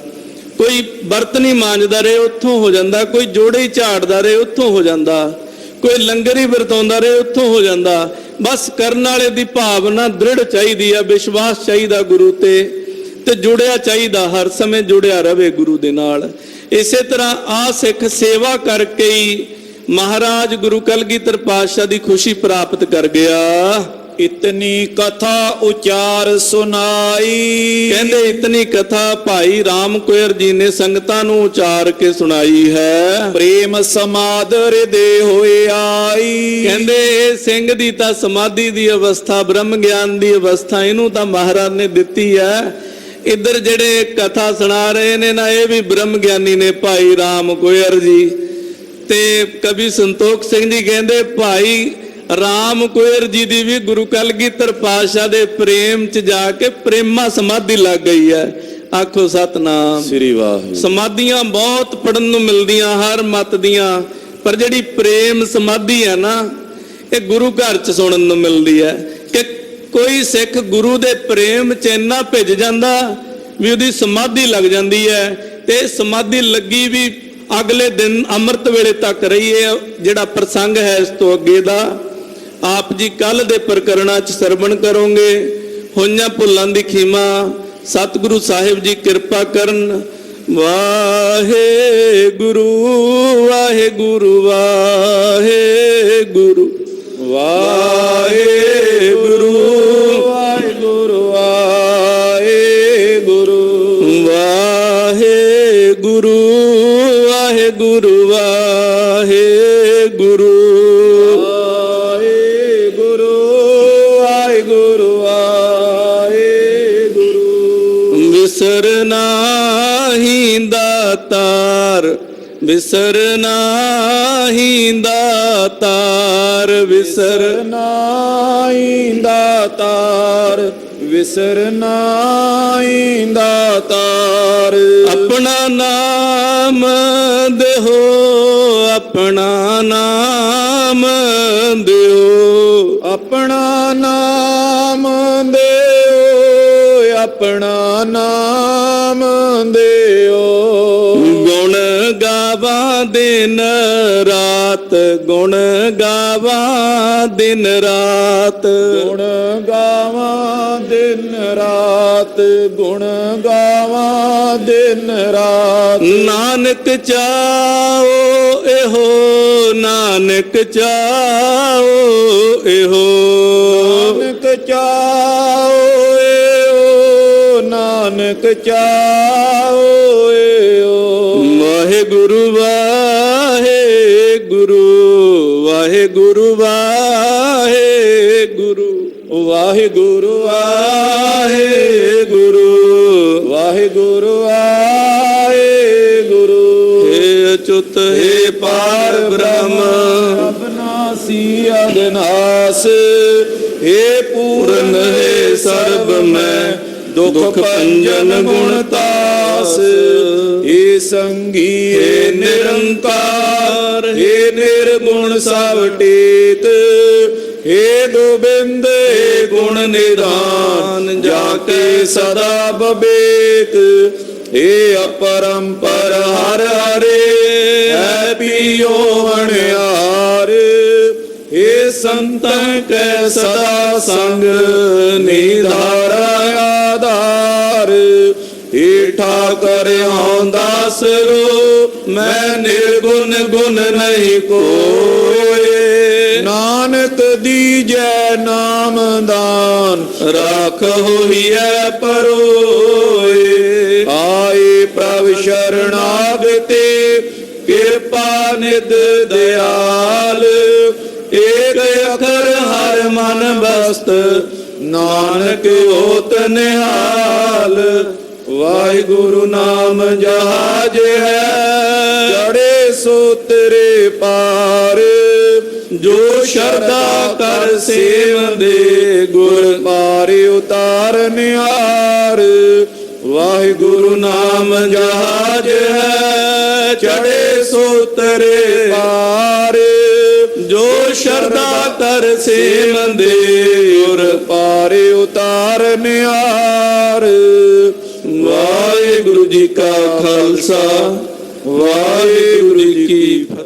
ਕੋਈ ਬਰਤਨ ਹੀ ਮਾਂਜਦਾ ਰਹੇ, ਉੱਥੋਂ ਹੋ ਜਾਂਦਾ। ਕੋਈ ਜੋੜੇ ਹੀ ਝਾੜਦਾ ਰਹੇ, ਉੱਥੋਂ ਹੋ ਜਾਂਦਾ। ਕੋਈ ਲੰਗਰ ਹੀ ਵਰਤਾਉਂਦਾ ਰਹੇ, ਉੱਥੋਂ ਹੋ ਜਾਂਦਾ। ਬਸ ਕਰਨ ਵਾਲੇ ਦੀ ਭਾਵਨਾ ਦ੍ਰਿੜ ਚਾਹੀਦੀ ਆ, ਵਿਸ਼ਵਾਸ ਚਾਹੀਦਾ ਗੁਰੂ ਤੇ ਜੁੜਿਆ ਚਾਹੀਦਾ, ਹਰ ਸਮੇਂ ਜੁੜਿਆ ਰਵੇ ਗੁਰੂ ਦੇ ਨਾਲ। ਇਸੇ ਤਰ੍ਹਾਂ ਆ ਸਿੱਖ ਸੇਵਾ ਕਰਕੇ ਹੀ ਮਹਾਰਾਜ ਗੁਰੂ ਕਲਗੀਧਰ ਪਾਤਸ਼ਾਹ ਦੀ ਖੁਸ਼ੀ ਪ੍ਰਾਪਤ ਕਰ ਗਿਆ। ਇਤਨੀ ਕਥਾ ਉਚਾਰ ਸੁਨਾਈ, ਕਹਿੰਦੇ ਇਤਨੀ ਕਥਾ ਭਾਈ ਰਾਮ ਕੁਇਰ ਜੀ ਨੇ ਸੰਗਤਾਂ ਨੂੰ ਉਚਾਰ ਕੇ ਸੁਣਾਈ ਹੈ। ਪ੍ਰੇਮ ਸਮਾਦ ਹਿਰਦੇ ਹੋਏ ਆਈ, ਕਹਿੰਦੇ ਇਹ ਸਿੰਘ ਦੀ ਤਾਂ ਸਮਾਧੀ ਦੀ ਅਵਸਥਾ, ਬ੍ਰਹਮ ਗਿਆਨ ਦੀ ਅਵਸਥਾ ਇਹਨੂੰ ਤਾਂ ਮਹਾਰਾਜ ਨੇ ਦਿੱਤੀ ਹੈ। ਇੱਧਰ ਜਿਹੜੇ ਕਥਾ ਸੁਣਾ ਰਹੇ ਨੇ ਨਾ, ਇਹ ਵੀ ਬ੍ਰਹਮ ਗਿਆਨੀ ਨੇ, ਭਾਈ ਰਾਮ ਕੁਇਰ ਜੀ। ਤੇ ਕਵੀ ਸੰਤੋਖ ਸਿੰਘ ਜੀ ਕਹਿੰਦੇ ਭਾਈ ਰਾਮ ਕੁਇਰ ਜੀ ਦੀ ਵੀ ਗੁਰੂ ਕਲਗੀਧਰ ਪਾਤਸ਼ਾਹ ਦੇ ਪ੍ਰੇਮ 'ਚ ਜਾ ਕੇ ਪ੍ਰੇਮਾ ਸਮਾਧੀ ਲੱਗ ਗਈ ਹੈ। ਆਖੋ ਸਤਨਾਮ ਸ੍ਰੀ ਵਾਹਿਗੁਰੂ। ਸਮਾਧੀਆਂ ਬਹੁਤ ਪੜਨ ਨੂੰ ਮਿਲਦੀਆਂ ਹਰ ਮਤ ਦੀਆਂ, ਪਰ ਜਿਹੜੀ ਪ੍ਰੇਮ ਸਮਾਧੀ ਹੈ ਨਾ, ਇਹ ਗੁਰੂ ਘਰ 'ਚ ਸੁਣਨ ਨੂੰ ਮਿਲਦੀ ਹੈ ਕਿ ਕੋਈ ਸਿੱਖ ਗੁਰੂ ਦੇ ਪ੍ਰੇਮ 'ਚ ਇੰਨਾ ਭਿੱਜ ਜਾਂਦਾ ਵੀ ਉਹਦੀ ਸਮਾਧੀ ਲੱਗ ਜਾਂਦੀ ਹੈ। ਤੇ ਸਮਾਧੀ ਲੱਗੀ ਵੀ ਅਗਲੇ ਦਿਨ ਅੰਮ੍ਰਿਤ ਵੇਲੇ ਤੱਕ ਰਹੀ ਹੈ। ਜਿਹੜਾ ਪ੍ਰਸੰਗ ਹੈ ਇਸ ਤੋਂ ਅੱਗੇ ਦਾ ਆਪ ਜੀ ਕੱਲ ਦੇ ਪ੍ਰਕਰਣਾਂ 'ਚ ਸਰਵਣ ਕਰੋਗੇ। ਹੋਈਆਂ ਭੁੱਲਾਂ ਦੀ ਖੀਮਾ ਸਤਿਗੁਰੂ ਸਾਹਿਬ ਜੀ ਕਿਰਪਾ ਕਰਨ। ਵਾਹਿਗੁਰੂ ਵਾਹਿਗੁਰੂ ਵਾਹਿਗੁਰੂ ਵਾਹਿਗੁਰੂ ਵਾਹਿਗੁਰੂ ਵਾਹਿਗੁਰੂ ਵਾਹਿਗੁਰੂ ਵਾਹਿਗੁਰੂ ਵਾਹਿਗੁਰੂ ਵਾਹਿਗੁਰੂ ਵਾਹਿਗੁਰੂ। ਵਿਸਰਨਾ ਹੀ ਦਾਤਾਰ, ਵਿਸਰਨਾ ਹੀ ਦਾਤਾਰ, ਵਿਸਰਨਾ ਹੀ ਦਾਤਾਰ, ਵਿਸਰਨਾ ਹੀ ਦਾਤਾਰ। ਆਪਣਾ ਨਾਮ ਦੇਹੋ, ਆਪਣਾ ਨਾਮ ਦਿਓ, ਆਪਣਾ ਨਾਮ ਦਿਓ, ਆਪਣਾ ਨਾਮ ਦਿਓ। ਗੁਣ ਗਾਵਾਂ ਦਿਨ ਰਾਤ, ਗੁਣ ਗਾਵਾਂ ਦਿਨ ਰਾਤ, ਗੁਣ ਗਾਵਾਂ ਦਿਨ ਰਾਤ, ਗੁਣ ਗਾਵਾਂ ਦਿਨ ਰਾਤ। ਨਾਨਕ ਚਾਓ ਇਹੋ, ਨਾਨਕ ਚਾਓ ਇਹੋ, ਨਾਨਕ ਚਾਓ ਇਹੋ, ਨਾਨਕ ਚਾਓ ਇਹੋ। ਵਾਹਿਗੁਰੂ ਵਾਹਿਗੁਰੂ ਵਾਹਿਗੁਰੂ ਵਾਹਿਗੁਰੂ ਵਾਹਿਗੁਰੂ ਵਾਹਿਗੁਰੂ ਵਾਹਿਗੁਰੂ ਵਾਹਿਗੁਰੂ। ਹੇ ਅਚੁੱਤ ਹੇ ਪਾਰ ਬ੍ਰਹਮ, ਅਬਨਾਸੀ ਅਗਨਾਸ, ਹੇ ਪੂਰਨ ਹੇ ਸਰਬ ਮੈਂ ਦੁਖ ਭੰਜਨ ਗੁਣਤਾਸ। ਹੇ ਸੰਗੀ ਹੇ ਨਿਰੰਕਾਰ, ਹੇ ਨਿਰਗੁਣ ਸਭ ਟੇਤ। ਹੇ ਗੋਬਿੰਦ ਹੇ ਗੁਣ ਨਿਧਾਨ, ਜਾ ਕੇ ਸਦਾ ਬਬੇਕ। ਹੇ ਅਪਰੰਪਰ ਹਰ ਹਰੇ, ਹੈ ਪੀਓ ਅਣਿਆਰ। ਹੇ ਸੰਤਨ ਕੈ ਸਦਾ ਸੰਗ, ਨਿਧਾਰਾ ਆਧਾਰ। ਹੇ ਠਾਕਰ ਹਉ ਦਾਸਰੋ, ਮੈਂ ਨਿਰਗੁਣ ਗੁਣ ਨਹੀਂ ਕੋਏ। ਨਾਨਕ ਦੀਜੈ ਨਾਮ ਦਾਨ, ਰਾਖ ਹੋਈਐ ਪਰੋਏ। ਆਏ ਪ੍ਰਭ ਸ਼ਰਨਾਗਤੇ, ਕਿਰਪਾ ਨਿਧ ਦਿਆਲ। ਏਕ ਅਖਰ ਹਰ ਮਨ ਬਸਤ, ਨਾਨਕ ਹੋਤ ਨਿਹਾਲ। ਵਾਹਿਗੁਰੂ ਨਾਮ ਜਹਾਜ ਹੈ, ਚੜੇ ਸੋ ਤੇਰੇ ਪਾਰ। ਜੋ ਸ਼ਰਧਾ ਕਰ ਸੇਵਦੇ, ਗੁਰ ਪਾਰ ਉਤਾਰ ਨਿਹਾਰ। ਵਾਹਿਗੁਰੂ ਨਾਮ ਜਹਾਜ ਹੈ, ਚੜੇ ਸੋ ਤਰੇ ਪਾਰ। ਜੋ ਸ਼ਰਧਾ ਤਰ ਸੇ ਮੰਦੇ, ਉਰ ਪਾਰੇ ਉਤਾਰ ਨਿਹਾਰ। ਵਾਹਿਗੁਰੂ ਜੀ ਕਾ ਖਾਲਸਾ, ਵਾਹਿਗੁਰੂ ਜੀ ਕੀ ਫਤਿਹ।